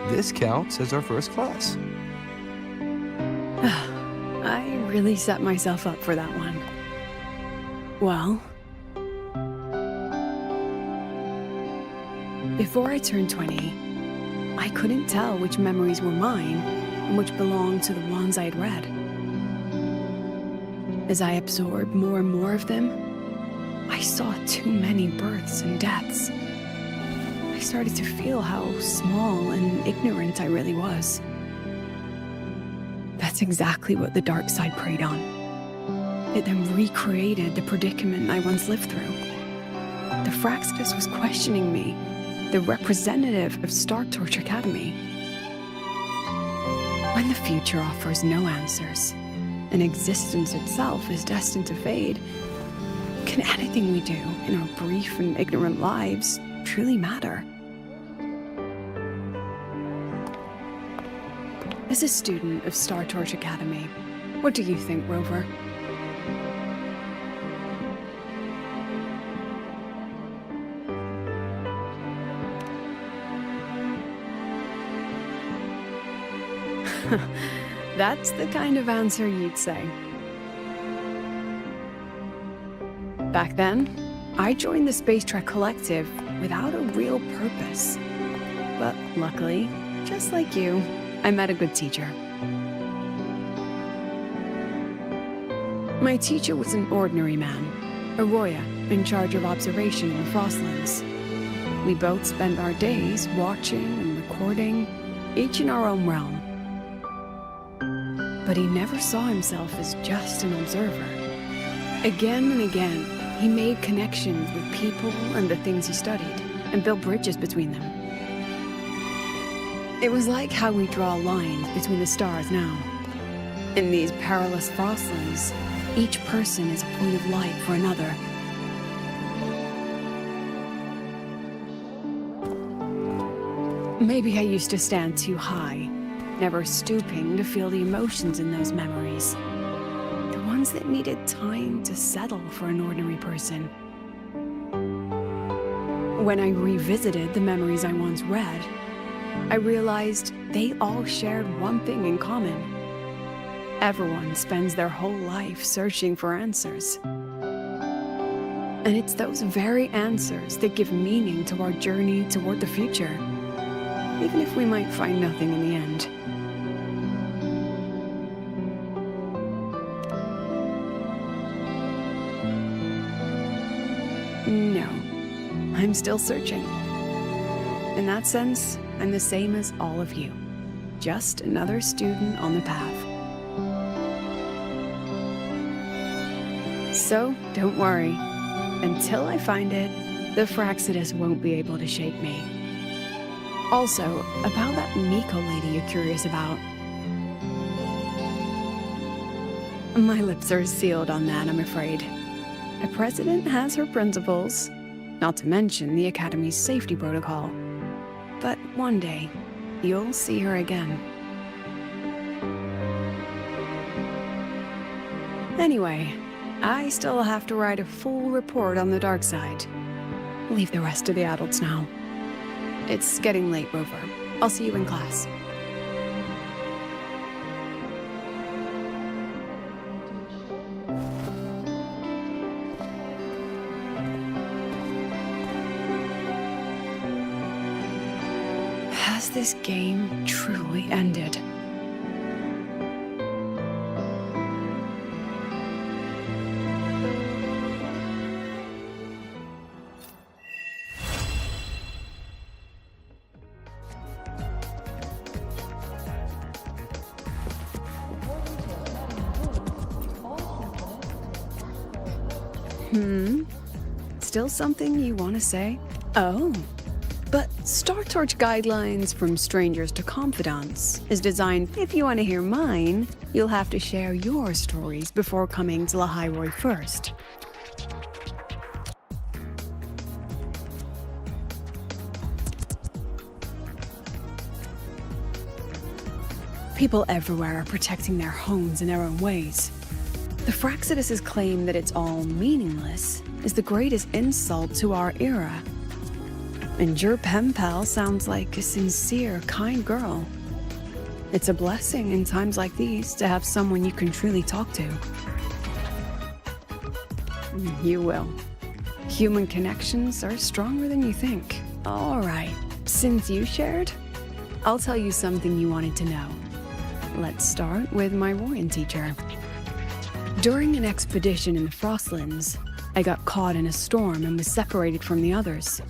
[SPEAKER 1] this counts as our first class.
[SPEAKER 8] I really set myself up for that one. Well, before I turned 20, I couldn't tell which memories were mine and which belonged to the ones I had read. As I absorbed more and more of them, I saw too many births and deaths. I started to feel how small and ignorant I really was. That's exactly what the dark side preyed on. It then recreated the predicament I once lived through. The Fraxidus was questioning me, the representative of Star Torch Academy. When the future offers no answers, and existence itself is destined to fade, can anything we do in our brief and ignorant lives truly matter? As a student of Star Torch Academy, what do you think, Rover? That's the kind of answer you'd say. Back then, I joined the Space Trek Collective without a real purpose. But luckily, just like you, I met a good teacher. My teacher was an ordinary man, a Roya in charge of observation in the Frostlands. We both spent our days watching and recording, each in our own realm. But he never saw himself as just an observer. Again and again, he made connections with people and the things he studied, and built bridges between them. It was like how we draw lines between the stars now. In these perilous frostlands, each person is a point of light for another. Maybe I used to stand too high, never stooping to feel the emotions in those memories. The ones that needed time to settle for an ordinary person. When I revisited the memories I once read, I realized they all shared one thing in common. Everyone spends their whole life searching for answers. And it's those very answers that give meaning to our journey toward the future, even if we might find nothing in the end. No, I'm still searching. In that sense, I'm the same as all of you. Just another student on the path. So, don't worry. Until I find it, the Fraxidus won't be able to shake me. Also, about that Miko lady you're curious about. My lips are sealed on that, I'm afraid. A president has her principles, not to mention the Academy's safety protocol. But one day, you'll see her again. Anyway, I still have to write a full report on the dark side. Leave the rest to the adults now. It's getting late, Rover. I'll see you in class. Has this game truly ended? Still something you want to say? Oh. But Star Torch Guidelines from Strangers to Confidants is designed, if you want to hear mine, you'll have to share your stories before coming to Lahairoi first. People everywhere are protecting their homes in their own ways. The Fraxidus' claim that it's all meaningless is the greatest insult to our era. And your pen pal sounds like a sincere, kind girl. It's a blessing in times like these to have someone you can truly talk to. You will. Human connections are stronger than you think. All right, since you shared, I'll tell you something you wanted to know. Let's start with my Royan teacher. During an expedition in the Frostlands, I got caught in a storm and was separated from the others.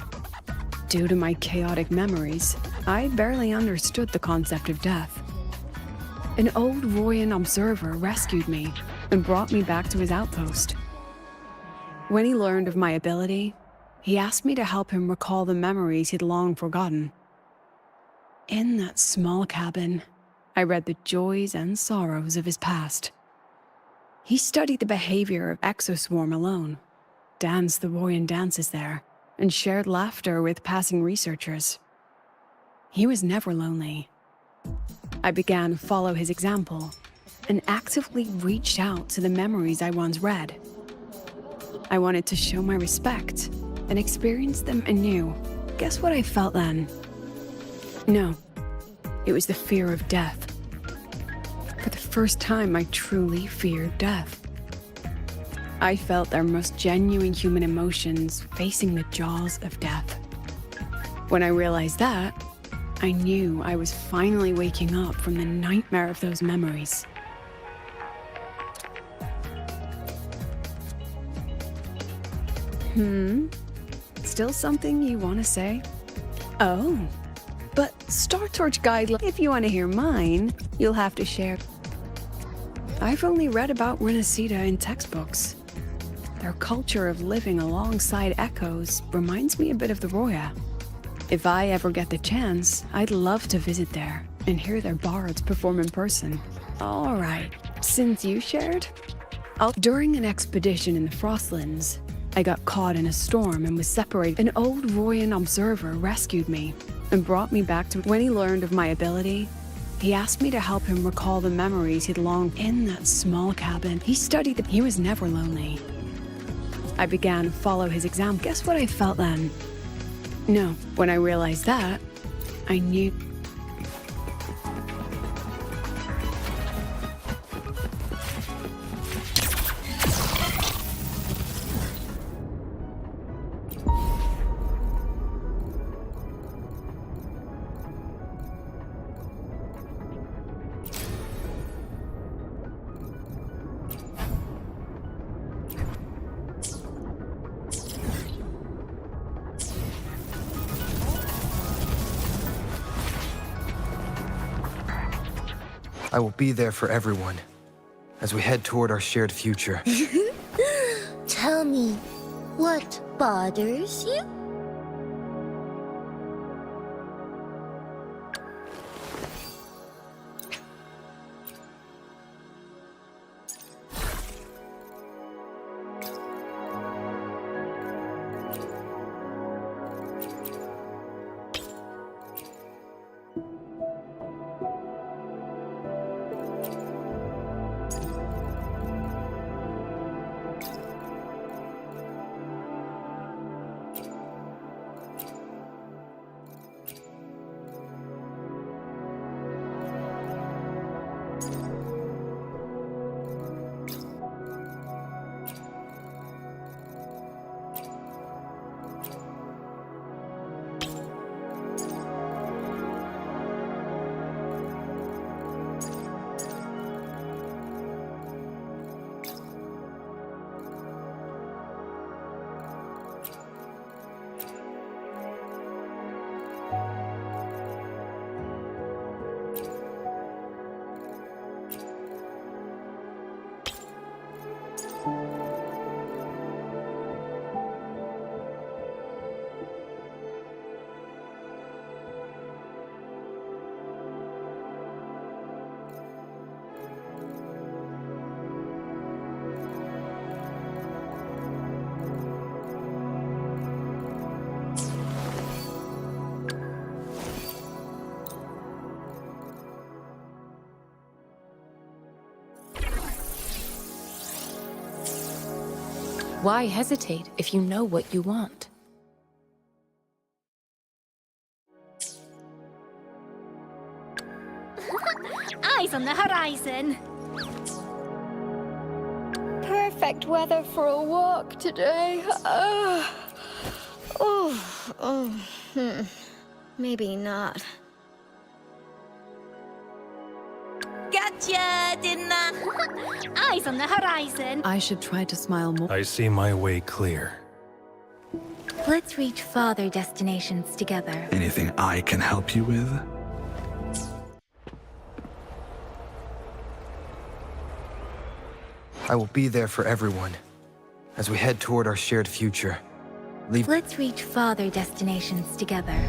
[SPEAKER 8] Due to my chaotic memories, I barely understood the concept of death. An old Royan observer rescued me and brought me back to his outpost. When he learned of my ability, he asked me to help him recall the memories he'd long forgotten. In that small cabin, I read the joys and sorrows of his past. He studied the behavior of Exoswarm alone, danced the Royan dances there, and shared laughter with passing researchers. He was never lonely. I began to follow his example and actively reached out to the memories I once read. I wanted to show my respect and experience them anew. Guess what I felt then? No, it was the fear of death. For the first time, I truly feared death. I felt their most genuine human emotions facing the jaws of death. When I realized that, I knew I was finally waking up from the nightmare of those memories. Still something you want to say? Oh, but Star Torch Guidelines, if you want to hear mine, you'll have to share. I've only read about Renacida in textbooks. Their culture of living alongside echoes reminds me a bit of the Roya. If I ever get the chance, I'd love to visit there and hear their bards perform in person. All right, since you shared, during an expedition in the Frostlands, I got caught in a storm and was separated. An old Royan observer rescued me and brought me back to. When he learned of my ability, he asked me to help him recall the memories he'd longed in that small cabin. He studied he was never lonely. I began to follow his example. Guess what I felt then? No, when I realized that, I knew.
[SPEAKER 4] I will be there for everyone as we head toward our shared future.
[SPEAKER 3] Tell me, what bothers you?
[SPEAKER 21] Why hesitate if you know what you want?
[SPEAKER 9] Eyes on the horizon!
[SPEAKER 10] Perfect weather for a walk today. Maybe not.
[SPEAKER 9] Gotcha, didn't I? Eyes on the horizon!
[SPEAKER 7] I should try to smile more.
[SPEAKER 11] I see my way clear.
[SPEAKER 2] Let's reach farther destinations together.
[SPEAKER 12] Anything I can help you with?
[SPEAKER 4] I will be there for everyone as we head toward our shared future.
[SPEAKER 2] Let's reach farther destinations together.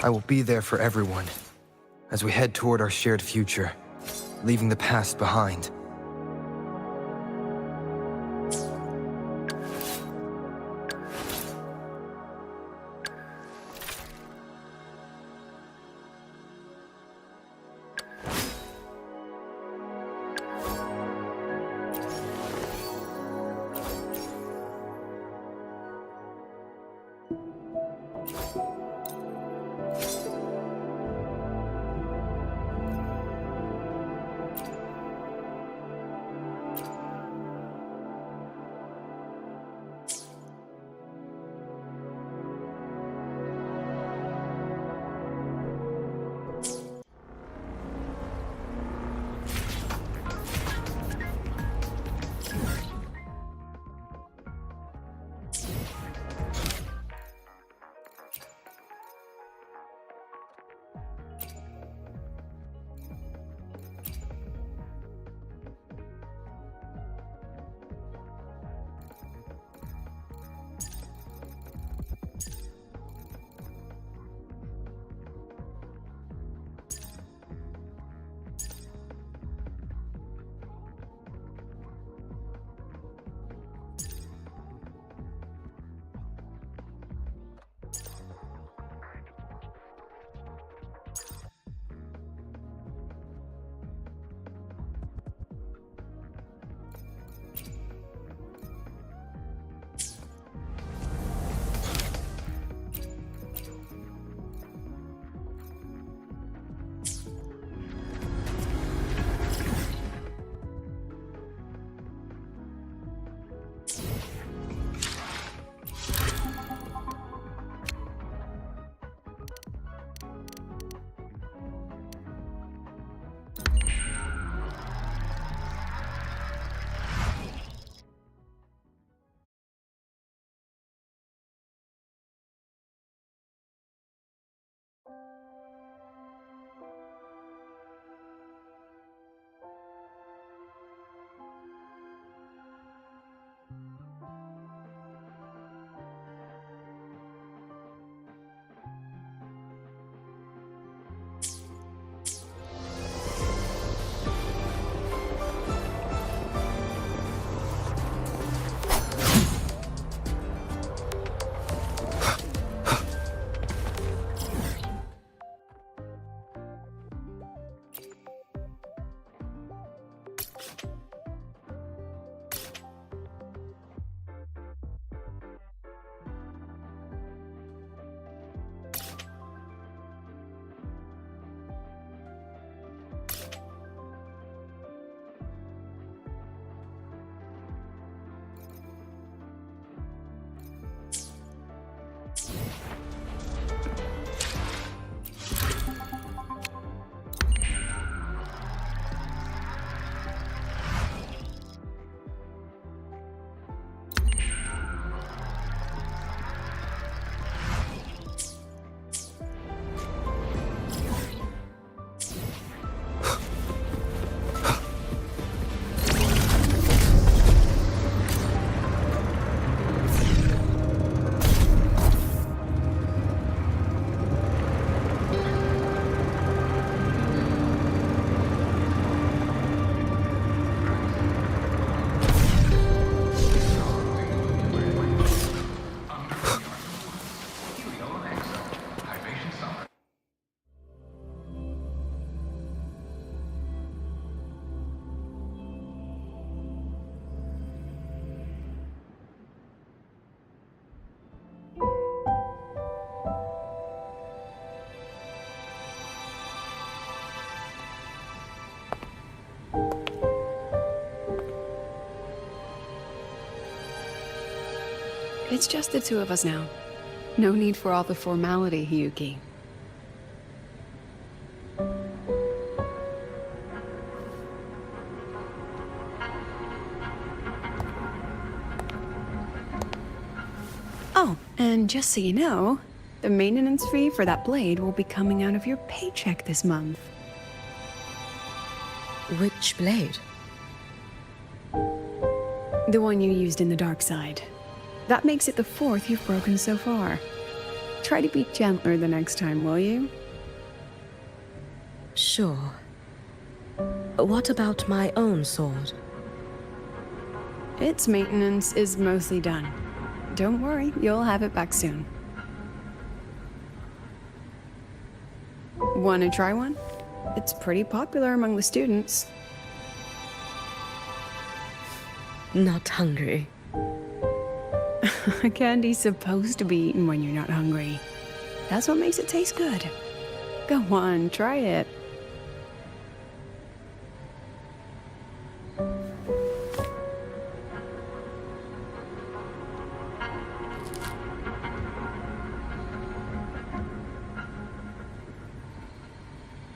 [SPEAKER 4] I will be there for everyone as we head toward our shared future, leaving the past behind.
[SPEAKER 8] It's just the two of us now. No need for all the formality, Hyuki. Oh, and just so you know, the maintenance fee for that blade will be coming out of your paycheck this month.
[SPEAKER 19] Which blade?
[SPEAKER 8] The one you used in the dark side. That makes it the 4th you've broken so far. Try to be gentler the next time, will you?
[SPEAKER 19] Sure. What about my own sword?
[SPEAKER 8] Its maintenance is mostly done. Don't worry, you'll have it back soon. Wanna try one? It's pretty popular among the students.
[SPEAKER 19] Not hungry.
[SPEAKER 8] Candy's supposed to be eaten when you're not hungry. That's what makes it taste good. Go on, try it.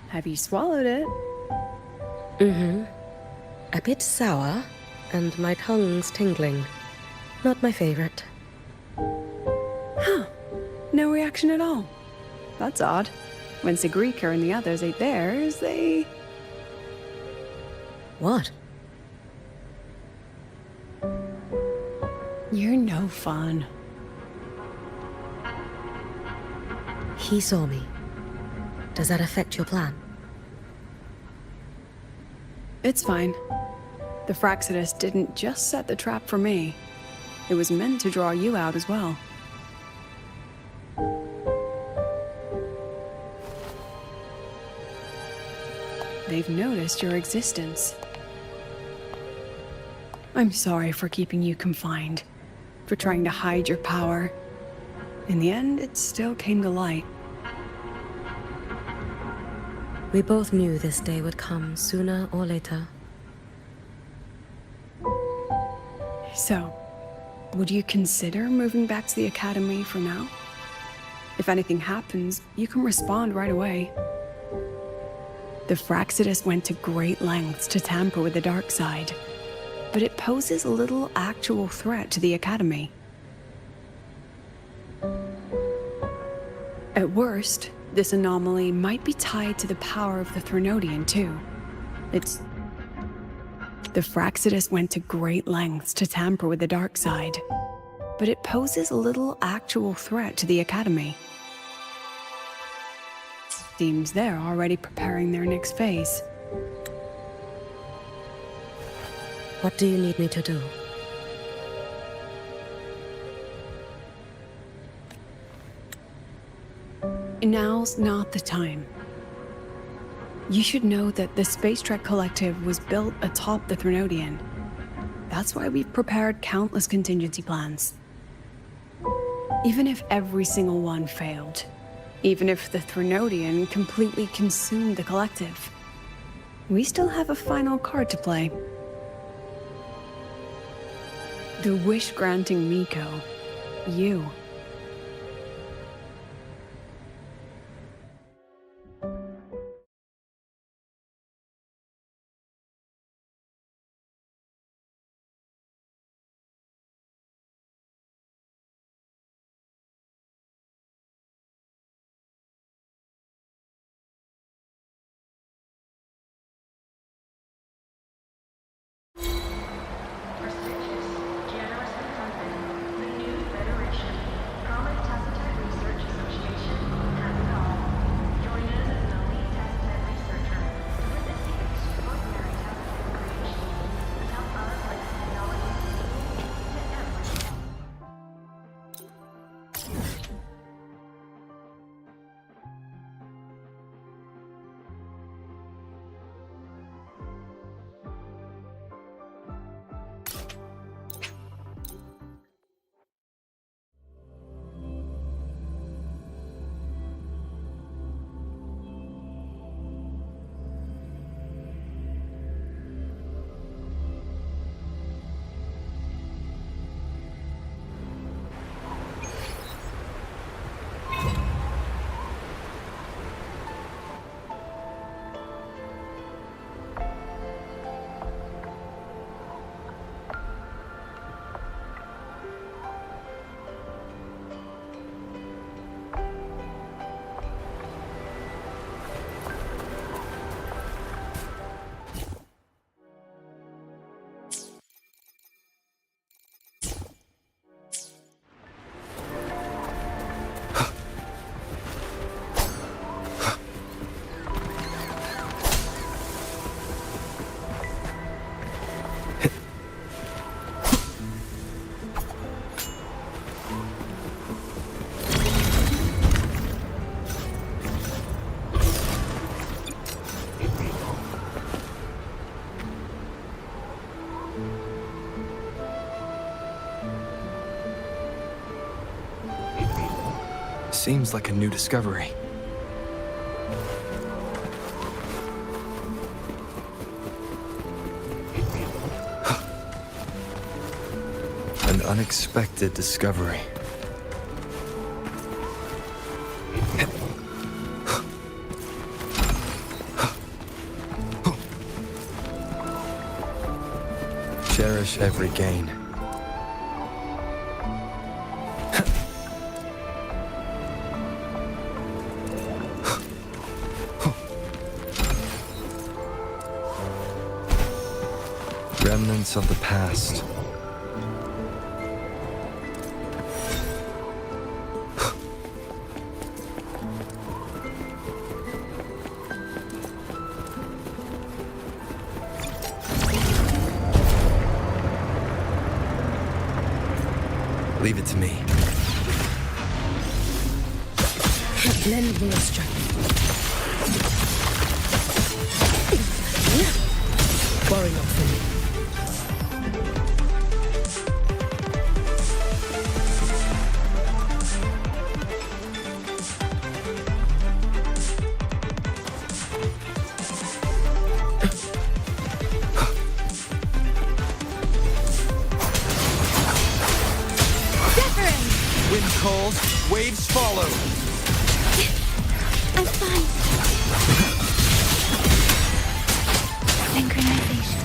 [SPEAKER 8] Have you swallowed it?
[SPEAKER 19] Mm-hmm. A bit sour, and my tongue's tingling. Not my favorite.
[SPEAKER 8] Huh. No reaction at all. That's odd. When Sigrika and the others ate theirs, they...
[SPEAKER 19] What?
[SPEAKER 8] You're no fun.
[SPEAKER 19] He saw me. Does that affect your plan?
[SPEAKER 8] It's fine. The Fraxidus didn't just set the trap for me. It was meant to draw you out as well. They've noticed your existence. I'm sorry for keeping you confined, for trying to hide your power. In the end, it still came to light.
[SPEAKER 19] We both knew this day would come sooner or later.
[SPEAKER 8] So, would you consider moving back to the academy for now? If anything happens, you can respond right away. The Fraxidus went to great lengths to tamper with the dark side, but it poses a little actual threat to the academy. At worst, this anomaly might be tied to the power of the Threnodian, too. The Fraxidus went to great lengths to tamper with the dark side, but it poses a little actual threat to the academy. Seems they're already preparing their next phase.
[SPEAKER 19] What do you need me to do?
[SPEAKER 8] Now's not the time. You should know that the Space Trek Collective was built atop the Threnodian. That's why we've prepared countless contingency plans. Even if every single one failed, even if the Threnodian completely consumed the Collective, we still have a final card to play. The wish-granting Miko. You.
[SPEAKER 1] seems like a new discovery. An unexpected discovery. Cherish every gain. Remnants of the past. Leave it to me.
[SPEAKER 19] Lend me your strength. Worry not for me.
[SPEAKER 4] Wind calls, waves follow.
[SPEAKER 2] I'm fine. Synchronization.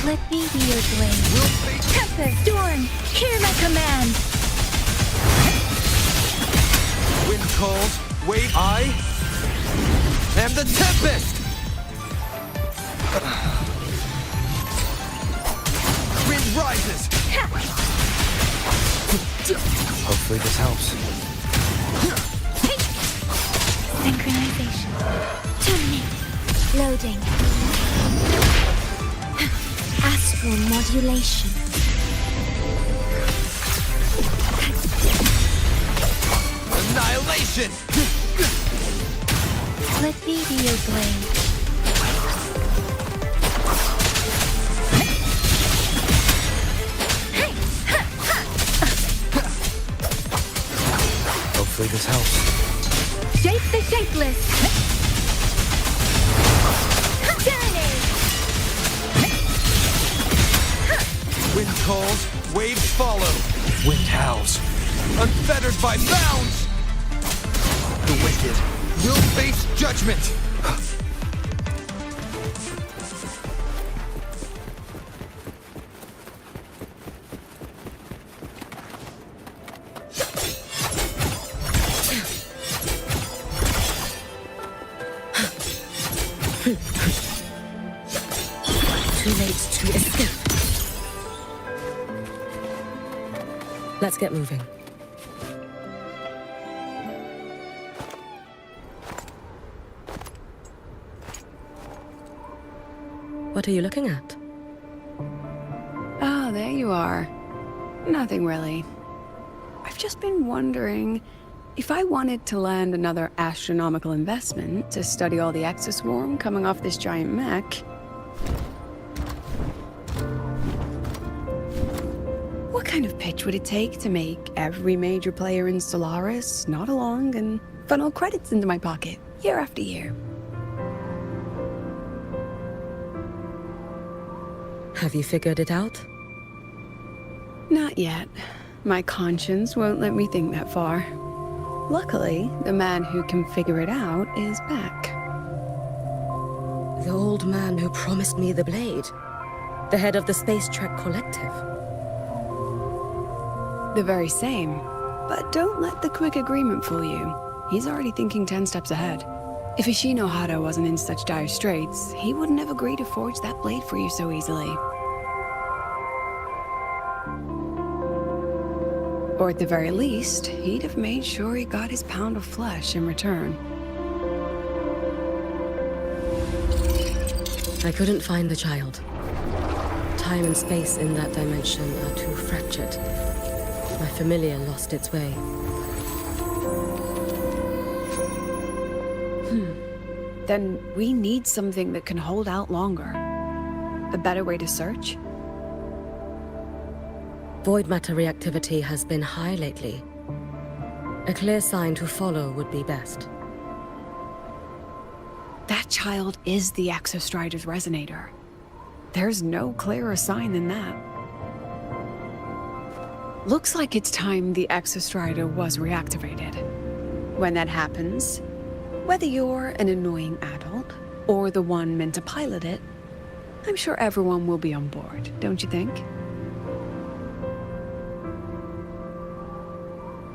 [SPEAKER 2] Let me be your blade. Tempest, Storm, hear my command.
[SPEAKER 4] Wind calls, wave. I am the Tempest. Wind rises.
[SPEAKER 1] Hopefully this helps.
[SPEAKER 2] Synchronization. Terminate. Loading. Astral modulation.
[SPEAKER 4] Annihilation.
[SPEAKER 2] Let me be your blade.
[SPEAKER 1] Hopefully this helps.
[SPEAKER 2] Shape the shapeless. Serenade.
[SPEAKER 4] Wind calls, waves follow. Wind howls, unfettered by bounds. The wicked will face judgment.
[SPEAKER 19] Too late to escape. Let's get moving. What are you looking at?
[SPEAKER 8] Oh, there you are. Nothing really. I've just been wondering if I wanted to land another astronomical investment to study all the exoswarm coming off this giant mech. What kind of pitch would it take to make every major player in Solaris nod along and funnel credits into my pocket year after year?
[SPEAKER 19] Have you figured it out?
[SPEAKER 8] Not yet. My conscience won't let me think that far. Luckily, the man who can figure it out is back.
[SPEAKER 19] The old man who promised me the blade. The head of the Space Trek Collective.
[SPEAKER 8] The very same. But don't let the quick agreement fool you. He's already thinking 10 steps ahead. If Ishino Hado wasn't in such dire straits, he wouldn't have agreed to forge that blade for you so easily. Or at the very least, he'd have made sure he got his pound of flesh in return.
[SPEAKER 19] I couldn't find the child. Time and space in that dimension are too fractured. My familiar lost its way.
[SPEAKER 8] Then we need something that can hold out longer. A better way to search?
[SPEAKER 19] Void matter reactivity has been high lately. A clear sign to follow would be best.
[SPEAKER 8] That child is the Exostrider's resonator. There's no clearer sign than that. Looks like it's time the Exostrider was reactivated. When that happens, whether you're an annoying adult or the one meant to pilot it, I'm sure everyone will be on board, don't you think?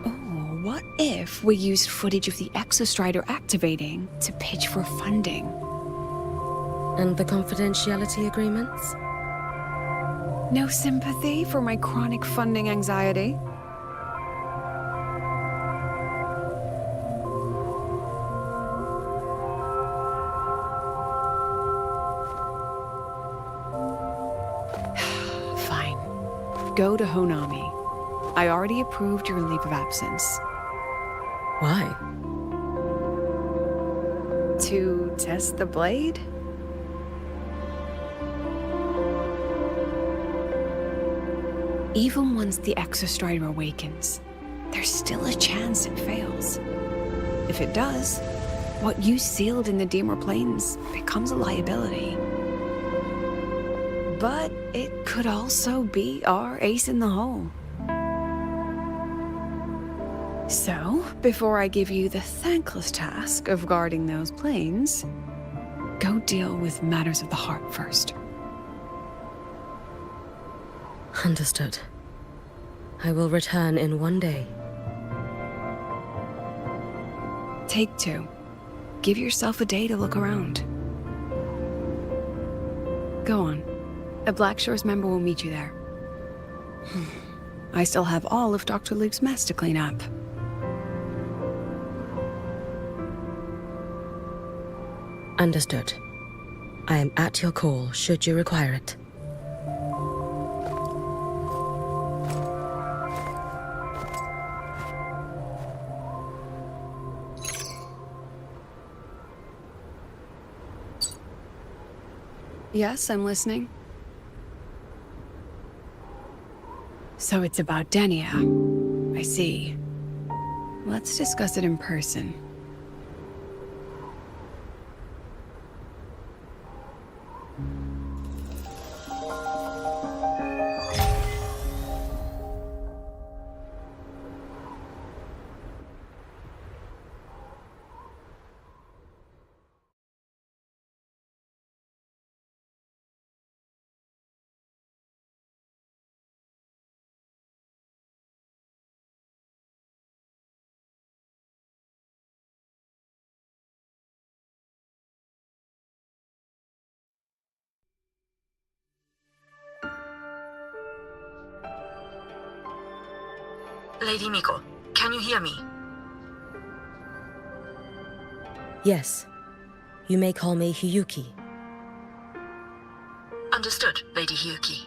[SPEAKER 8] Oh, what if we used footage of the Exostrider activating to pitch for funding?
[SPEAKER 19] And the confidentiality agreements?
[SPEAKER 8] No sympathy for my chronic funding anxiety? Fine. Go to Honami. I already approved your leave of absence.
[SPEAKER 19] Why?
[SPEAKER 8] To test the blade? Even once the Exostrider awakens, there's still a chance it fails. If it does, what you sealed in the Dimmer Plains becomes a liability. But it could also be our ace in the hole. So, before I give you the thankless task of guarding those planes, go deal with matters of the heart first.
[SPEAKER 19] Understood. I will return in one day.
[SPEAKER 8] Take 2. Give yourself a day to look around. Go on. A Black Shores member will meet you there. I still have all of Dr. Luke's mess to clean up.
[SPEAKER 19] Understood. I am at your call should you require it.
[SPEAKER 8] Yes, I'm listening. So it's about Denia. I see. Let's discuss it in person.
[SPEAKER 13] Lady Miko, can you hear me?
[SPEAKER 19] Yes. You may call me Hiyuki.
[SPEAKER 13] Understood, Lady Hiyuki.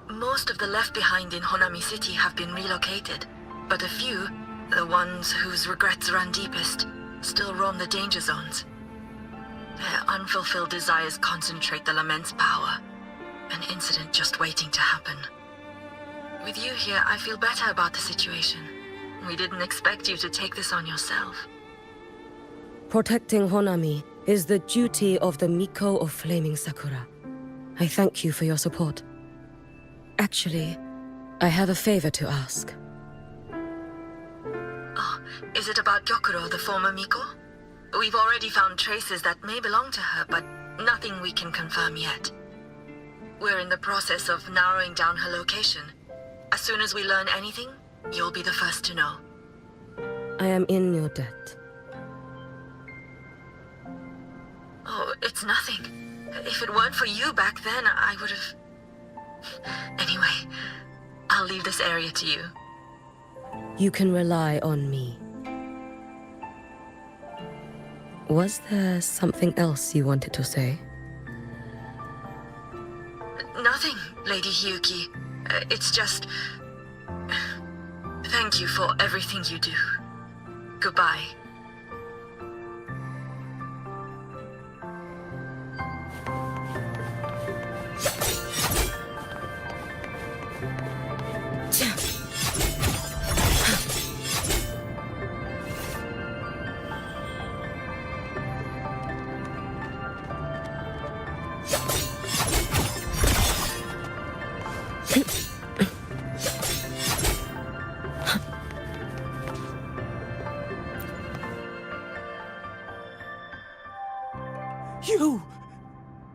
[SPEAKER 13] Most of the left behind in Honami City have been relocated, but a few, the ones whose regrets run deepest, still roam the danger zones. Their unfulfilled desires concentrate the lament's power. An incident just waiting to happen. With you here, I feel better about the situation. We didn't expect you to take this on yourself.
[SPEAKER 19] Protecting Honami is the duty of the Miko of Flaming Sakura. I thank you for your support. Actually, I have a favor to ask.
[SPEAKER 13] Oh, is it about Gyokuro, the former Miko? We've already found traces that may belong to her, but nothing we can confirm yet. We're in the process of narrowing down her location. As soon as we learn anything, you'll be the first to know.
[SPEAKER 19] I am in your debt.
[SPEAKER 13] Oh, it's nothing. If it weren't for you back then, I would have... Anyway, I'll leave this area to you.
[SPEAKER 19] You can rely on me. Was there something else you wanted to say?
[SPEAKER 13] Nothing, Lady Hiyuki. It's just... Thank you for everything you do. Goodbye.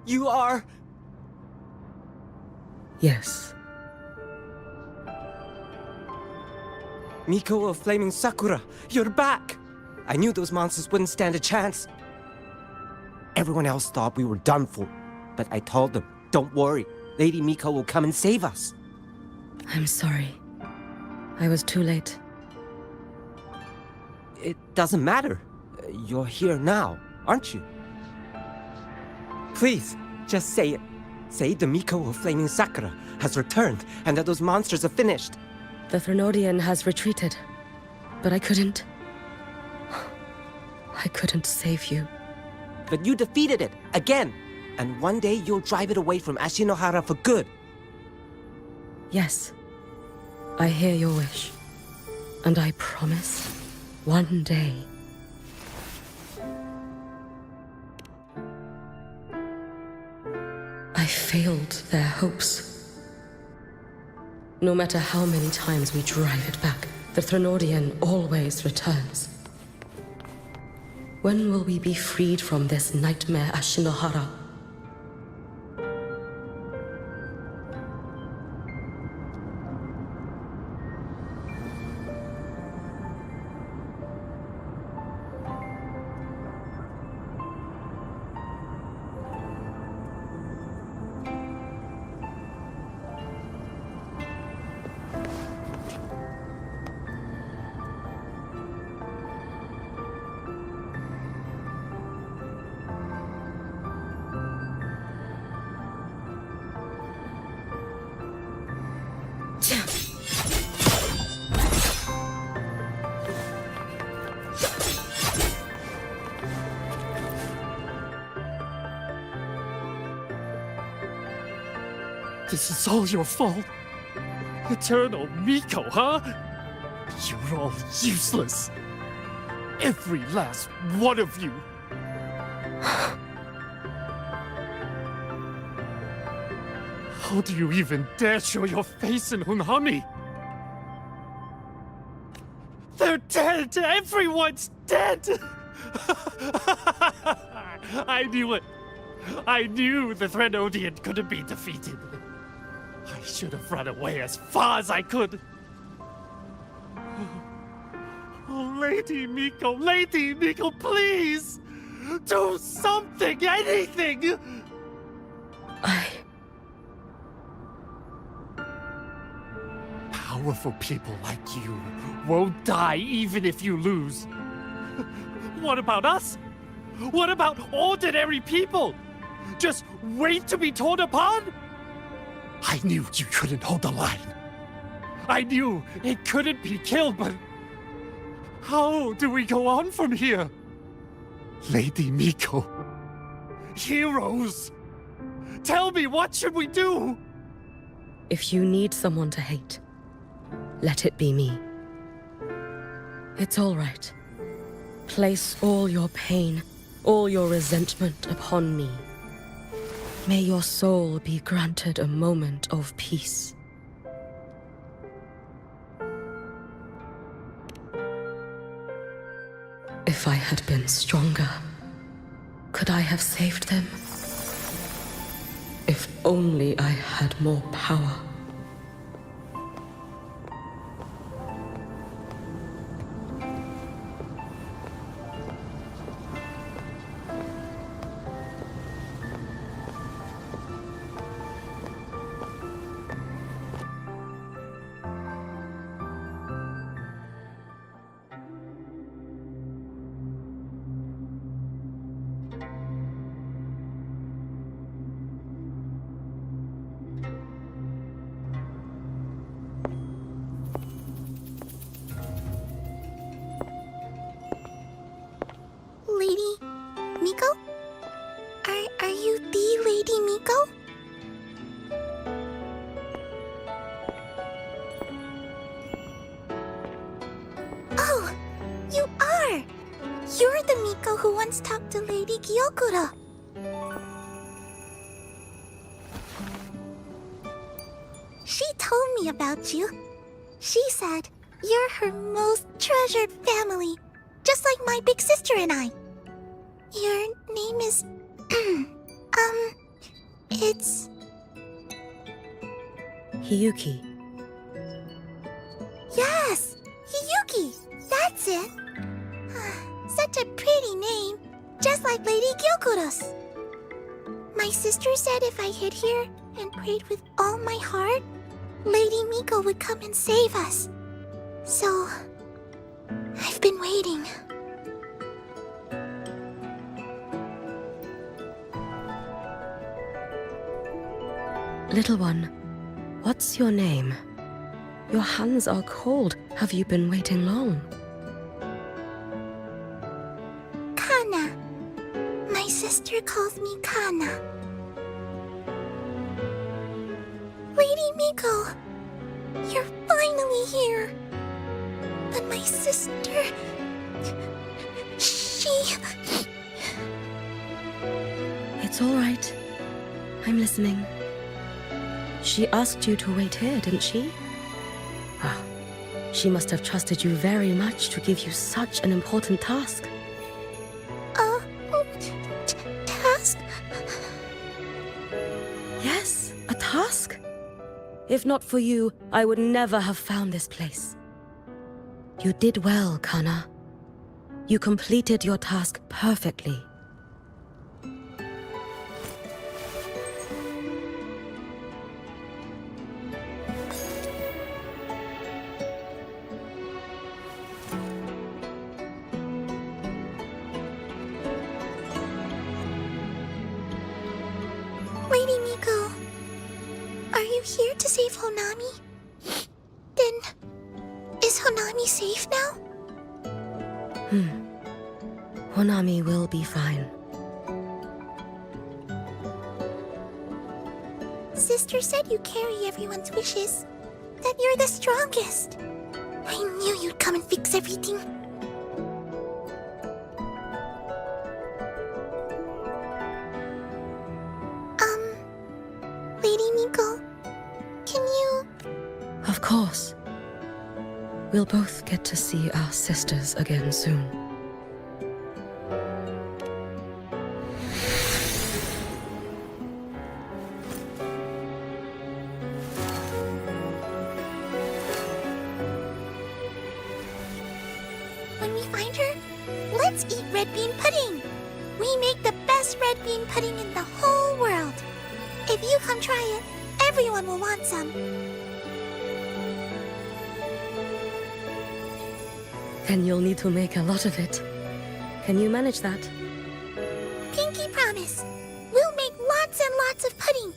[SPEAKER 11] You are...
[SPEAKER 19] Yes.
[SPEAKER 11] Miko of Flaming Sakura, you're back! I knew those monsters wouldn't stand a chance. Everyone else thought we were done for, but I told them, don't worry, Lady Miko will come and save us.
[SPEAKER 19] I'm sorry. I was too late.
[SPEAKER 11] It doesn't matter. You're here now, aren't you? Please, just say it. Say the Miko of Flaming Sakura has returned and that those monsters are finished.
[SPEAKER 19] The Thrnodian has retreated, but I couldn't save you.
[SPEAKER 11] But you defeated it, again! And one day you'll drive it away from Ashinohara for good.
[SPEAKER 19] Yes, I hear your wish. And I promise, one day... I failed their hopes. No matter how many times we drive it back, the Thrnodian always returns. When will we be freed from this nightmare Ashinohara?
[SPEAKER 14] This is all your fault. Eternal Miko, huh? You're all useless. Every last one of you. How do you even dare show your face in Hunhami? They're dead! Everyone's dead! I knew it. I knew the Thrnodian couldn't be defeated. I should have run away as far as I could. Oh, Lady Miko, please! Do something, anything! Powerful people like you won't die even if you lose. What about us? What about ordinary people? Just wait to be torn apart? I knew you couldn't hold the line. I knew it couldn't be killed, but how do we go on from here? Lady Miko, heroes, tell me, what should we do?
[SPEAKER 19] If you need someone to hate, let it be me. It's all right. Place all your pain, all your resentment upon me. May your soul be granted a moment of peace. If I had been stronger, could I have saved them? If only I had more power.
[SPEAKER 3] You're the Miko who once talked to Lady Gyokura. She told me about you. She said you're her most treasured family, just like my big sister and I. Your name is... it's...
[SPEAKER 19] Hiyuki.
[SPEAKER 3] Yes! Hiyuki! That's it! Such a pretty name, just like Lady Gyokura's. My sister said if I hid here and prayed with all my heart, Lady Miko would come and save us. So, I've been waiting.
[SPEAKER 19] Little one, what's your name? Your hands are cold. Have you been waiting long?
[SPEAKER 3] Kana. My sister calls me Kana. Lady Miko, you're finally here. But my sister... she...
[SPEAKER 19] It's all right. I'm listening. She asked you to wait here, didn't she? Ah, she must have trusted you very much to give you such an important task.
[SPEAKER 3] Task?
[SPEAKER 19] Yes, a task. If not for you, I would never have found this place. You did well, Kana. You completed your task perfectly.
[SPEAKER 3] Lady Miko, are you here to save Honami? Then, is Honami safe now?
[SPEAKER 19] Honami will be fine.
[SPEAKER 3] Sister said you carry everyone's wishes. That you're the strongest. I knew you'd come and fix everything. Lady Miko, can you...
[SPEAKER 19] Of course. We'll both get to see our sisters again soon.
[SPEAKER 3] When we find her, let's eat red bean pudding. We make the best red bean pudding in the whole world. If you come try it, everyone will want some.
[SPEAKER 19] Then you'll need to make a lot of it. Can you manage that?
[SPEAKER 3] Pinky promise. We'll make lots and lots of pudding.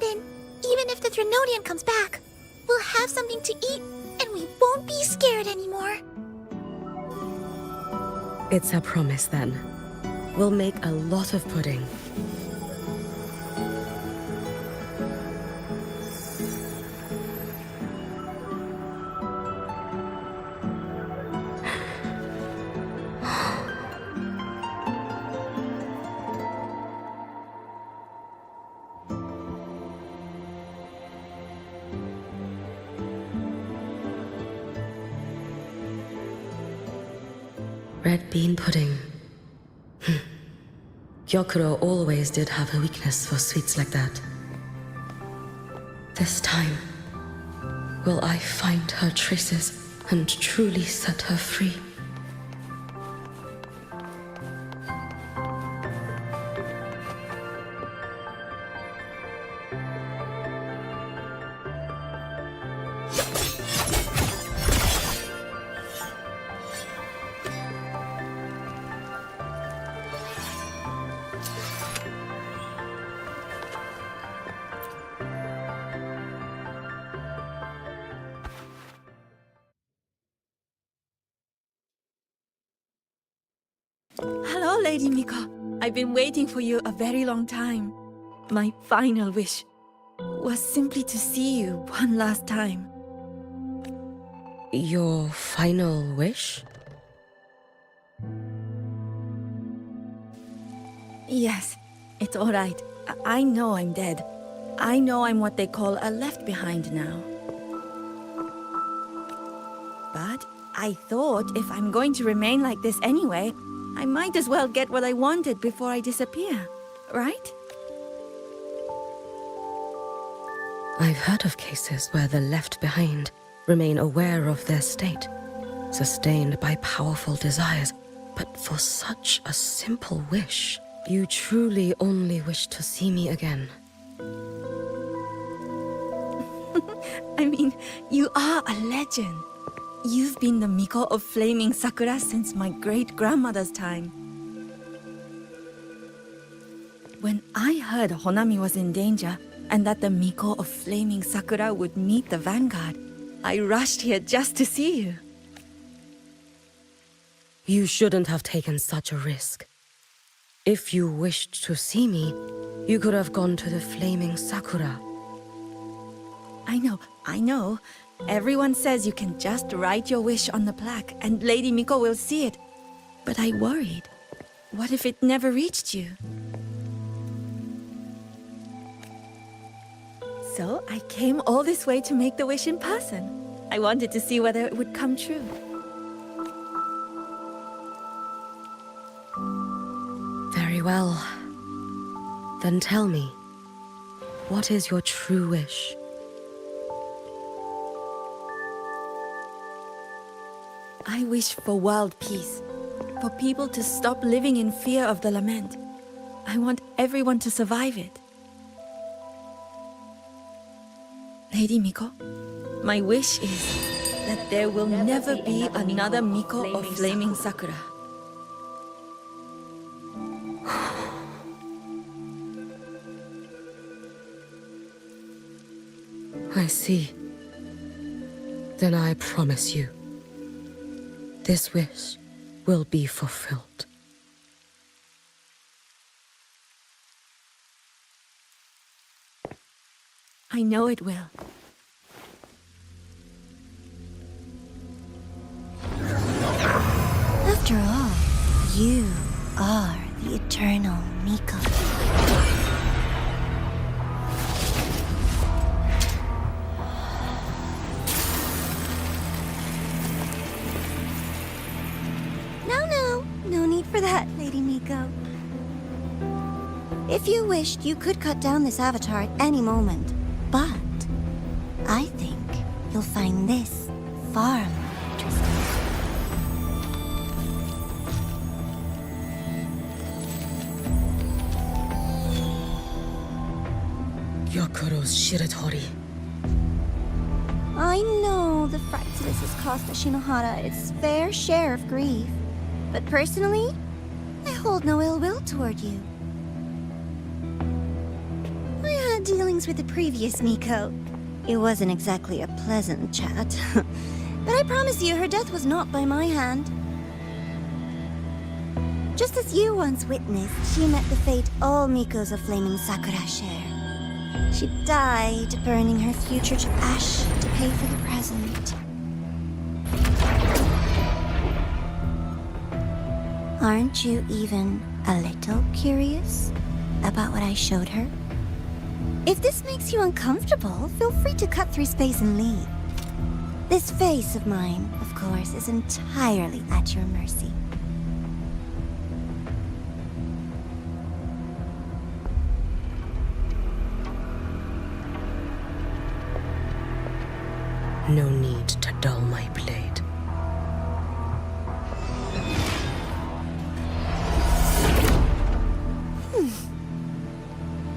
[SPEAKER 3] Then, even if the Trinodian comes back, we'll have something to eat and we won't be scared anymore.
[SPEAKER 19] It's a promise then. We'll make a lot of pudding. Red bean pudding. Gyokuro always did have a weakness for sweets like that. This time, will I find her traces and truly set her free?
[SPEAKER 21] Hello, Lady Miko. I've been waiting for you a very long time. My final wish was simply to see you one last time.
[SPEAKER 19] Your final wish?
[SPEAKER 21] Yes, it's all right. I know I'm dead. I know I'm what they call a left behind now. But I thought if I'm going to remain like this anyway, I might as well get what I wanted before I disappear, right?
[SPEAKER 19] I've heard of cases where the left behind remain aware of their state, sustained by powerful desires, but for such a simple wish, you truly only wish to see me again.
[SPEAKER 21] I mean, you are a legend. You've been the Miko of Flaming Sakura since my great-grandmother's time. When I heard Honami was in danger, and that the Miko of Flaming Sakura would meet the Vanguard, I rushed here just to see you.
[SPEAKER 19] You shouldn't have taken such a risk. If you wished to see me, you could have gone to the Flaming Sakura.
[SPEAKER 21] I know. Everyone says you can just write your wish on the plaque and Lady Miko will see it. But I worried. What if it never reached you? So I came all this way to make the wish in person. I wanted to see whether it would come true.
[SPEAKER 19] Very well. Then tell me, what is your true wish?
[SPEAKER 21] I wish for world peace, for people to stop living in fear of the lament. I want everyone to survive it. Lady Miko, my wish is that there will never be another Miko of Flaming Sakura.
[SPEAKER 19] I see. Then I promise you, this wish will be fulfilled.
[SPEAKER 21] I know it will.
[SPEAKER 3] After all, you are the eternal Miko. No need for that, Lady Miko. If you wished, you could cut down this avatar at any moment. But I think you'll find this far more interesting.
[SPEAKER 19] Yokuro's Shiratori.
[SPEAKER 3] I know the Fraxilus has cost Ashinohara its fair share of grief. But personally, I hold no ill will toward you. I had dealings with the previous Miko. It wasn't exactly a pleasant chat. But I promise you, her death was not by my hand. Just as you once witnessed, she met the fate all Mikos of Flaming Sakura share. She died, burning her future to ash to pay for the present. Aren't you even a little curious about what I showed her? If this makes you uncomfortable, feel free to cut through space and leave. This face of mine, of course, is entirely at your mercy.
[SPEAKER 19] No need to dull my blade.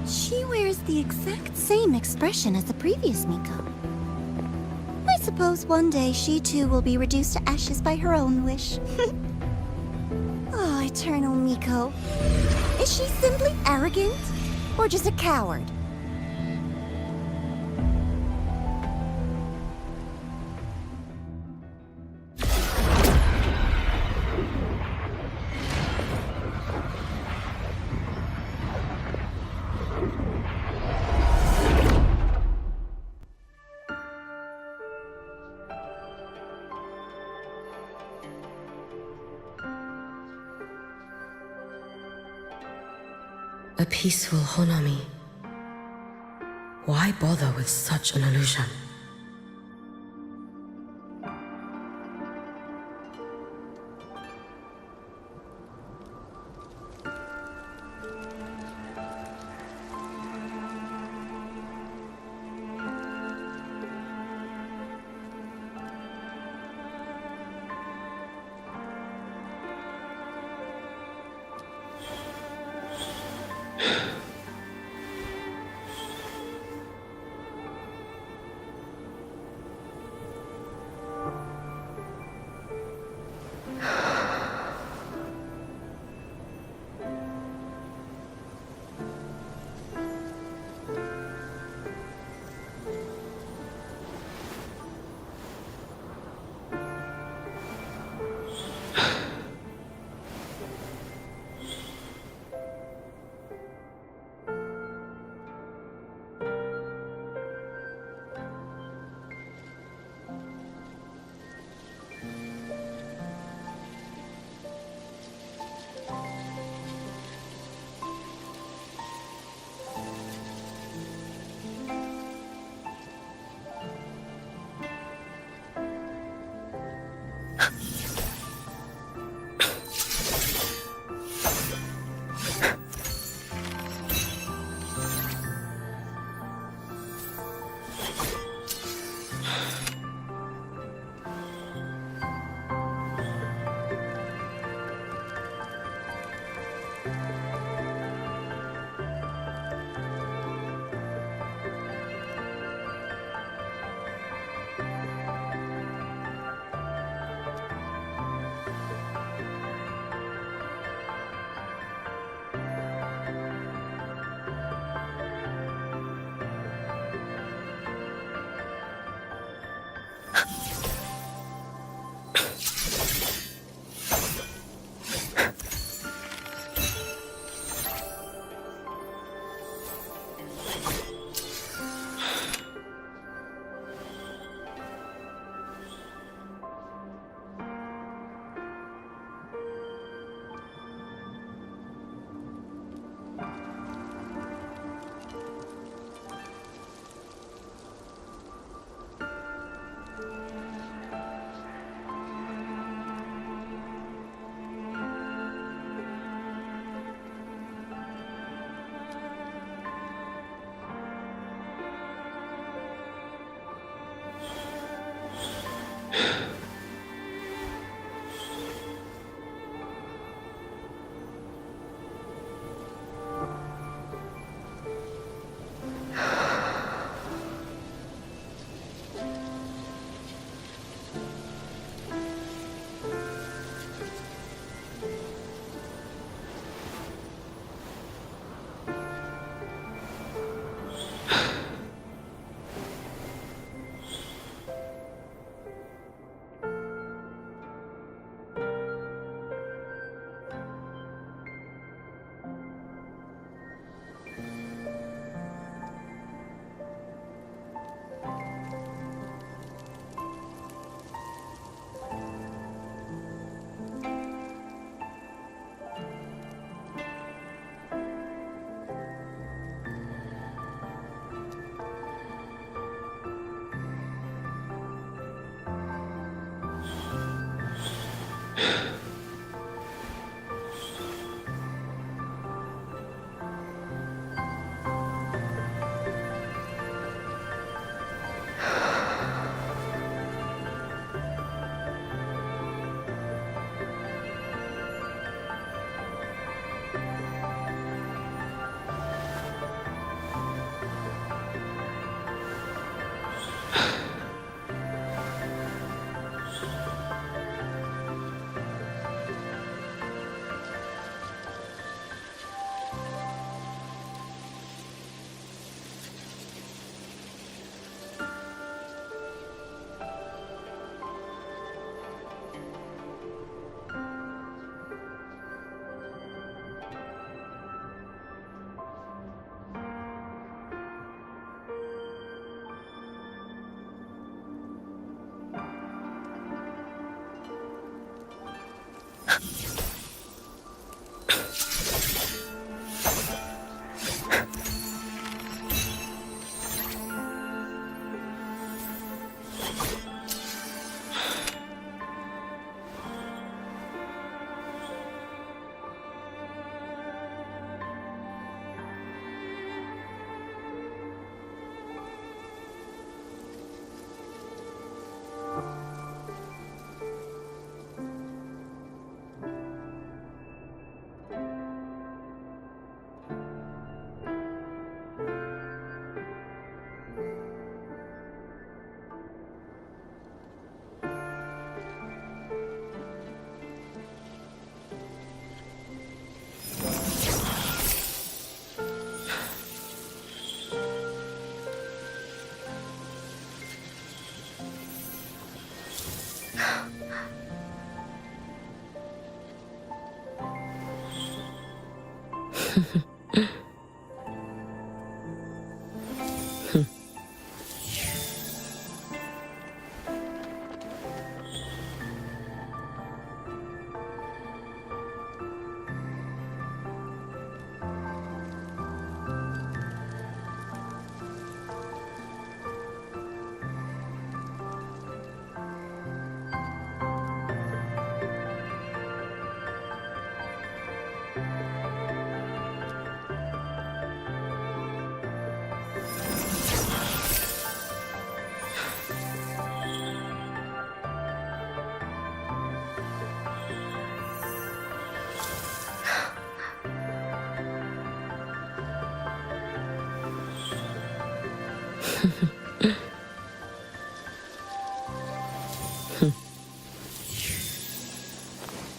[SPEAKER 3] She wears the exact same expression as the previous Miko. I suppose one day she too will be reduced to ashes by her own wish. Oh, eternal Miko. Is she simply arrogant? Or just a coward?
[SPEAKER 19] A peaceful Honami. Why bother with such an illusion?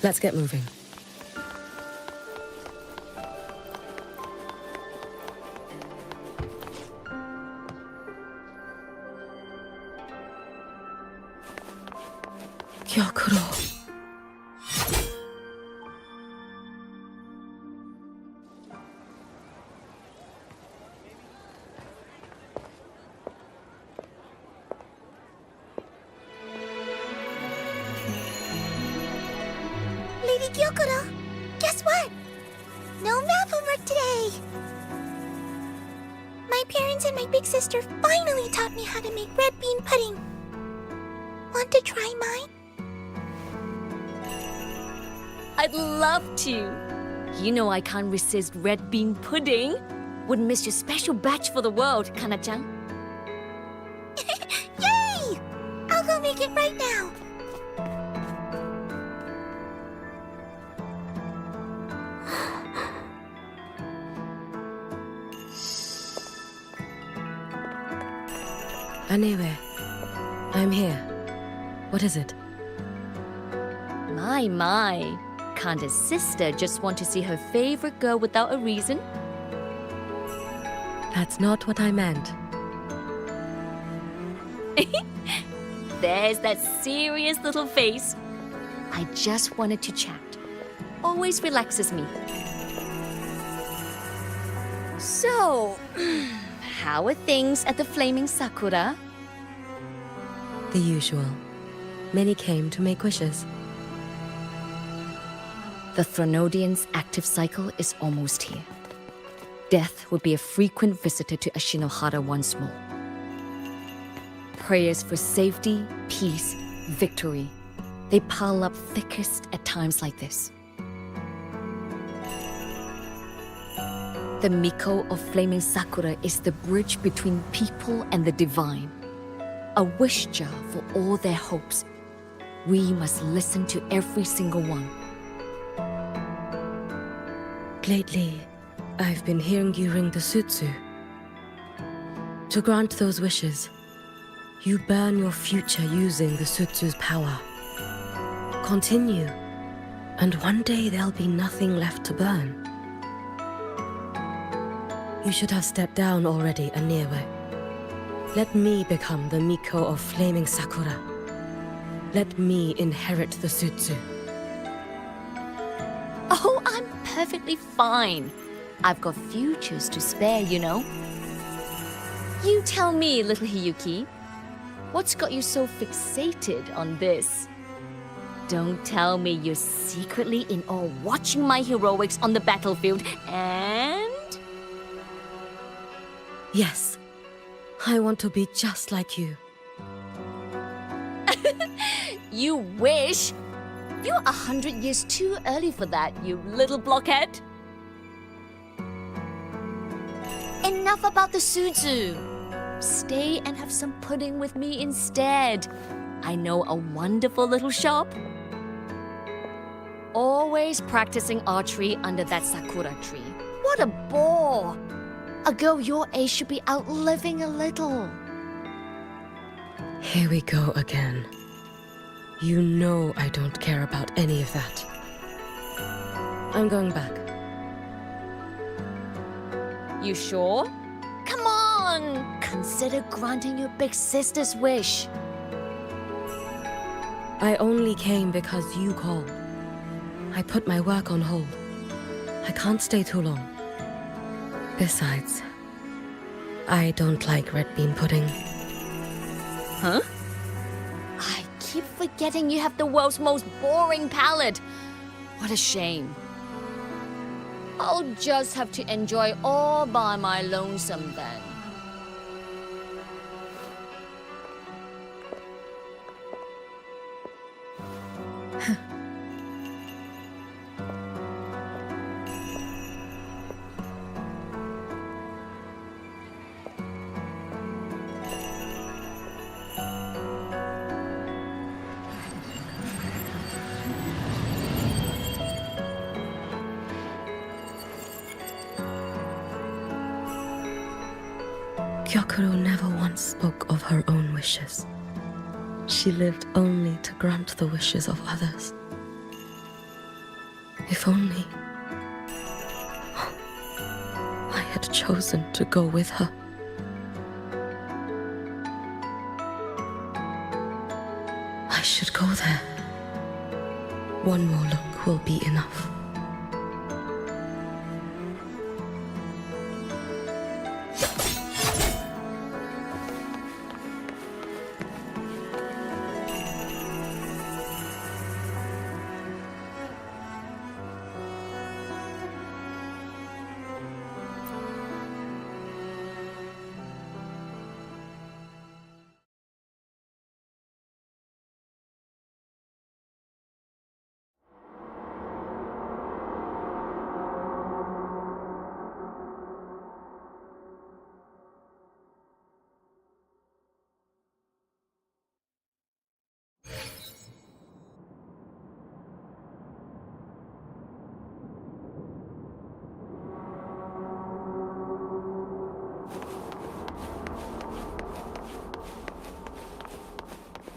[SPEAKER 19] Let's get moving. Gyokuro.
[SPEAKER 3] Lady Gyokuro, guess what? No math homework today! My parents and my big sister finally taught me how to make red bean pudding. Want to try mine?
[SPEAKER 9] I'd love to. You know I can't resist red bean pudding. Wouldn't miss your special batch for the world, Kana-chan.
[SPEAKER 3] Yay! I'll go make it right now.
[SPEAKER 19] Anyway, I'm here. What is it?
[SPEAKER 9] My. Can't a sister just want to see her favorite girl without a reason?
[SPEAKER 19] That's not what I meant.
[SPEAKER 9] There's that serious little face. I just wanted to chat. Always relaxes me. So, how are things at the Flaming Sakura?
[SPEAKER 19] The usual. Many came to make wishes.
[SPEAKER 9] The Thronodian's active cycle is almost here. Death will be a frequent visitor to Ashinohara once more. Prayers for safety, peace, victory. They pile up thickest at times like this. The Miko of Flaming Sakura is the bridge between people and the divine. A wish jar for all their hopes. We must listen to every single one.
[SPEAKER 19] Lately, I've been hearing you ring the sutsu. To grant those wishes, you burn your future using the sutsu's power. Continue, and one day there'll be nothing left to burn. You should have stepped down already, Aniewe. Let me become the Miko of Flaming Sakura. Let me inherit the sutsu.
[SPEAKER 9] Oh, I'm perfectly fine. I've got futures to spare, you know. You tell me, little Hiyuki, what's got you so fixated on this? Don't tell me you're secretly in awe watching my heroics on the battlefield and...
[SPEAKER 19] Yes, I want to be just like you.
[SPEAKER 9] You wish? You're 100 years too early for that, you little blockhead. Enough about the sutsu. Stay and have some pudding with me instead. I know a wonderful little shop. Always practicing archery under that sakura tree. What a bore! A girl your age should be out living a little.
[SPEAKER 19] Here we go again. You know I don't care about any of that. I'm going back.
[SPEAKER 9] You sure? Come on! Consider granting your big sister's wish.
[SPEAKER 19] I only came because you called. I put my work on hold. I can't stay too long. Besides, I don't like red bean pudding.
[SPEAKER 9] Huh? I keep forgetting you have the world's most boring palate. What a shame. I'll just have to enjoy all by my lonesome then.
[SPEAKER 19] Kyokuro never once spoke of her own wishes. She lived only to grant the wishes of others. If only I had chosen to go with her. I should go there. One more look will be enough.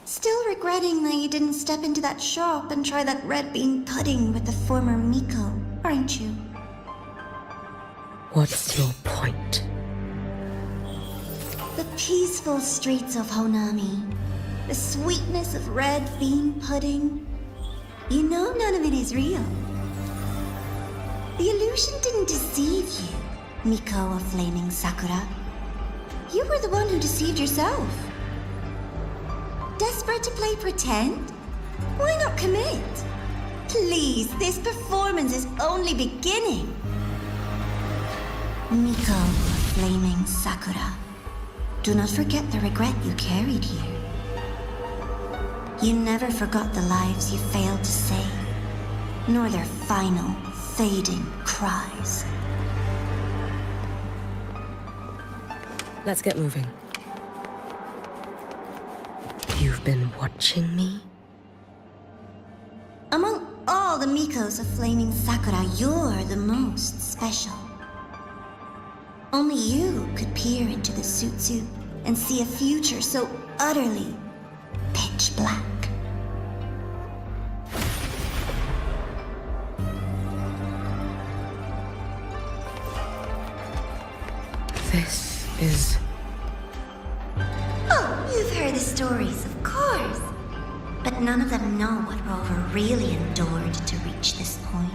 [SPEAKER 16] Still regretting that you didn't step into that shop and try that red bean pudding with the former Miko, aren't you?
[SPEAKER 19] What's your point?
[SPEAKER 16] The peaceful streets of Honami, the sweetness of red bean pudding. You know none of it is real. The illusion didn't deceive you, Miko of Flaming Sakura. You were the one who deceived yourself. Desperate to play pretend? Why not commit? Please, this performance is only beginning. Miko of Flaming Sakura, do not forget the regret you carried here. You never forgot the lives you failed to save, nor their final, fading cries.
[SPEAKER 19] Let's get moving. You've been watching me?
[SPEAKER 16] Among all the Mikos of Flaming Sakura, you're the most special. Only you could peer into the Sutsu and see a future so utterly pitch black.
[SPEAKER 19] This is...
[SPEAKER 16] Oh, you've heard the stories, of course. But none of them know what Rover really endured to reach this point.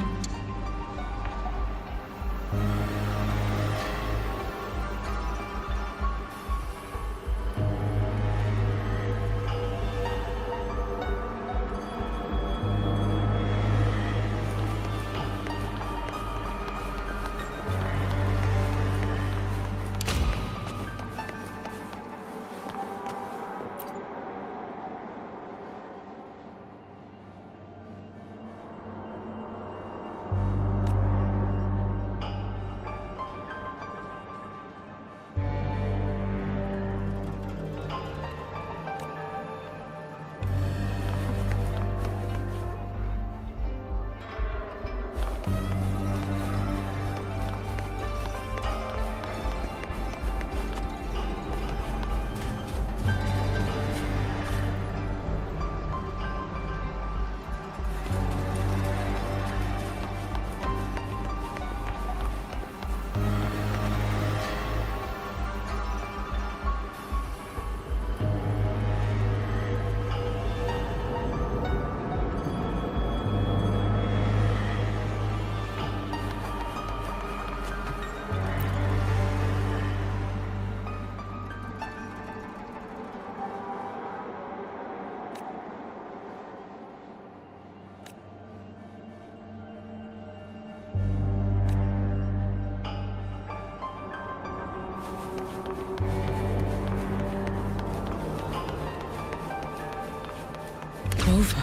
[SPEAKER 19] Rover.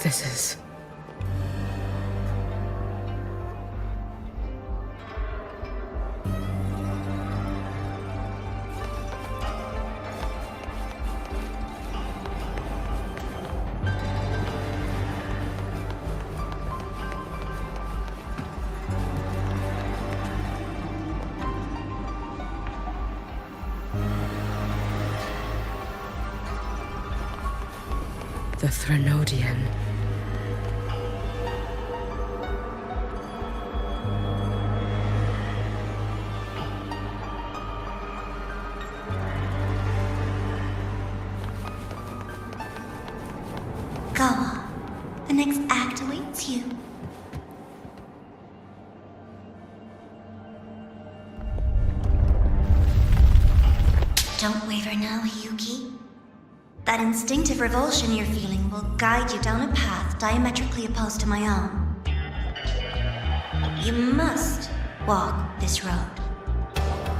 [SPEAKER 19] This is... the Threnodian.
[SPEAKER 16] Go on. The next act awaits you. Don't waver now, Hiyuki. That instinctive revulsion you're feeling will guide you down a path diametrically opposed to my own. You must walk this road.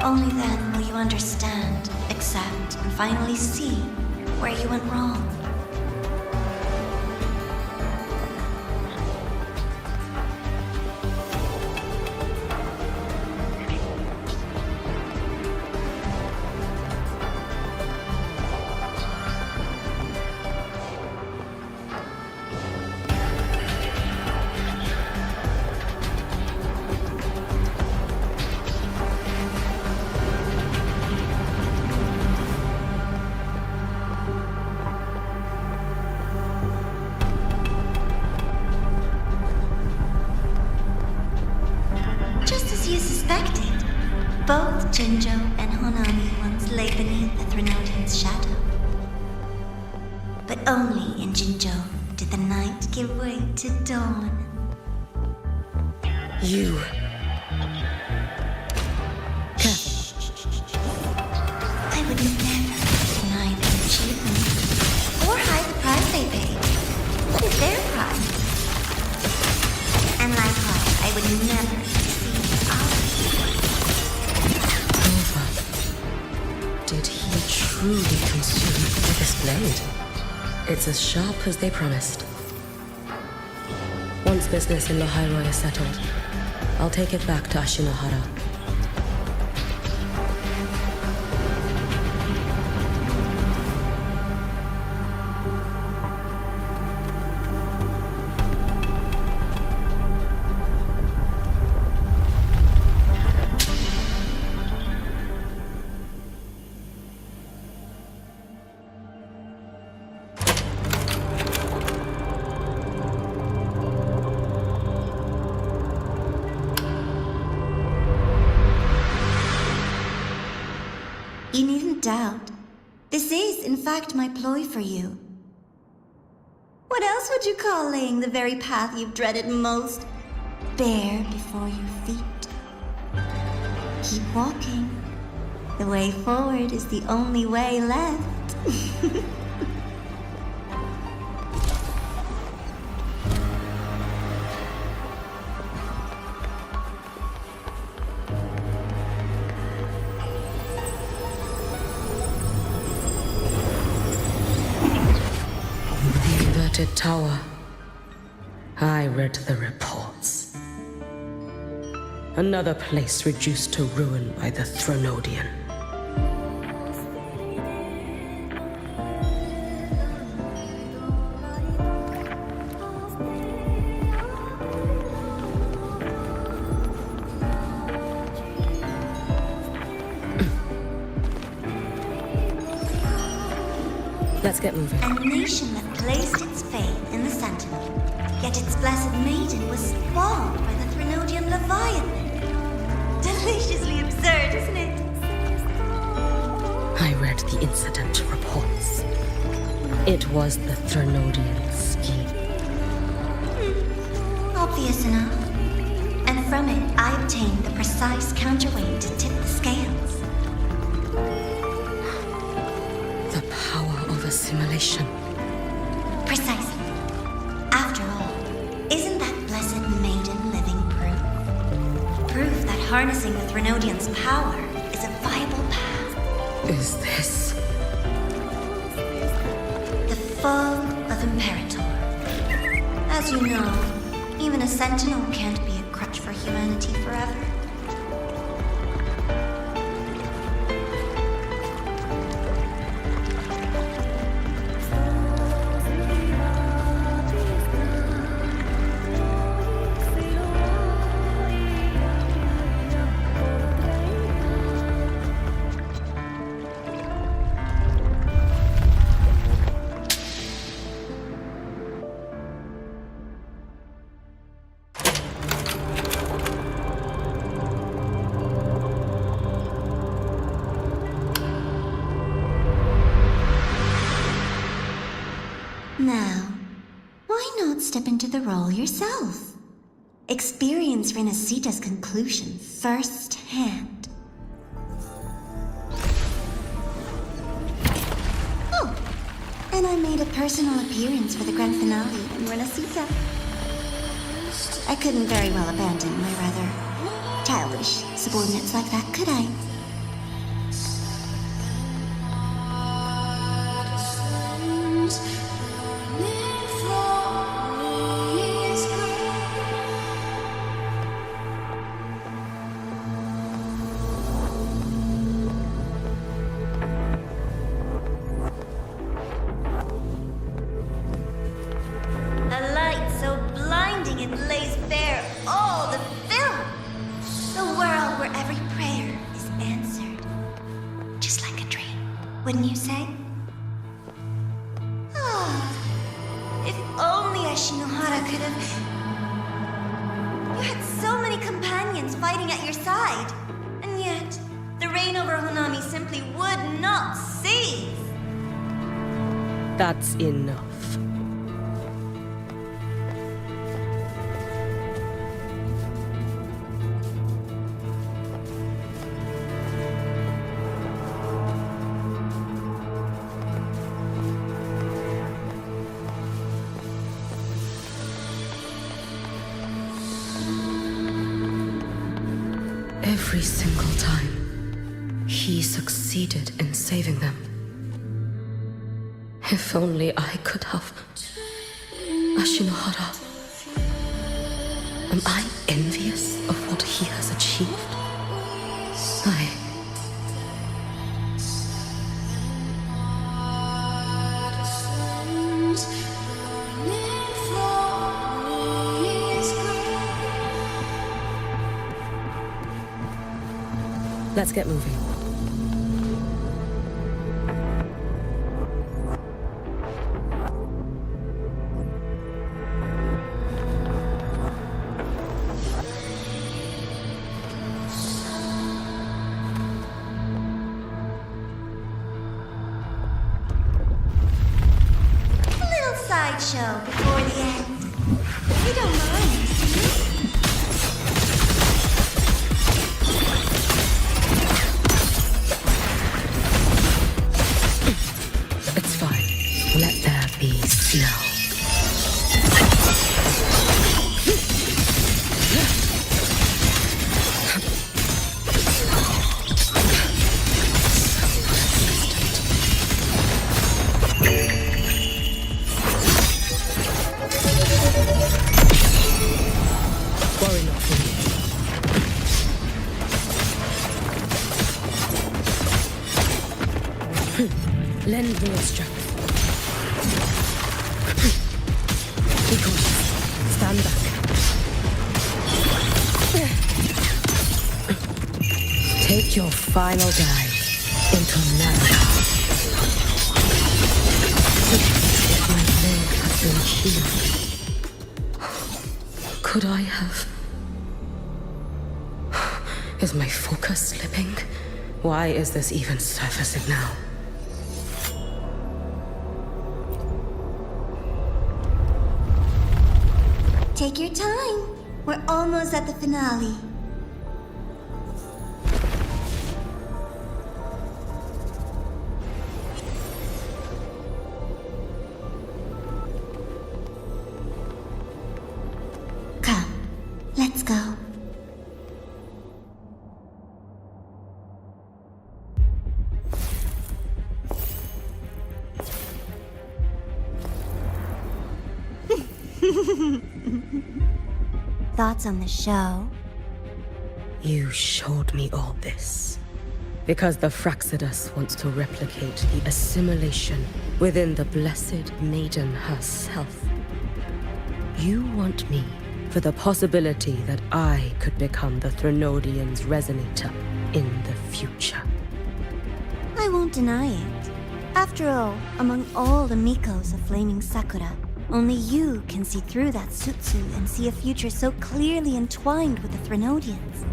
[SPEAKER 16] Only then will you understand, accept, and finally see where you went wrong. Both Jinjo and Honami once lay beneath the Threnodian's shadow. But only in Jinjo did the night give way to dawn.
[SPEAKER 19] You...
[SPEAKER 16] I would never deny their achievement, or hide the price they paid. What is their price? And likewise, I would never deceive ours.
[SPEAKER 19] Did he truly consume this blade? It's as sharp as they promised. Once business in Lahairoi is settled, I'll take it back to Ashinohara.
[SPEAKER 16] You needn't doubt. This is, in fact, my ploy for you. What else would you call laying the very path you've dreaded most bare before your feet? Keep walking. The way forward is the only way left.
[SPEAKER 19] Tower. I read the reports. Another place reduced to ruin by the Threnodian. Let's get moving.
[SPEAKER 16] A nation that placed its faith in the Sentinel, yet its blessed maiden was spawned by the Threnodian Leviathan. Deliciously absurd, isn't it?
[SPEAKER 19] I read the incident reports. It was the Threnodian scheme.
[SPEAKER 16] Obvious enough. And from it, I obtained the precise counterweight to tip the scales.
[SPEAKER 19] The power of assimilation.
[SPEAKER 16] Precisely. After all, isn't that blessed maiden living proof? Proof that harnessing the Threnodian's power is a viable path.
[SPEAKER 19] Is this
[SPEAKER 16] the fall of Imperator? As you know, even a Sentinel can't be a crutch for humanity forever. Now, why not step into the role yourself? Experience Renacita's conclusion firsthand. Oh, and I made a personal appearance for the grand finale in Renacita. I couldn't very well abandon my rather childish subordinates like that, could I? Wouldn't you say? If only Ashinohara could have... You had so many companions fighting at your side, and yet the reign over Honami simply would not cease.
[SPEAKER 19] That's enough. Every single time, he succeeded in saving them. If only I could have. Ashinohara. Am I envious of what he has achieved? Let's get moving.
[SPEAKER 16] A little sideshow before the end. You don't mind, do you?
[SPEAKER 19] Let there be snow. Worry not for me. Lend me your strength. Be cautious. Stand back. Take your final dive into America. here. Could I have... Is my focus slipping? Why is this even surfacing now?
[SPEAKER 16] Take your time. We're almost at the finale. Come, let's go.
[SPEAKER 3] Thoughts on the show?
[SPEAKER 19] You showed me all this because the Fraxidus wants to replicate the assimilation within the Blessed Maiden herself. You want me for the possibility that I could become the Threnodian's resonator in the future.
[SPEAKER 3] I won't deny it. After all, among all the Mikos of Flaming Sakura, only you can see through that Sutsu and see a future so clearly entwined with the Threnodians.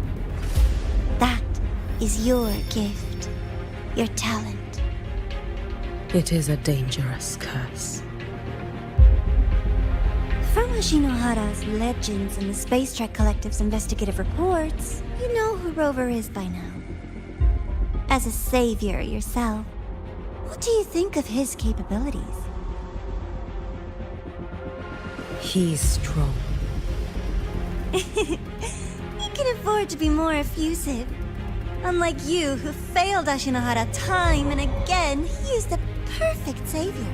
[SPEAKER 3] That is your gift, your talent.
[SPEAKER 19] It is a dangerous curse.
[SPEAKER 3] From Ashinohara's legends and the Space Trek Collective's investigative reports, you know who Rover is by now. As a savior yourself, what do you think of his capabilities?
[SPEAKER 19] He's strong.
[SPEAKER 3] He can afford to be more effusive. Unlike you, who failed Ashinohara time and again, he is the perfect savior.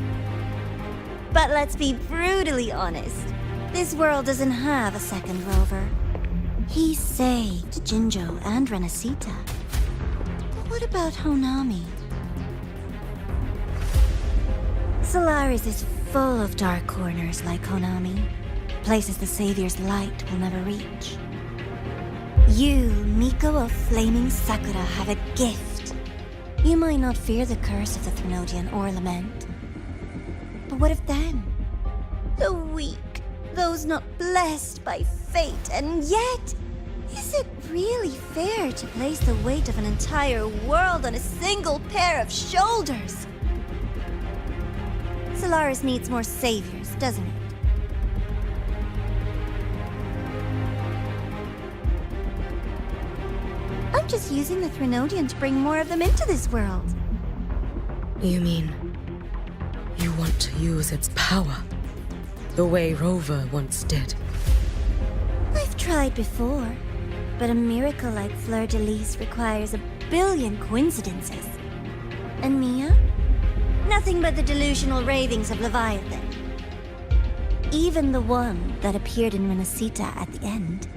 [SPEAKER 3] But let's be brutally honest. This world doesn't have a second Rover. He saved Jinjo and Renacita. But what about Honami? Solaris is full of dark corners like Honami. Places the Savior's light will never reach. You, Miko of Flaming Sakura, have a gift. You might not fear the curse of the Threnodian or lament. But what of them? The weak, those not blessed by fate, and yet, is it really fair to place the weight of an entire world on a single pair of shoulders? Solaris needs more saviors, doesn't it? I'm just using the Threnodian to bring more of them into this world.
[SPEAKER 19] You mean you want to use its power the way Rover once did?
[SPEAKER 3] I've tried before, but a miracle like Fleur-de-Lis requires a billion coincidences. And Mia? Nothing but the delusional ravings of Leviathan. Even the one that appeared in Renacita at the end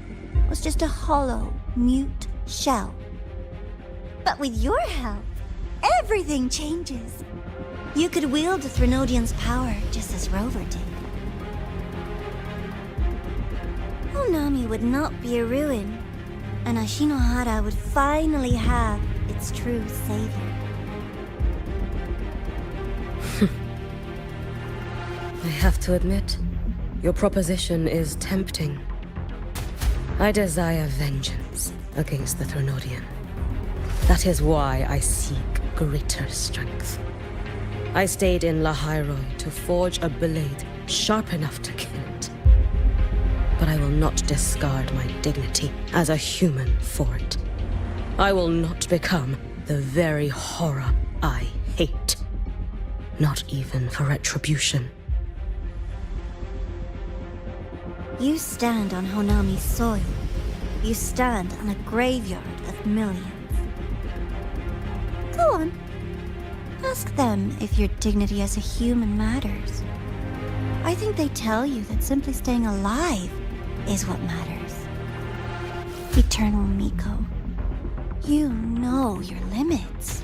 [SPEAKER 3] was just a hollow, mute shell. But with your help, everything changes. You could wield the Threnodian's power just as Rover did. Honami would not be a ruin, and Ashinohara would finally have its true savior.
[SPEAKER 19] I have to admit, your proposition is tempting. I desire vengeance against the Threnodian. That is why I seek greater strength. I stayed in Lahairoi to forge a blade sharp enough to kill it. But I will not discard my dignity as a human for it. I will not become the very horror I hate. Not even for retribution.
[SPEAKER 3] You stand on Honami's soil. You stand on a graveyard of millions. Go on. Ask them if your dignity as a human matters. I think they tell you that simply staying alive is what matters. Eternal Miko, you know your limits.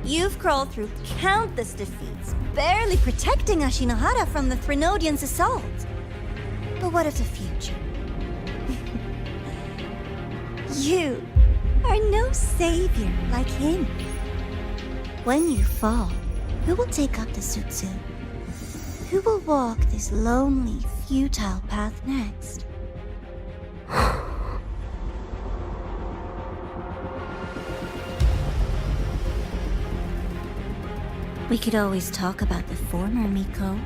[SPEAKER 3] You've crawled through countless defeats, barely protecting Ashinohara from the Threnodian's assault. But what of the future? You are no savior like him. When you fall, who will take up the Sutsu?
[SPEAKER 16] Who will walk this lonely, futile path next? We could always talk about the former, Miko.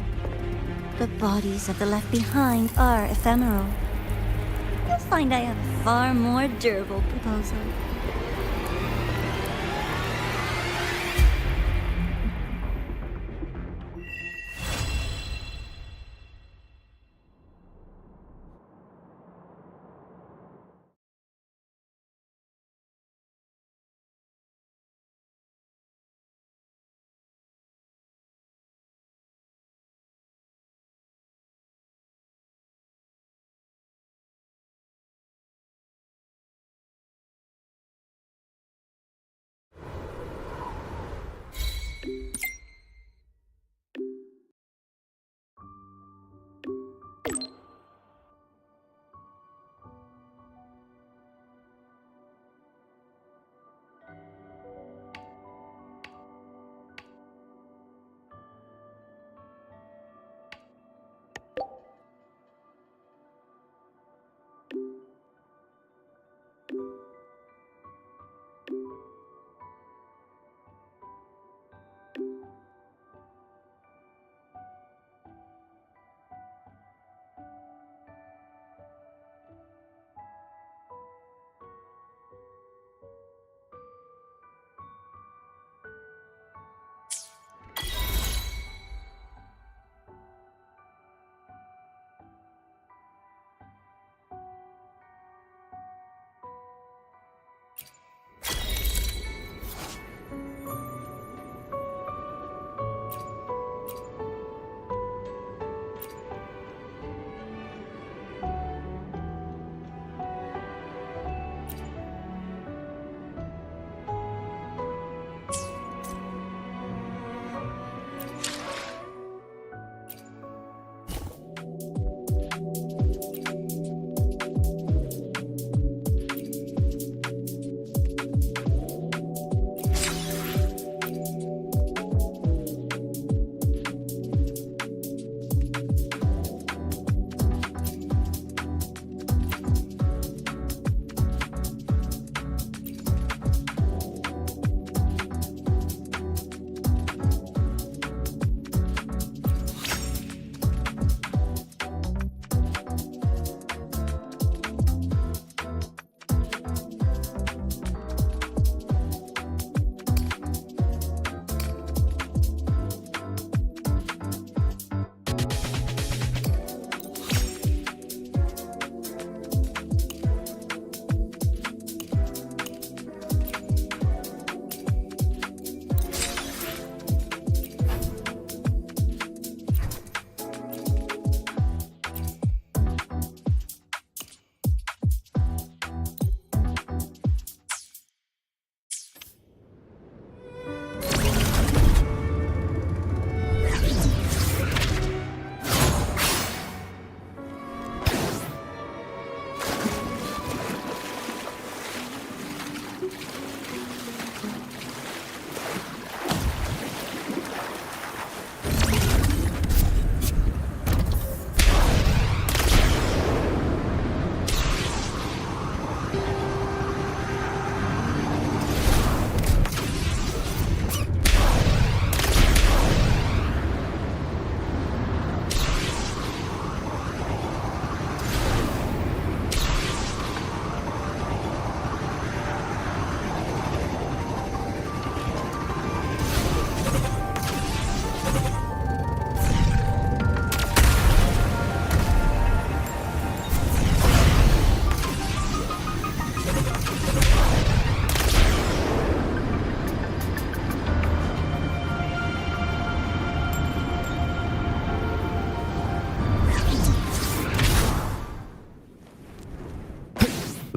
[SPEAKER 16] The bodies of the left behind are ephemeral. You'll find I have a far more durable proposal.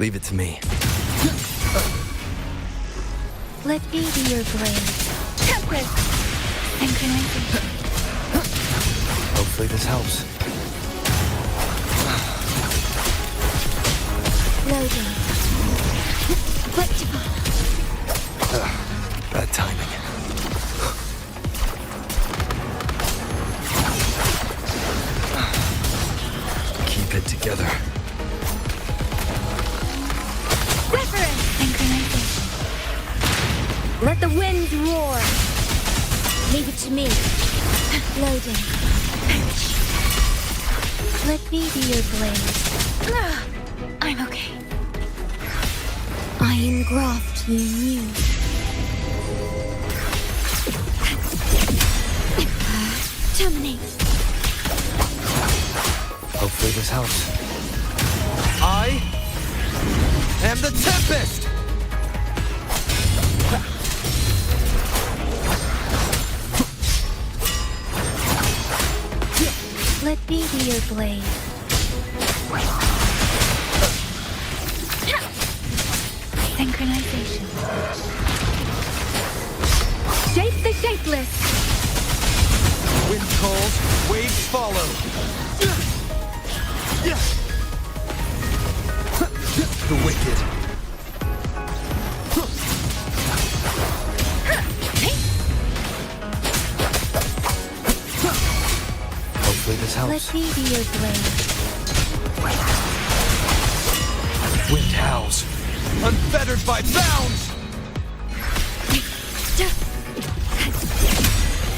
[SPEAKER 1] Leave it to me.
[SPEAKER 16] Let me be your blade. Temperance! Synchronization.
[SPEAKER 1] Hopefully this helps.
[SPEAKER 16] Loading. Flexible.
[SPEAKER 1] Bad timing. ride together.
[SPEAKER 21] Reference! Synchronization. Let the winds roar. Leave it to me. Loading. Let me be your blade. I'm okay. I engraft you new. Terminate.
[SPEAKER 1] Hopefully this helps.
[SPEAKER 4] I am the Tempest!
[SPEAKER 21] Let me be your blade. Synchronization. Shape the shapeless.
[SPEAKER 4] Wind calls, waves follow. The wicked.
[SPEAKER 1] Hopefully this helps.
[SPEAKER 21] Let me be your blade.
[SPEAKER 4] Wind howls, unfettered by bounds.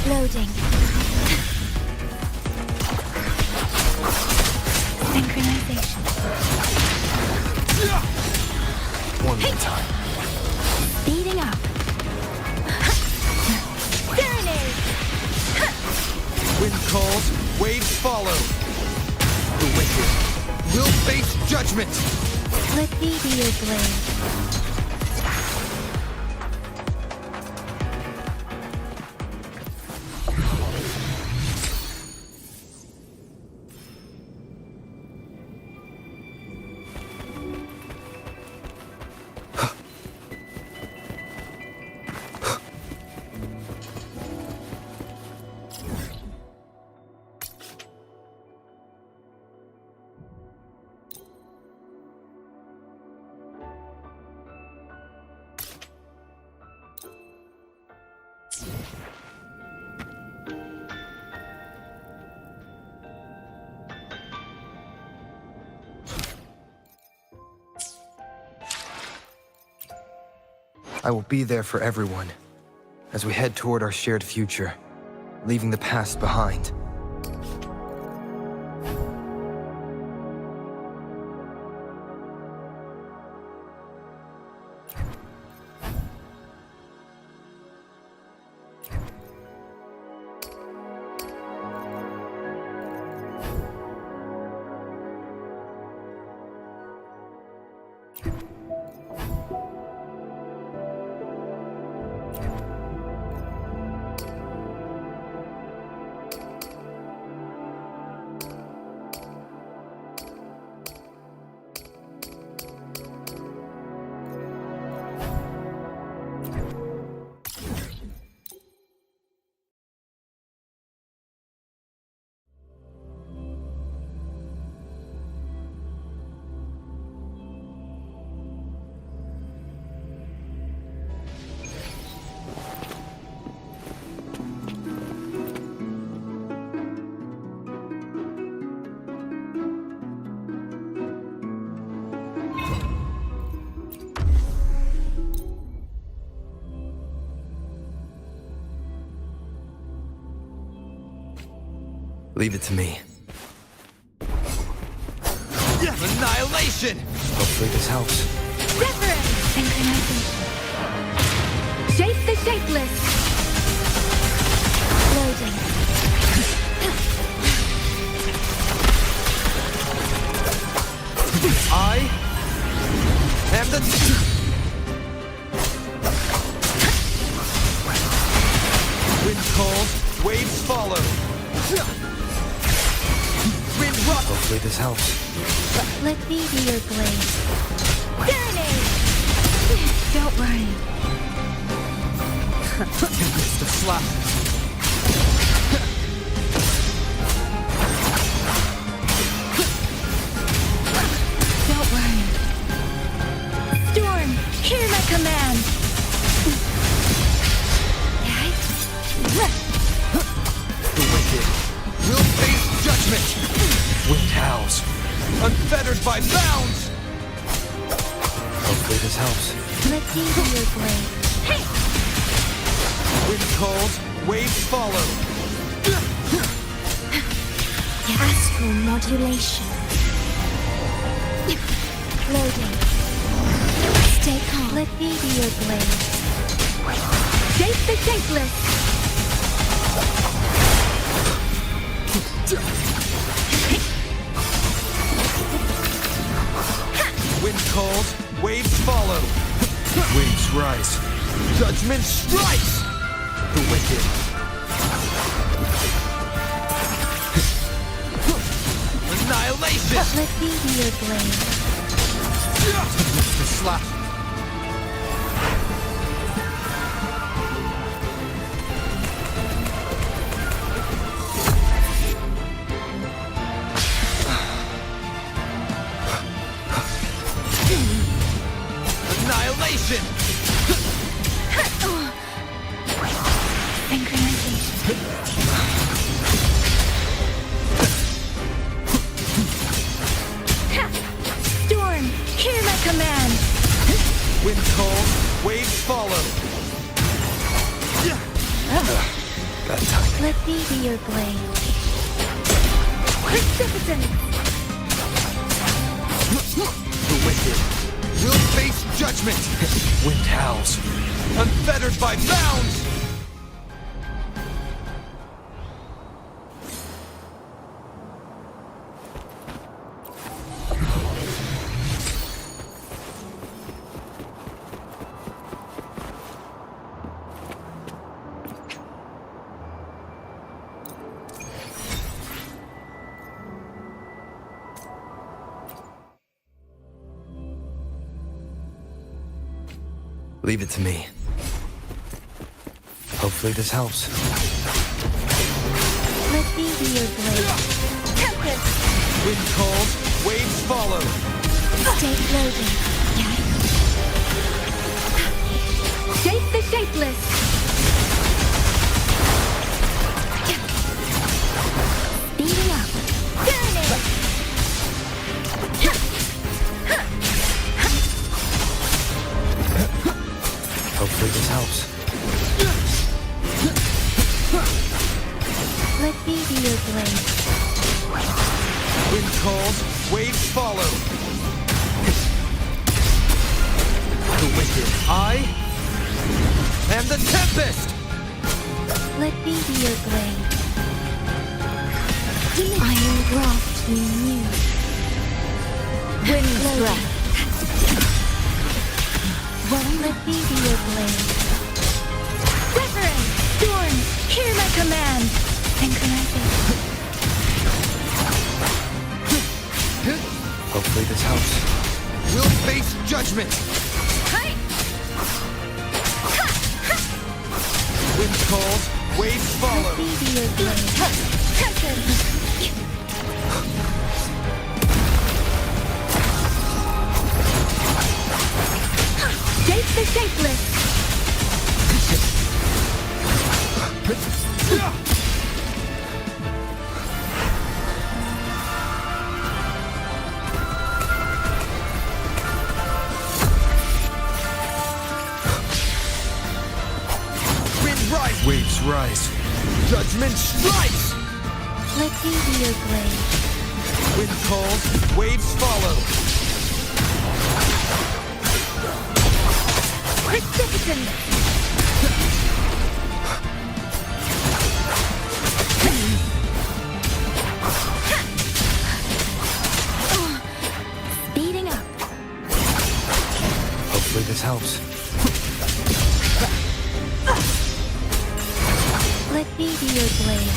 [SPEAKER 21] Loading. Synchronization.
[SPEAKER 1] One more time.
[SPEAKER 21] Speeding up. Serenade.
[SPEAKER 4] Wind calls, waves follow. The wicked will face judgment.
[SPEAKER 21] Let me be your blade.
[SPEAKER 1] I will be there for everyone as we head toward our shared future, leaving the past behind. Leave it to me.
[SPEAKER 4] Annihilation!
[SPEAKER 1] Hopefully this helps.
[SPEAKER 21] Reverence! Synchronization. Shape the shapeless. Loading.
[SPEAKER 4] I am the... Wind calls, waves follow. Wind rock.
[SPEAKER 1] Hopefully this helps.
[SPEAKER 21] Let me be your blade. Serenade! Don't worry.
[SPEAKER 4] You missed a slap.
[SPEAKER 21] Don't worry. Storm, hear my command.
[SPEAKER 4] The wicked will face judgment. Wind howls, unfettered by bounds!
[SPEAKER 1] Hopefully this helps.
[SPEAKER 3] Let me be your blade.
[SPEAKER 4] Wind calls, waves follow.
[SPEAKER 3] Astral modulation. Loading. Stay calm. Let me be your blade. Shape the shapeless.
[SPEAKER 4] Wind calls, waves follow. Waves rise. Judgment strikes! The wicked. Annihilation!
[SPEAKER 3] Let me be your blade.
[SPEAKER 4] The slap. Annihilation!
[SPEAKER 3] Storm, hear my command.
[SPEAKER 4] Wind calls, waves follow.
[SPEAKER 1] Bad time.
[SPEAKER 3] Let me be your blade. Precipitant.
[SPEAKER 4] The wicked will face judgment. Wind howls, unfettered by bounds.
[SPEAKER 1] Leave it to me. Hopefully this helps.
[SPEAKER 3] Let me be your blade. Tempest.
[SPEAKER 4] Wind calls, waves follow.
[SPEAKER 3] Stay loading. Shape the shapeless. Speeding up. Burning.
[SPEAKER 1] Hopefully this helps.
[SPEAKER 3] Let me be your blade.
[SPEAKER 4] Wind calls, waves follow. The wicked. I am the Tempest!
[SPEAKER 3] Let me be your blade. Iron graft renewed. Wind breath. Let me be your blade. Wuthering! Storm! Hear my command! Synchronization.
[SPEAKER 1] Hopefully this helps.
[SPEAKER 4] We'll face judgment! Wind calls, waves follow.
[SPEAKER 3] Let me be your blade. Tempest! Shape the shapeless!
[SPEAKER 4] Wind rise, waves rise. Judgment strikes!
[SPEAKER 3] Let me be your blade.
[SPEAKER 4] Wind calls, waves follow.
[SPEAKER 3] Precipitant! Speeding up.
[SPEAKER 1] Hopefully this helps.
[SPEAKER 3] Let me be your blade.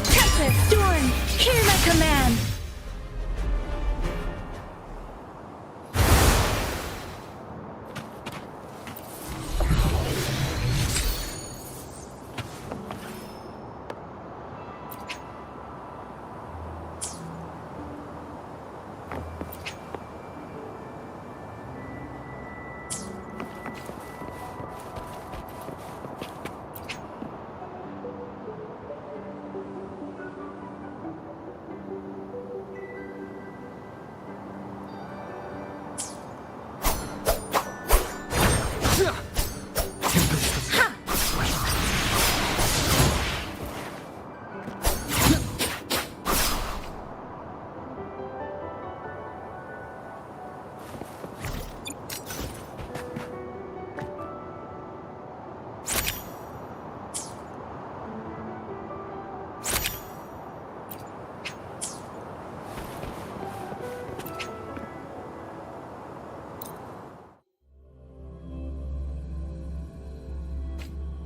[SPEAKER 3] Tempest! Storm! Hear my command!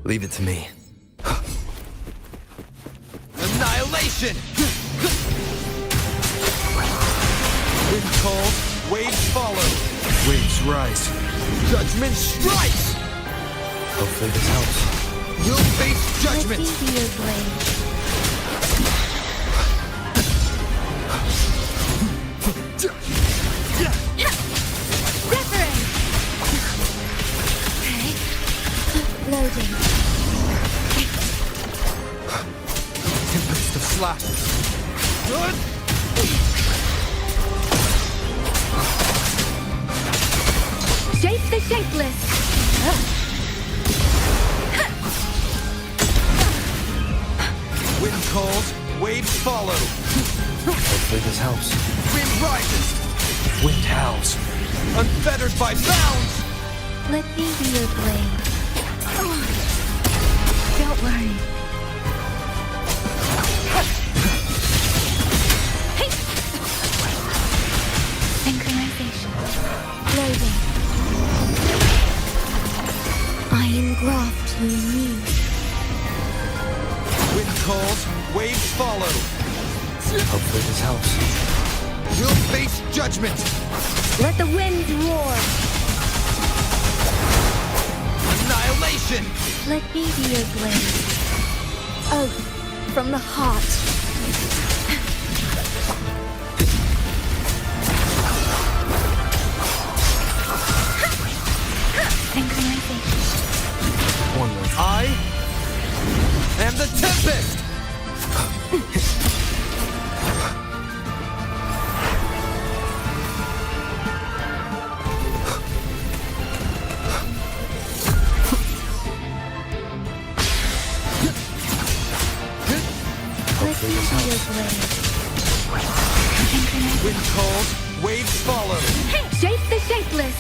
[SPEAKER 1] Leave it to me.
[SPEAKER 4] Annihilation! Wind calls, waves follow. Waves rise. Judgment strikes!
[SPEAKER 1] Hopefully this helps.
[SPEAKER 4] You'll face judgment!
[SPEAKER 9] Let me be your blade.
[SPEAKER 2] Wuthering! Okay. Loading.
[SPEAKER 4] Tempest of slashes. Good!
[SPEAKER 2] Shape the shapeless.
[SPEAKER 4] Wind calls, waves follow.
[SPEAKER 1] Hopefully this helps.
[SPEAKER 4] Wind rises,
[SPEAKER 1] Wind howls.
[SPEAKER 4] unfettered by bounds.
[SPEAKER 9] Let me be your blade.
[SPEAKER 2] Don't worry. Hey! Synchronization. Loading. I engraft you anew.
[SPEAKER 4] Wind calls, waves follow.
[SPEAKER 1] Hopefully this helps.
[SPEAKER 4] You'll face judgment.
[SPEAKER 2] Let the winds roar.
[SPEAKER 4] Annihilation.
[SPEAKER 9] Let me be your blade.
[SPEAKER 2] Oath from the heart. Synchronization.
[SPEAKER 1] One more.
[SPEAKER 4] I am the Tempest.
[SPEAKER 9] Let me be your blade.
[SPEAKER 4] Wind calls, waves follow.
[SPEAKER 2] Shape the shapeless.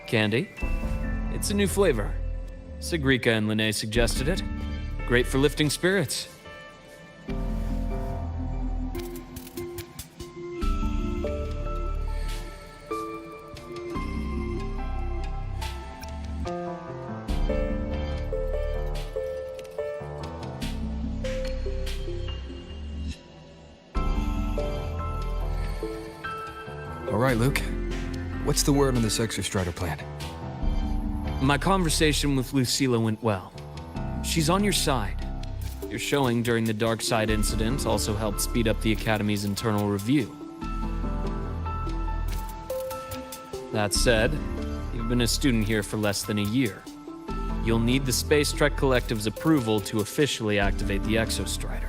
[SPEAKER 15] Candy? It's a new flavor. Sigrika and Linnae suggested it. Great for lifting spirits.
[SPEAKER 1] All right, Luke. What's the word on this Exostrider plan?
[SPEAKER 15] My conversation with Lucilla went well. She's on your side. Your showing during the Dark Side incident also helped speed up the Academy's internal review. That said, you've been a student here for less than a year. You'll need the Space Trek Collective's approval to officially activate the Exostrider.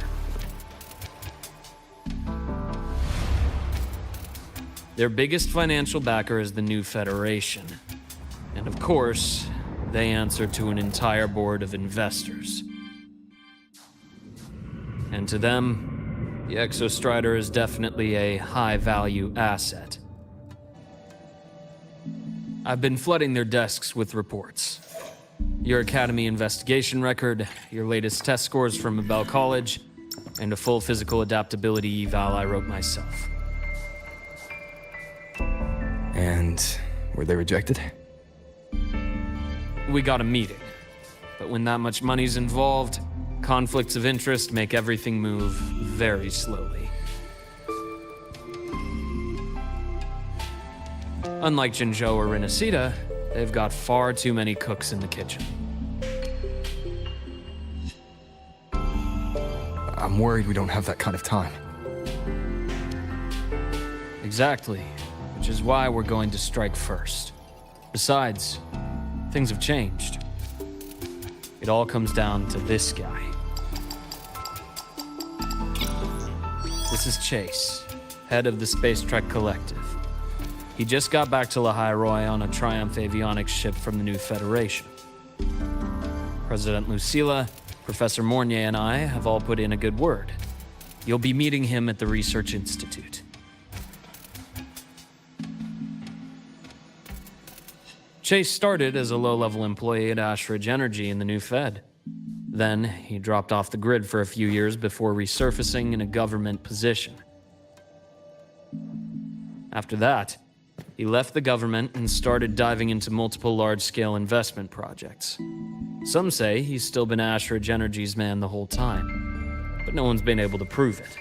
[SPEAKER 15] Their biggest financial backer is the New Federation. And of course, they answer to an entire board of investors. And to them, the Exostrider is definitely a high-value asset. I've been flooding their desks with reports. Your academy investigation record, your latest test scores from Abel College, and a full physical adaptability eval I wrote myself.
[SPEAKER 1] And were they rejected?
[SPEAKER 15] We got a meeting, but when that much money's involved, conflicts of interest make everything move very slowly. Unlike Jinzhou or Rinasita, they've got far too many cooks in the kitchen.
[SPEAKER 1] I'm worried we don't have that kind of time.
[SPEAKER 15] Exactly, which is why we're going to strike first. Besides, things have changed. It all comes down to this guy. This is Chase, head of the Space Trek Collective. He just got back to Lahai on a Triumph avionics ship from the new Federation. President Lucilla, Professor Mornier, and I have all put in a good word. You'll be meeting him at the Research Institute. Chase started as a low-level employee at Ashridge Energy in the new Fed. Then, he dropped off the grid for a few years before resurfacing in a government position. After that, he left the government and started diving into multiple large-scale investment projects. Some say he's still been Ashridge Energy's man the whole time, but no one's been able to prove it.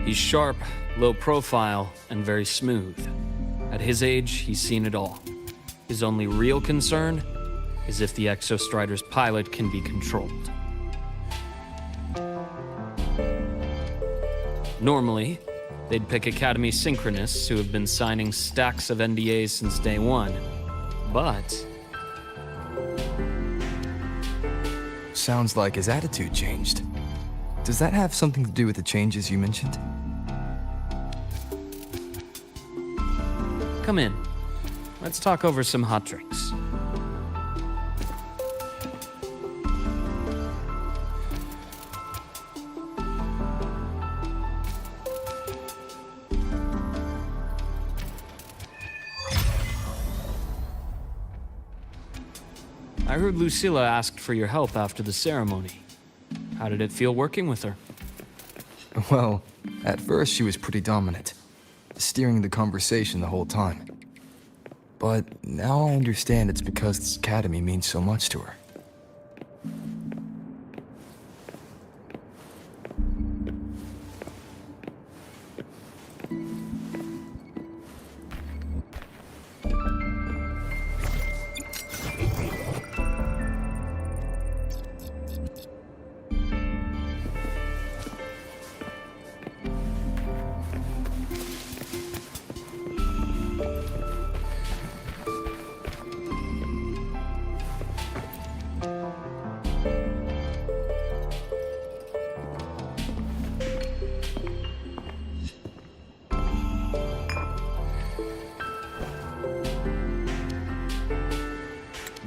[SPEAKER 15] He's sharp, low profile, and very smooth. At his age, he's seen it all. His only real concern is if the Exostrider's pilot can be controlled. Normally, they'd pick Academy Synchronists who have been signing stacks of NDAs since day one, but...
[SPEAKER 1] Sounds like his attitude changed. Does that have something to do with the changes you mentioned?
[SPEAKER 15] Come in. Let's talk over some hot drinks. I heard Lucilla asked for your help after the ceremony. How did it feel working with her?
[SPEAKER 1] Well, at first she was pretty dominant, steering the conversation the whole time. But now I understand it's because this academy means so much to her.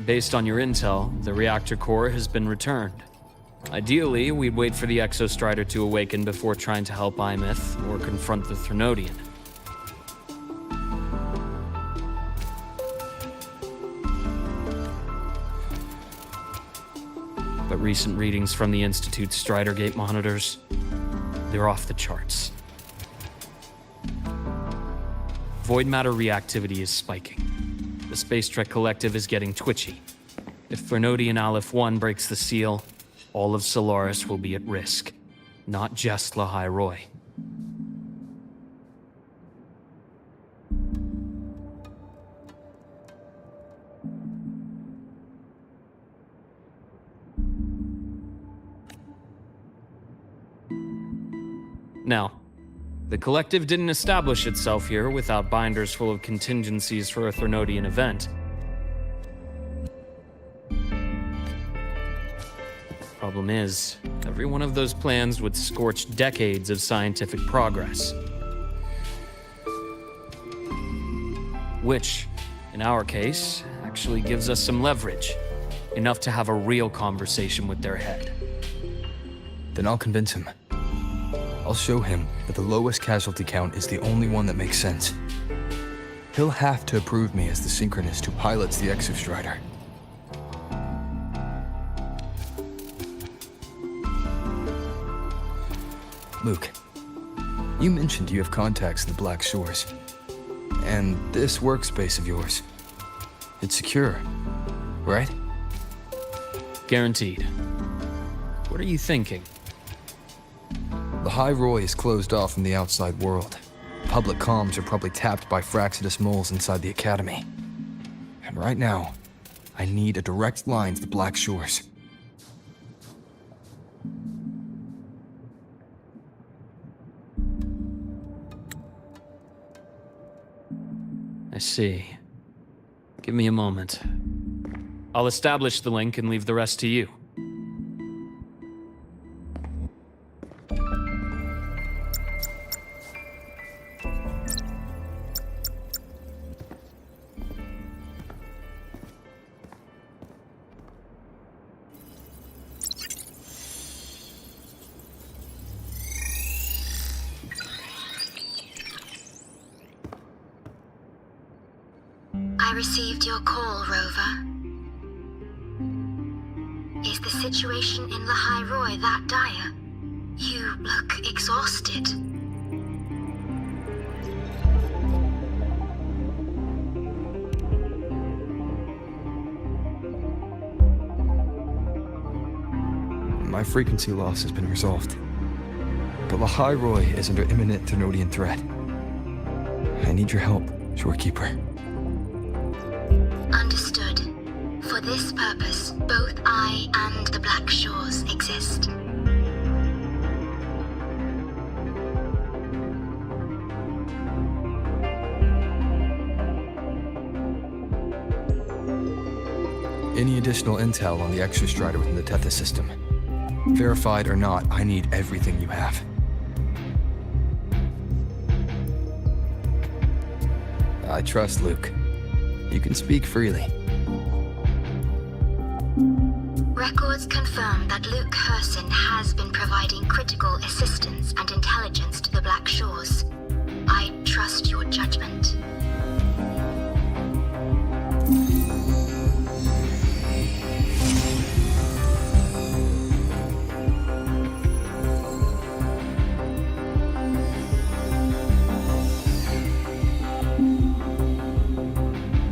[SPEAKER 15] Based on your intel, the reactor core has been returned. Ideally, we'd wait for the Exostrider to awaken before trying to help Imyth or confront the Threnodian. But recent readings from the Institute's Stridergate monitors, they're off the charts. Void matter reactivity is spiking. The Space Trek Collective is getting twitchy. If Threnodian Aleph 1 breaks the seal, all of Solaris will be at risk. Not just Lahai Roy. Now, the Collective didn't establish itself here without binders full of contingencies for a Threnodian event. Problem is, every one of those plans would scorch decades of scientific progress. Which, in our case, actually gives us some leverage. Enough to have a real conversation with their head.
[SPEAKER 1] Then I'll convince him. I'll show him that the lowest casualty count is the only one that makes sense. He'll have to approve me as the synchronist who pilots the Exostrider. Luke, you mentioned you have contacts in the Black Shores. And this workspace of yours, it's secure, right?
[SPEAKER 15] Guaranteed. What are you thinking?
[SPEAKER 1] The High Roy is closed off from the outside world. Public comms are probably tapped by Fraxidus moles inside the Academy. And right now, I need a direct line to the Black Shores.
[SPEAKER 15] I see. Give me a moment. I'll establish the link and leave the rest to you.
[SPEAKER 16] I received your call, Rover. Is the situation in the High Roy that dire? You look exhausted.
[SPEAKER 1] My frequency loss has been resolved. But the High Roy is under imminent Ternodian threat. I need your help, Shorekeeper.
[SPEAKER 16] Understood. For this purpose, both I and the Black Shores exist.
[SPEAKER 1] Any additional intel on the Exostrider within the Tethys system? Verified or not, I need everything you have. I trust Luke. You can speak freely.
[SPEAKER 16] Records confirm that Luke Herson has been providing critical assistance and intelligence to the Black Shores. I trust your judgment.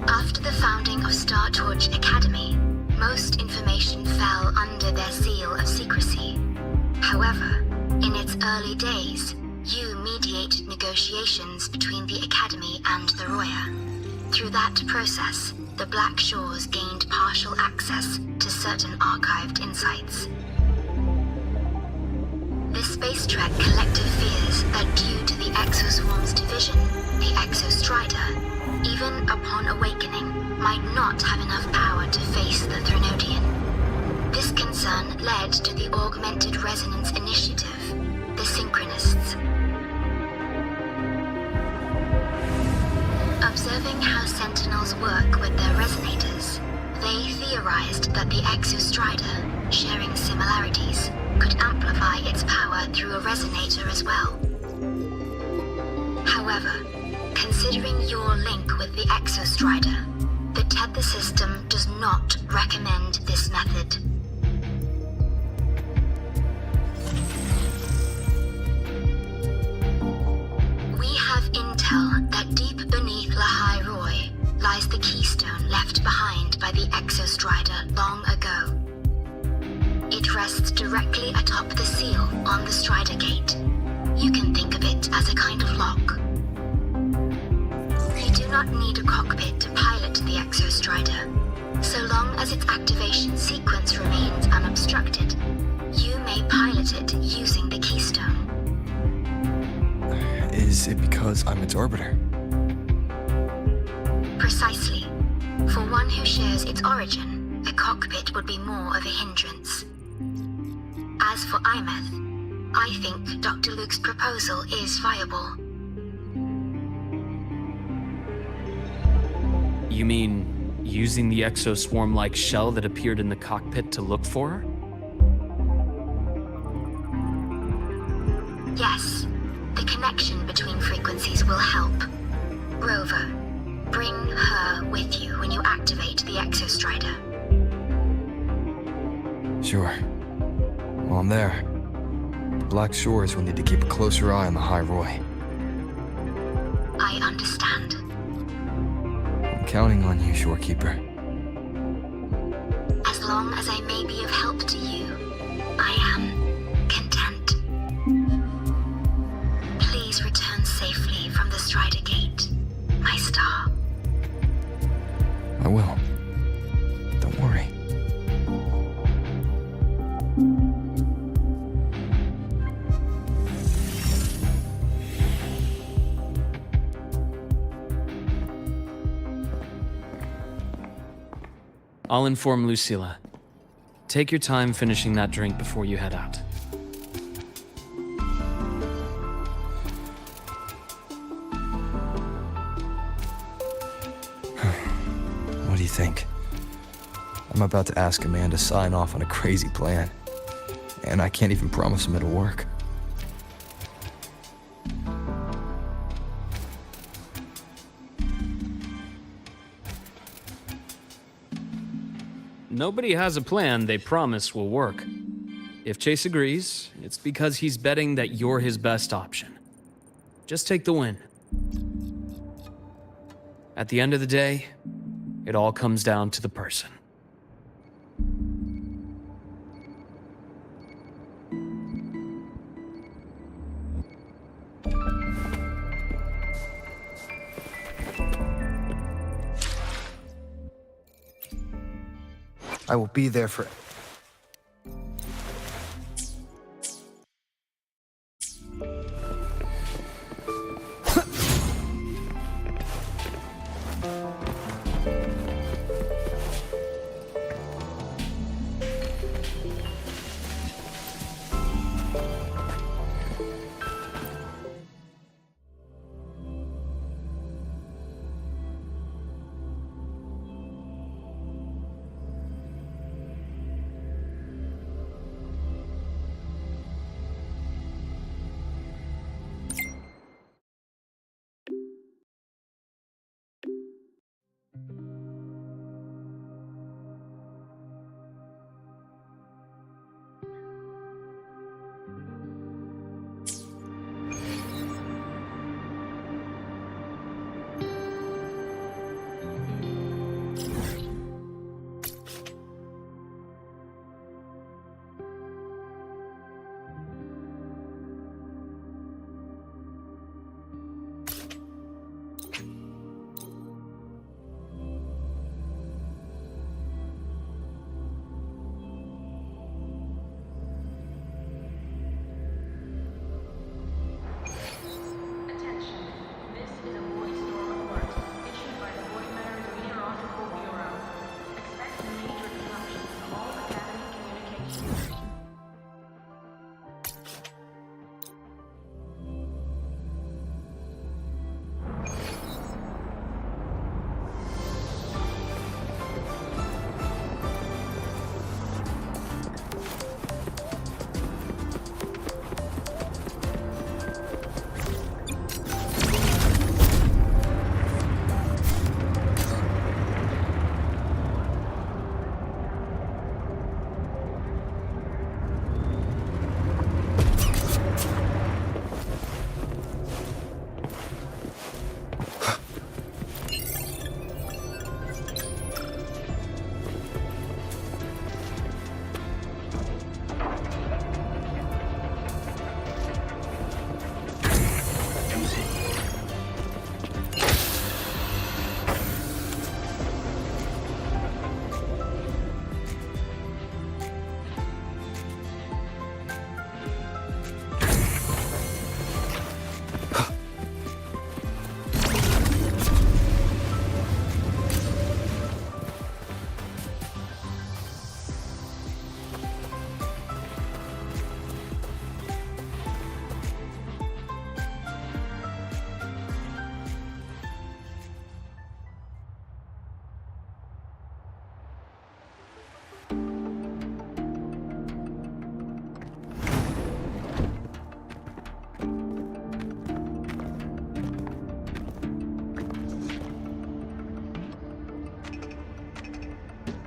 [SPEAKER 16] After the founding of Star Torch Academy, most information fell under their seal of secrecy. However, in its early days, you mediated negotiations between the Academy and the Roya. Through that process, the Black Shores gained partial access to certain archived insights. The Space Trek Collective fears that due to the Exoswarm's division, the Exostrider, even upon awakening, might not have enough power to face the Thrunodian. This concern led to the Augmented Resonance Initiative, the Synchronists. Observing how Sentinels work with their resonators, they theorized that the Exostrider, sharing similarities, could amplify its power through a resonator as well. However, considering your link with the Exostrider, the Tether system does not recommend this method. We have intel that deep beneath La High Roy lies the keystone left behind by the Exostrider long ago. It rests directly atop the seal on the Strider Gate. You can think of it as a kind of lock. You do not need a cockpit to pilot the Exostrider. So long as its activation sequence remains unobstructed, you may pilot it using the keystone.
[SPEAKER 1] Is it because I'm its orbiter?
[SPEAKER 16] Precisely. For one who shares its origin, a cockpit would be more of a hindrance. As for Imeth, I think Dr. Luke's proposal is viable.
[SPEAKER 15] You mean using the exoswarm-like shell that appeared in the cockpit to look for her?
[SPEAKER 16] Yes, the connection between frequencies will help. Rover, bring her with you when you activate the Exostrider.
[SPEAKER 1] Sure. While I'm there, the Black Shores will need to keep a closer eye on the High Roy.
[SPEAKER 16] I understand.
[SPEAKER 1] I'm counting on you, Shorekeeper.
[SPEAKER 16] As long as I may be of help to you, I am content. Please return safely from the Strider Gate, my star.
[SPEAKER 1] I will. Don't worry.
[SPEAKER 15] I'll inform Lucilla. Take your time finishing that drink before you head out.
[SPEAKER 1] What do you think? I'm about to ask a man to sign off on a crazy plan, and I can't even promise him it'll work.
[SPEAKER 15] Nobody has a plan they promise will work. If Chase agrees, it's because he's betting that you're his best option. Just take the win. At the end of the day, it all comes down to the person.
[SPEAKER 1] I will be there for...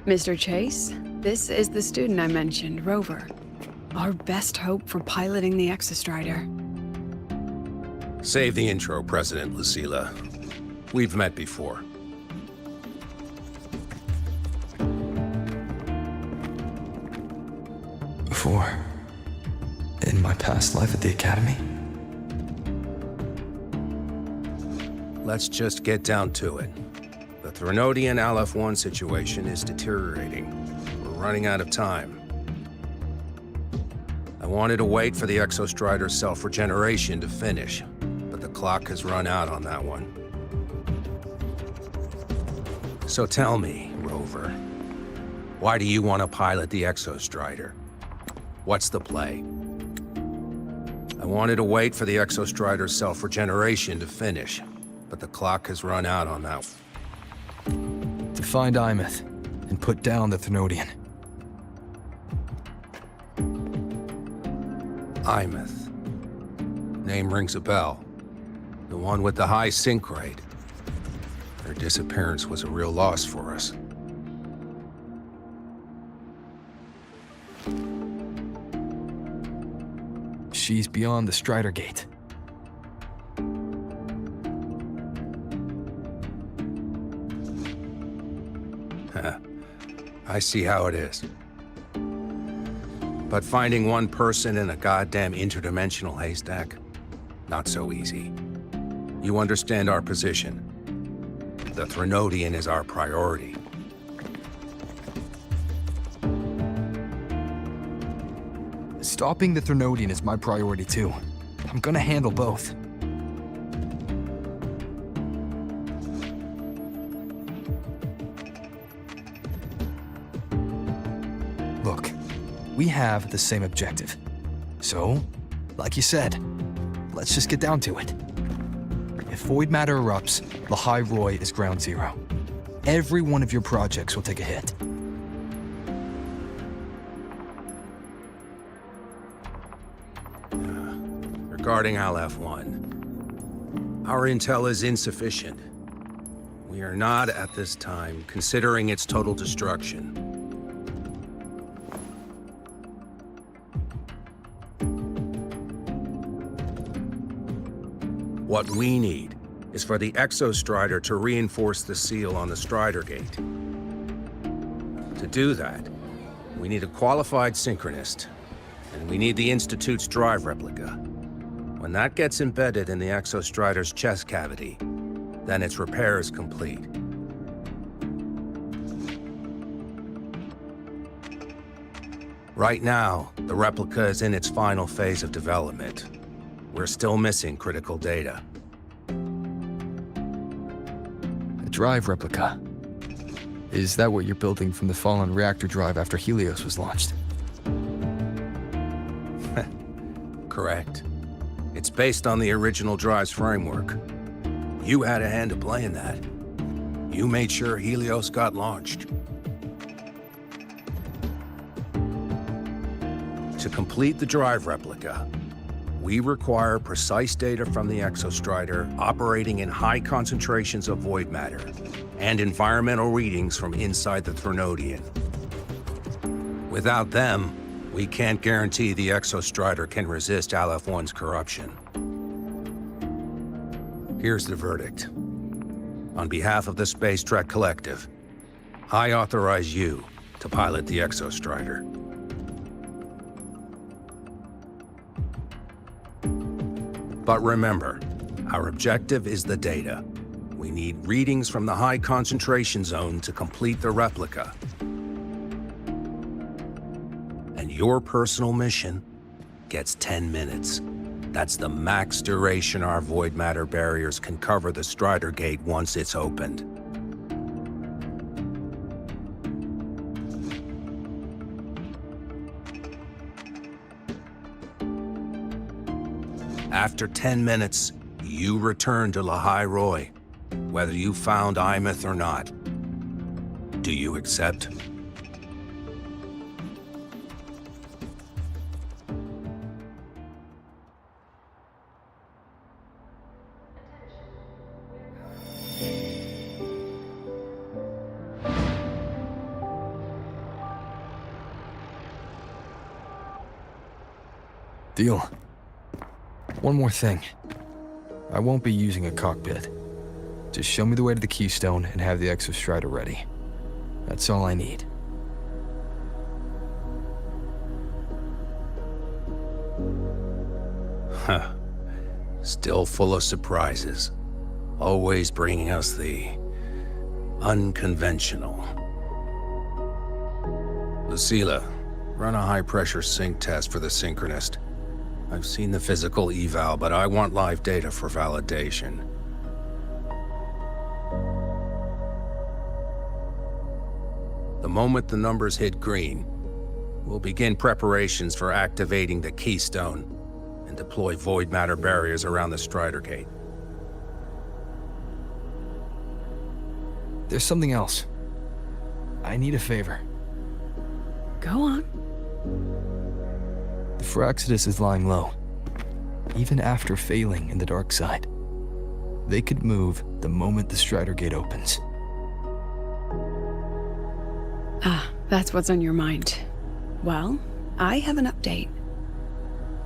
[SPEAKER 8] Mr. Chase, this is the student I mentioned, Rover. Our best hope for piloting the Exostrider.
[SPEAKER 5] Save the intro, President Lucilla. We've met before.
[SPEAKER 1] Before? In my past life at the Academy?
[SPEAKER 5] Let's just get down to it. The Threnodian LF1 situation is deteriorating. We're running out of time. I wanted to wait for the Exostrider's self-regeneration to finish, but the clock has run out on that one. So tell me, Rover, why do you want to pilot the Exostrider? What's the play? I wanted to wait for the Exostrider's self-regeneration to finish, but the clock has run out on that one.
[SPEAKER 1] To find Imeth and put down the Threnodian.
[SPEAKER 5] Imeth. Name rings a bell. The one with the high sync rate. Her disappearance was a real loss for us.
[SPEAKER 1] She's beyond the Strider Gate.
[SPEAKER 5] I see how it is. But finding one person in a goddamn interdimensional haystack, not so easy. You understand our position. The Threnodian is our priority.
[SPEAKER 1] Stopping the Threnodian is my priority too. I'm gonna handle both. Look, we have the same objective. So, like you said, let's just get down to it. If void matter erupts, Lahai Roy is ground zero. Every one of your projects will take a hit.
[SPEAKER 5] Regarding LF1, our intel is insufficient. We are not, at this time, considering its total destruction. What we need is for the Exostrider to reinforce the seal on the Strider Gate. To do that, we need a qualified synchronist, and we need the Institute's drive replica. When that gets embedded in the Exostrider's chest cavity, then its repair is complete. Right now, the replica is in its final phase of development. We're still missing critical data.
[SPEAKER 1] A drive replica. Is that what you're building from the fallen reactor drive after Helios was launched?
[SPEAKER 5] Correct. It's based on the original drive's framework. You had a hand to play in that. You made sure Helios got launched. To complete the drive replica, we require precise data from the Exostrider operating in high concentrations of void matter and environmental readings from inside the Threnodian. Without them, we can't guarantee the Exostrider can resist LF1's corruption. Here's the verdict. On behalf of the Space Trek Collective, I authorize you to pilot the Exostrider. But remember, our objective is the data. We need readings from the high concentration zone to complete the replica. And your personal mission gets 10 minutes. That's the max duration our void matter barriers can cover the Strider Gate once it's opened. After 10 minutes, you return to Lahai Roy, whether you found Imeth or not. Do you accept?
[SPEAKER 1] Deal. One more thing. I won't be using a cockpit. Just show me the way to the Keystone and have the Exostrider ready. That's all I need.
[SPEAKER 5] Huh. Still full of surprises. Always bringing us the unconventional. Lucilla, run a high-pressure sync test for the Synchronist. I've seen the physical eval, but I want live data for validation. The moment the numbers hit green, we'll begin preparations for activating the Keystone and deploy void matter barriers around the Strider Gate.
[SPEAKER 1] There's something else. I need a favor.
[SPEAKER 8] Go on.
[SPEAKER 1] The Firaxidus is lying low, even after failing in the dark side. They could move the moment the Strider Gate opens.
[SPEAKER 8] Ah, that's what's on your mind. Well, I have an update.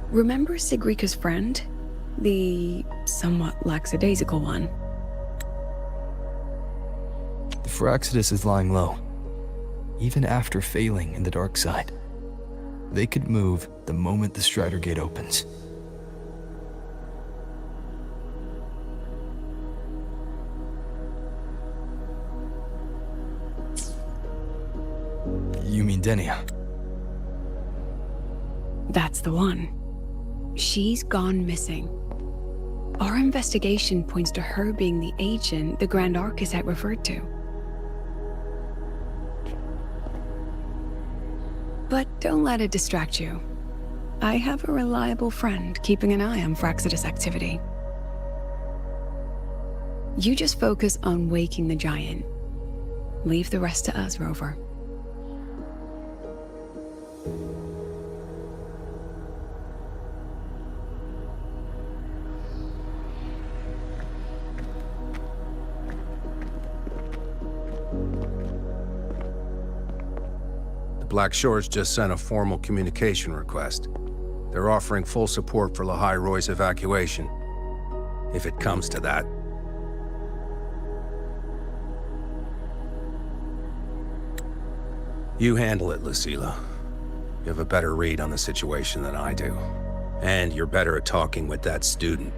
[SPEAKER 8] Remember Sigrika's friend? The somewhat lackadaisical one?
[SPEAKER 1] The Firaxidus is lying low, even after failing in the dark side. They could move the moment the Strider Gate opens. You mean Denia?
[SPEAKER 8] That's the one. She's gone missing. Our investigation points to her being the agent the Grand Architect referred to. But don't let it distract you. I have a reliable friend keeping an eye on Firaxidus activity. You just focus on waking the giant. Leave the rest to us, Rover.
[SPEAKER 5] Black Shores just sent a formal communication request. They're offering full support for Lahai Roy's evacuation, if it comes to that. You handle it, Lucilla. You have a better read on the situation than I do. And you're better at talking with that student.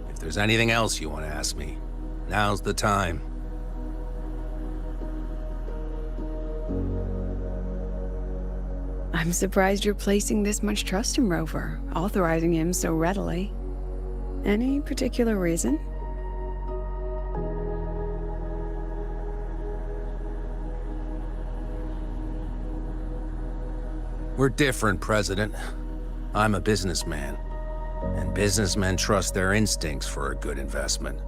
[SPEAKER 5] If there's anything else you want to ask me, now's the time.
[SPEAKER 8] I'm surprised you're placing this much trust in Rover, authorizing him so readily. Any particular reason?
[SPEAKER 5] We're different, President. I'm a businessman, and businessmen trust their instincts for a good investment.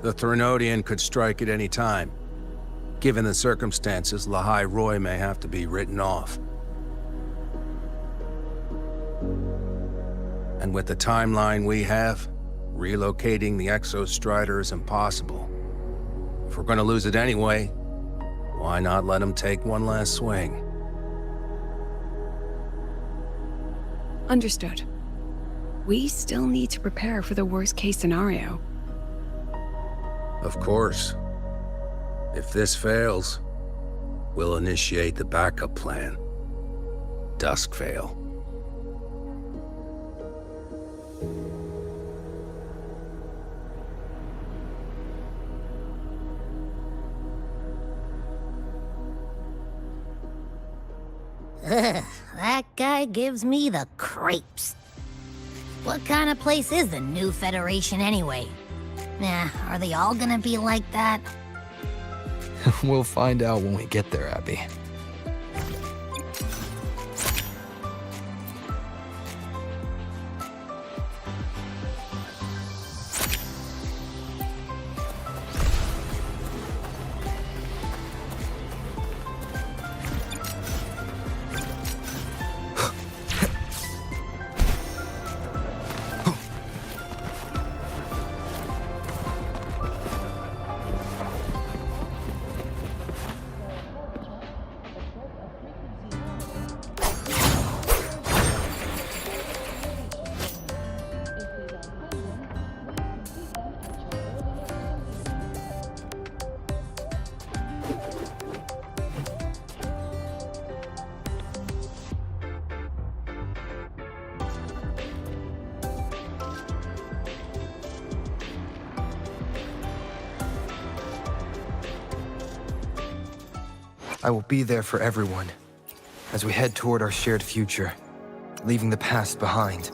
[SPEAKER 5] The Threnodian could strike at any time. Given the circumstances, Lahai Roy may have to be written off. And with the timeline we have, relocating the Exostrider is impossible. If we're gonna lose it anyway, why not let him take one last swing?
[SPEAKER 8] Understood. We still need to prepare for the worst-case scenario.
[SPEAKER 5] Of course. If this fails, we'll initiate the backup plan. Duskvale.
[SPEAKER 18] Ugh, that guy gives me the crepes. What kind of place is the new Federation anyway? Nah, are they all gonna be like that?
[SPEAKER 1] We'll find out when we get there, Abby. I will be there for everyone as we head toward our shared future, leaving the past behind.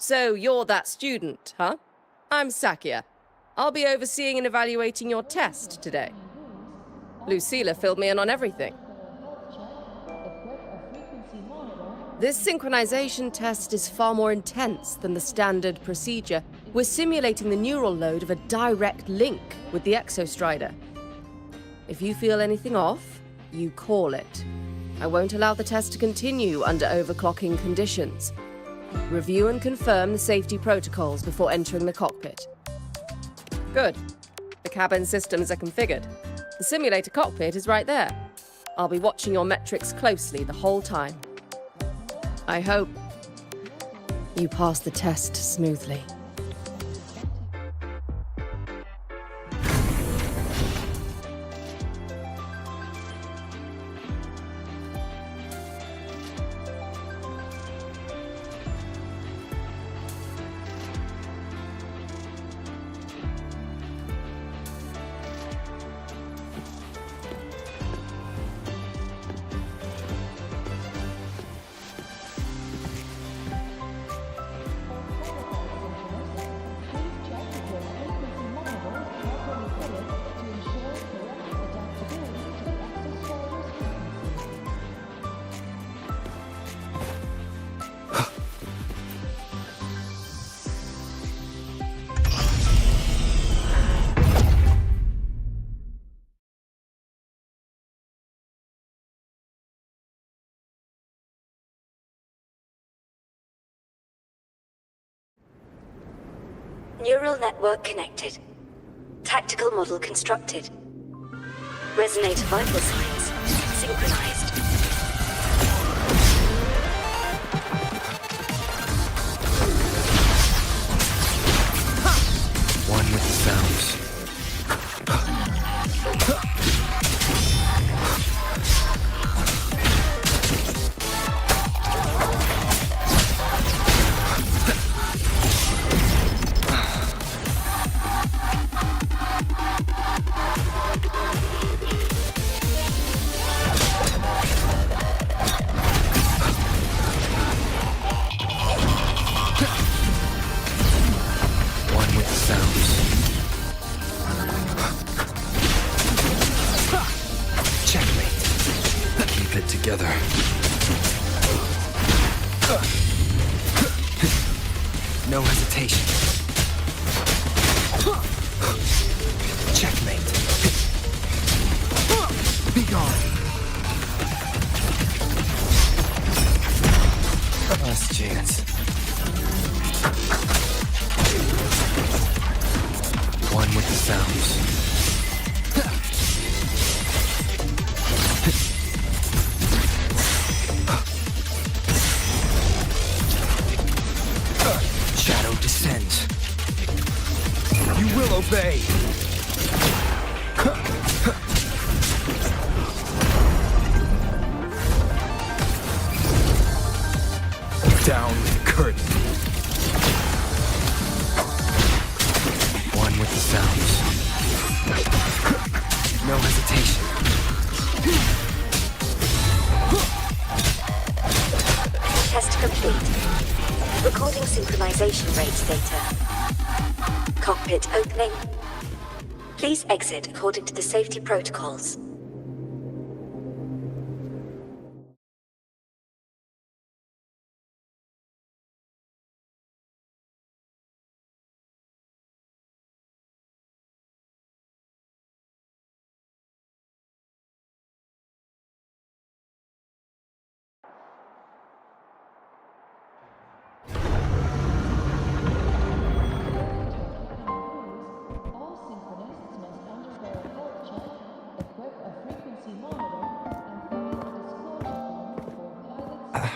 [SPEAKER 17] So you're that student, huh? I'm Sakia. I'll be overseeing and evaluating your test today. Lucilla filled me in on everything. This synchronization test is far more intense than the standard procedure. We're simulating the neural load of a direct link with the Exostrider. If you feel anything off, you call it. I won't allow the test to continue under overclocking conditions. Review and confirm the safety protocols before entering the cockpit. Good. The cabin systems are configured. The simulator cockpit is right there. I'll be watching your metrics closely the whole time. I hope you pass the test smoothly.
[SPEAKER 22] Neural network connected. Tactical model constructed. Resonator vital signs synchronized.
[SPEAKER 1] One with the sounds. Together. No hesitation. Checkmate. Be gone. Last chance. One with the sounds. Obey. Down with the curtain. One with the sounds. No hesitation.
[SPEAKER 22] Test complete. Recording synchronization rate data. Cockpit opening. Please exit according to the safety protocols.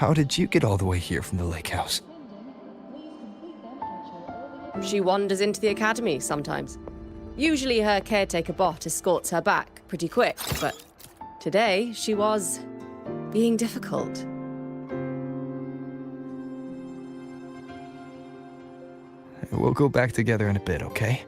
[SPEAKER 1] how did you get all the way here from the lake house?
[SPEAKER 17] She wanders into the academy sometimes. Usually her caretaker bot escorts her back pretty quick, but today she was being difficult.
[SPEAKER 1] We'll go back together in a bit, okay?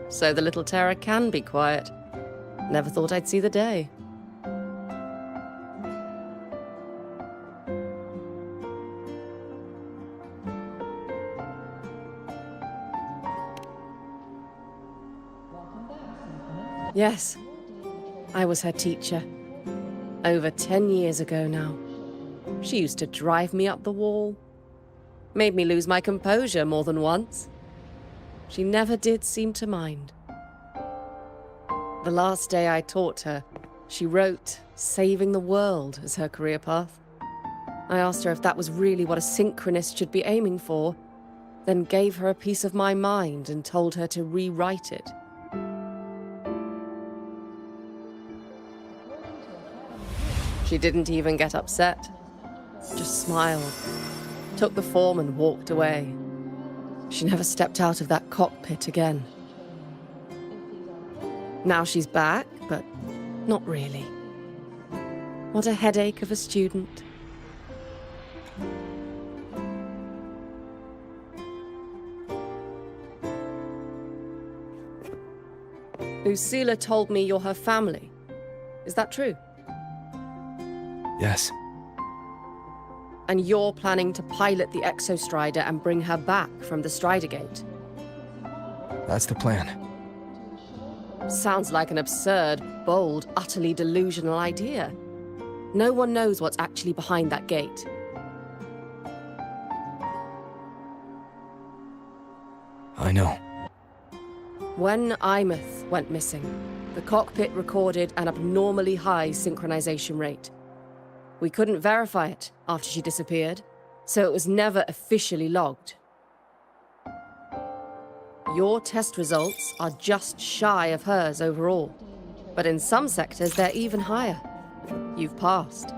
[SPEAKER 17] So the little terror can be quiet. Never thought I'd see the day. Yes, I was her teacher. Over 10 years ago now. She used to drive me up the wall. Made me lose my composure more than once. She never did seem to mind. The last day I taught her, she wrote saving the world as her career path. I asked her if that was really what a synchronist should be aiming for, then gave her a piece of my mind and told her to rewrite it. She didn't even get upset, just smiled, took the form and walked away. She never stepped out of that cockpit again. Now she's back, but not really. What a headache of a student. Lucilla told me you're her family. Is that true?
[SPEAKER 1] Yes.
[SPEAKER 17] And you're planning to pilot the Exostrider and bring her back from the Strider Gate?
[SPEAKER 1] That's the plan.
[SPEAKER 17] Sounds like an absurd, bold, utterly delusional idea. No one knows what's actually behind that gate.
[SPEAKER 1] I know.
[SPEAKER 17] When Imeth went missing, the cockpit recorded an abnormally high synchronization rate. We couldn't verify it after she disappeared, so it was never officially logged. Your test results are just shy of hers overall, but in some sectors they're even higher. You've passed.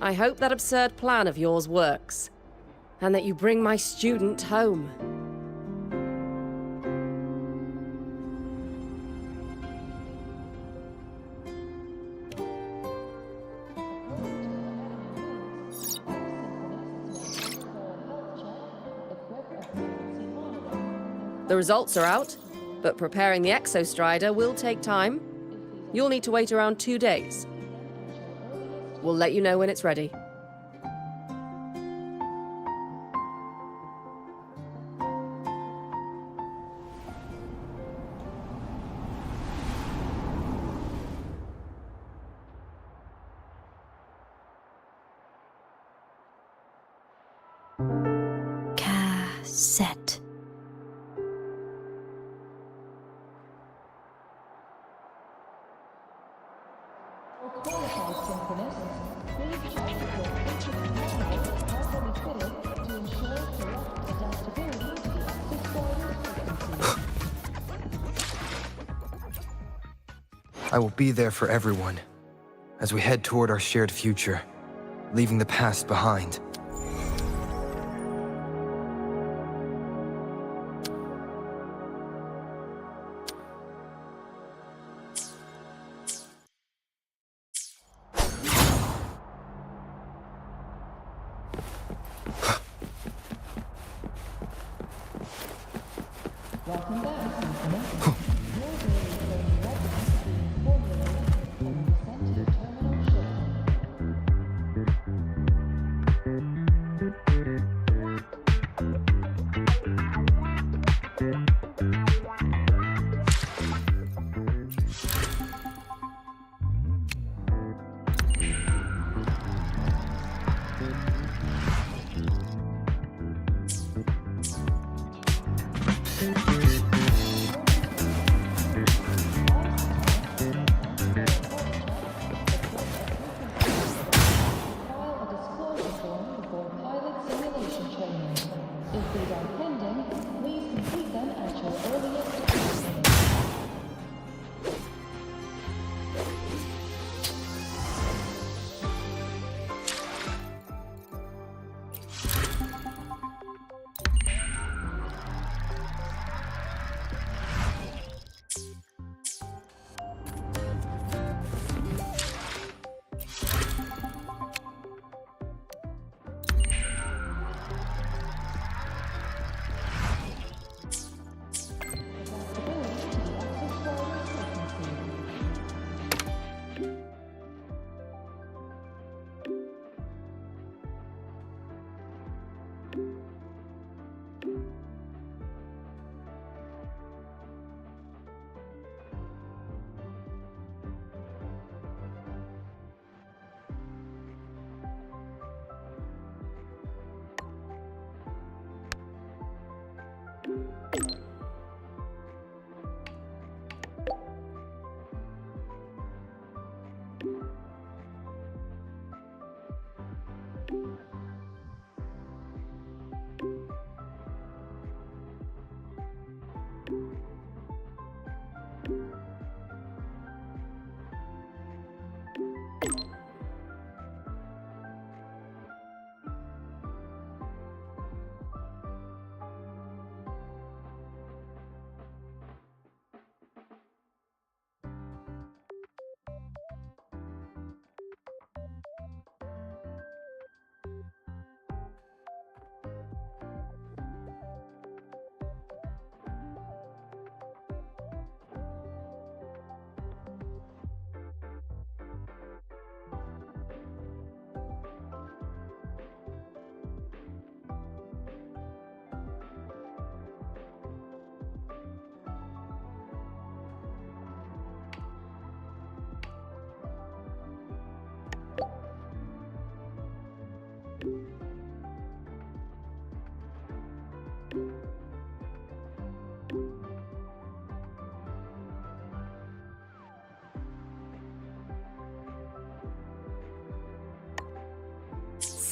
[SPEAKER 17] I hope that absurd plan of yours works, and that you bring my student home. The results are out, but preparing the Exostrider will take time. You'll need to wait around 2 days. We'll let you know when it's ready.
[SPEAKER 2] Cassette.
[SPEAKER 1] I will be there for everyone as we head toward our shared future, leaving the past behind.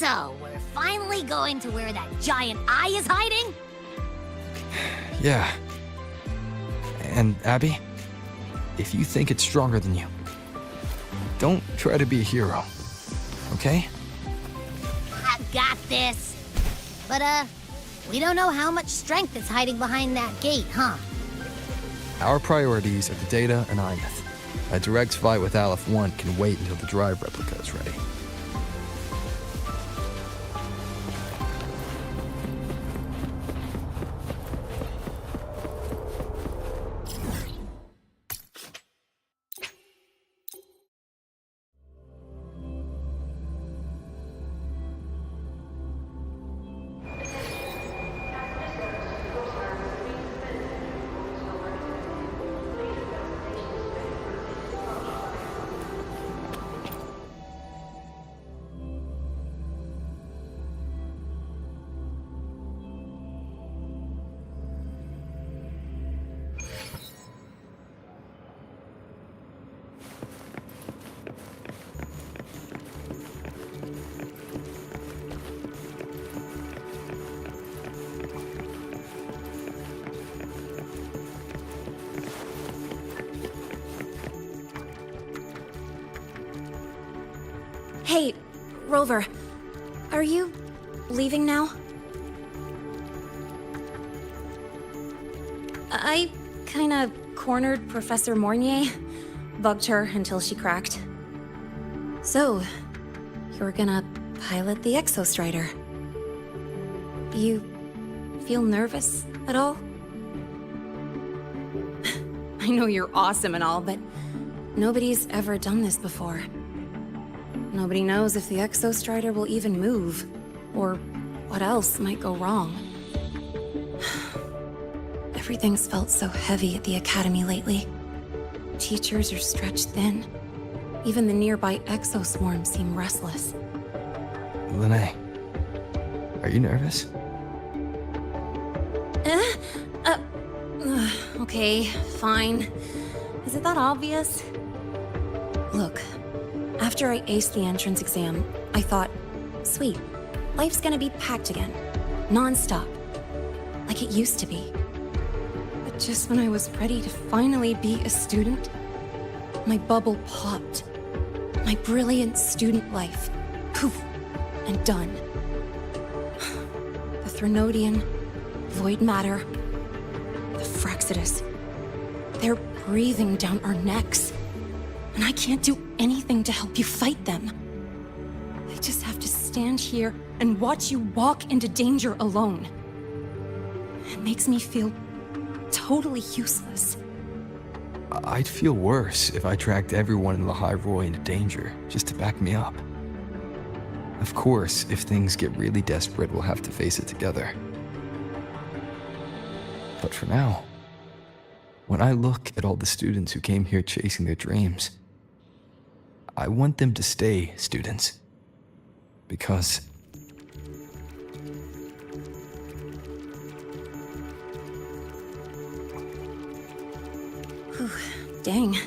[SPEAKER 18] So, we're finally going to where that giant eye is hiding?
[SPEAKER 1] Yeah. And Abby, if you think it's stronger than you, don't try to be a hero, okay?
[SPEAKER 18] I've got this. But, we don't know how much strength is hiding behind that gate, huh?
[SPEAKER 1] Our priorities are the data and Imeth. A direct fight with Aleph 1 can wait until the drive replica is ready.
[SPEAKER 7] Hey, Rover, are you leaving now? I kinda cornered Professor Mornier, bugged her until she cracked. So, you're gonna pilot the Exostrider. You feel nervous at all? I know you're awesome and all, but nobody's ever done this before. Nobody knows if the Exostrider will even move, or what else might go wrong. Everything's felt so heavy at the Academy lately. Teachers are stretched thin. Even the nearby exoswarms seem restless.
[SPEAKER 1] Lene, are you nervous?
[SPEAKER 7] Okay, fine. Is it that obvious? Look, after I aced the entrance exam, I thought, sweet, life's gonna be packed again, non-stop, like it used to be. But just when I was ready to finally be a student, my bubble popped. My brilliant student life, poof, and done. The Threnodian, void matter, the Frexidus, they're breathing down our necks. And I can't do anything to help you fight them. I just have to stand here and watch you walk into danger alone. It makes me feel totally useless.
[SPEAKER 1] I'd feel worse if I dragged everyone in Lehigh Roy into danger just to back me up. Of course, if things get really desperate, we'll have to face it together. But for now, when I look at all the students who came here chasing their dreams, I want them to stay students. Because
[SPEAKER 7] Whew, dang,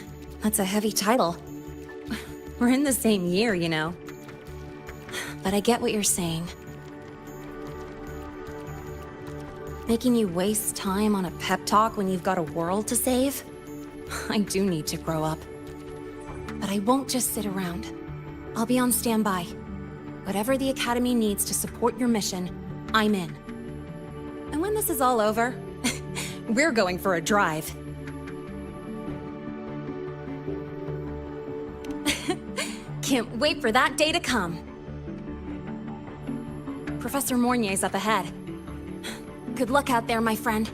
[SPEAKER 7] that's a heavy title. We're in the same year, you know. But I get what you're saying. Making you waste time on a pep talk when you've got a world to save? I do need to grow up. But I won't just sit around. I'll be on standby. Whatever the Academy needs to support your mission, I'm in. And when this is all over, we're going for a drive. Can't wait for that day to come. Professor Mornier's up ahead. Good luck out there, my friend.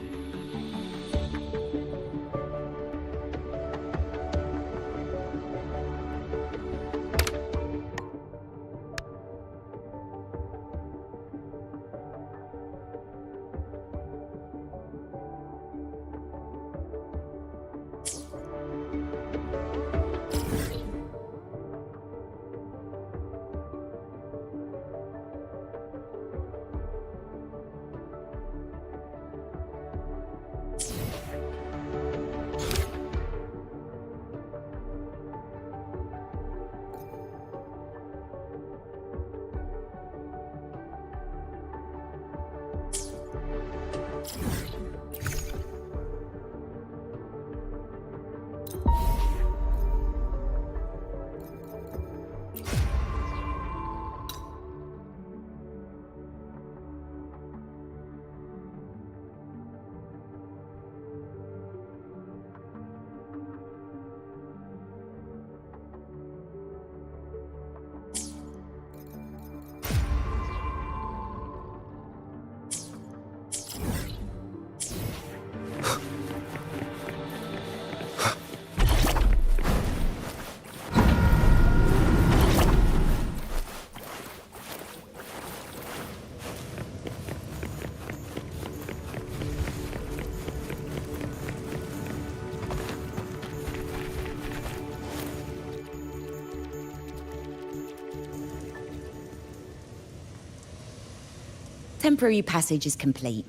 [SPEAKER 6] Temporary passage is complete.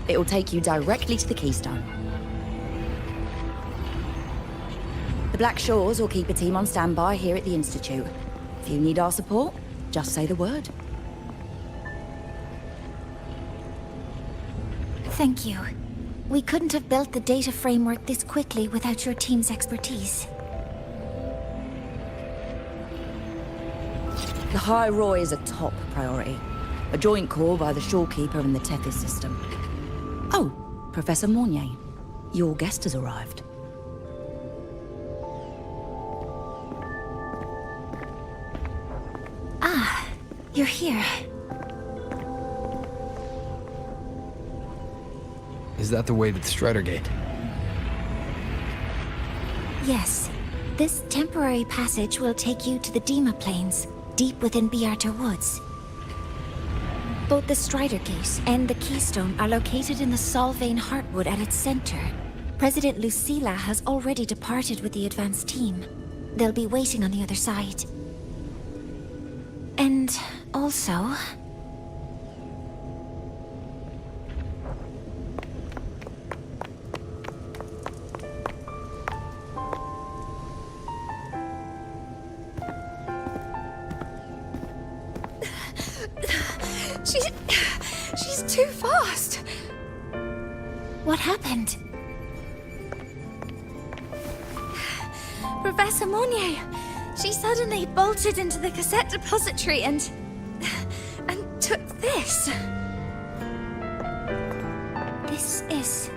[SPEAKER 6] It'll take you directly to the Keystone. The Black Shores will keep a team on standby here at the Institute. If you need our support, just say the word.
[SPEAKER 3] Thank you. We couldn't have built the data framework this quickly without your team's expertise.
[SPEAKER 6] The High Roy is a top priority. A joint call by the Shorekeeper and the Tethys system. Oh, Professor Mournier, your guest has arrived.
[SPEAKER 3] Ah, you're here.
[SPEAKER 1] Is that the way to the Strider Gate?
[SPEAKER 3] Yes. This temporary passage will take you to the Dima Plains, deep within Biarter Woods. Both the Strider Gate and the Keystone are located in the Solvane Heartwood at its center. President Lucilla has already departed with the advance team. They'll be waiting on the other side. And also...
[SPEAKER 21] She's too fast.
[SPEAKER 3] What happened?
[SPEAKER 21] Professor Mournier, she suddenly bolted into the cassette depository and took this.
[SPEAKER 3] This is...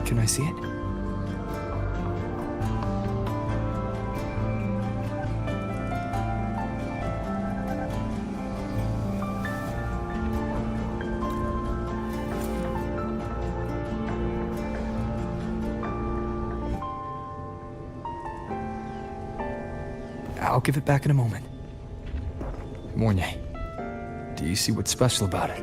[SPEAKER 1] Can I see it? I'll give it back in a moment. Mournier, do you see what's special about it?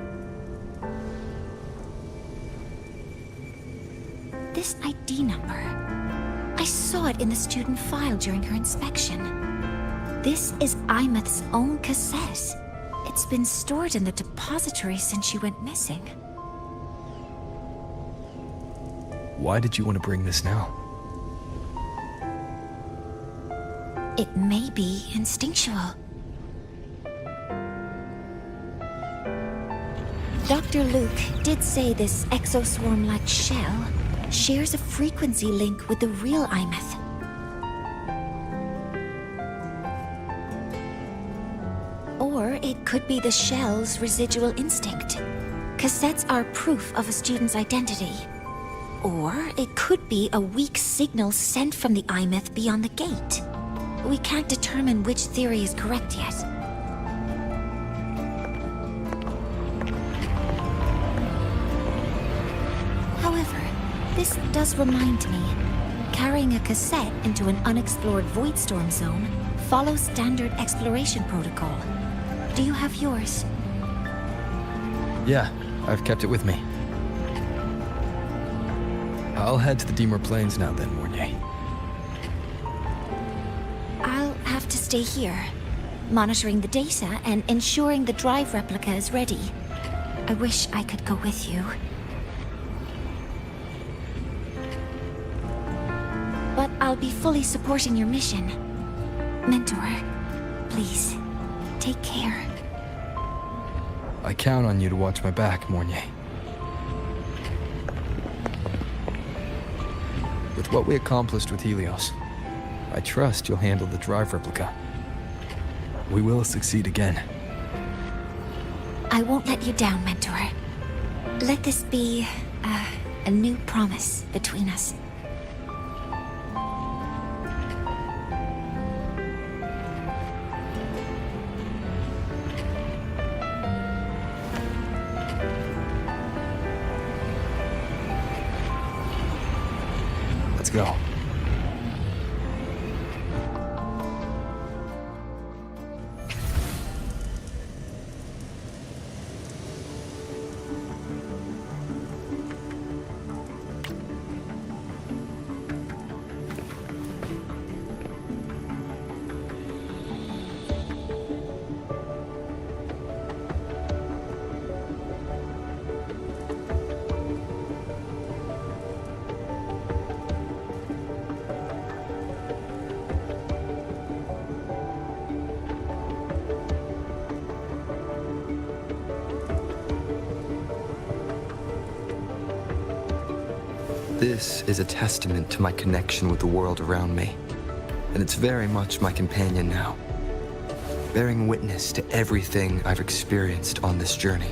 [SPEAKER 3] This ID number. I saw it in the student file during her inspection. This is Imeth's own cassette. It's been stored in the depository since she went missing.
[SPEAKER 1] Why did you want to bring this now?
[SPEAKER 3] It may be instinctual. Dr. Luke did say this exoswarm-like shell shares a frequency link with the real Imeth. Or it could be the shell's residual instinct. Cassettes are proof of a student's identity. Or it could be a weak signal sent from the Imeth beyond the gate. We can't determine which theory is correct yet. However, this does remind me, carrying a cassette into an unexplored Voidstorm zone follows standard exploration protocol. Do you have yours?
[SPEAKER 1] Yeah, I've kept it with me. I'll head to the Deemer Plains now then, Mournier.
[SPEAKER 3] I'll have to stay here, monitoring the data and ensuring the drive replica is ready. I wish I could go with you. But I'll be fully supporting your mission. Mentor, please, take care.
[SPEAKER 1] I count on you to watch my back, Mournier. With what we accomplished with Helios, I trust you'll handle the drive replica. We will succeed again.
[SPEAKER 3] I won't let you down, Mentor. Let this be a new promise between us.
[SPEAKER 1] Let's go. This is a testament to my connection with the world around me, and it's very much my companion now, bearing witness to everything I've experienced on this journey.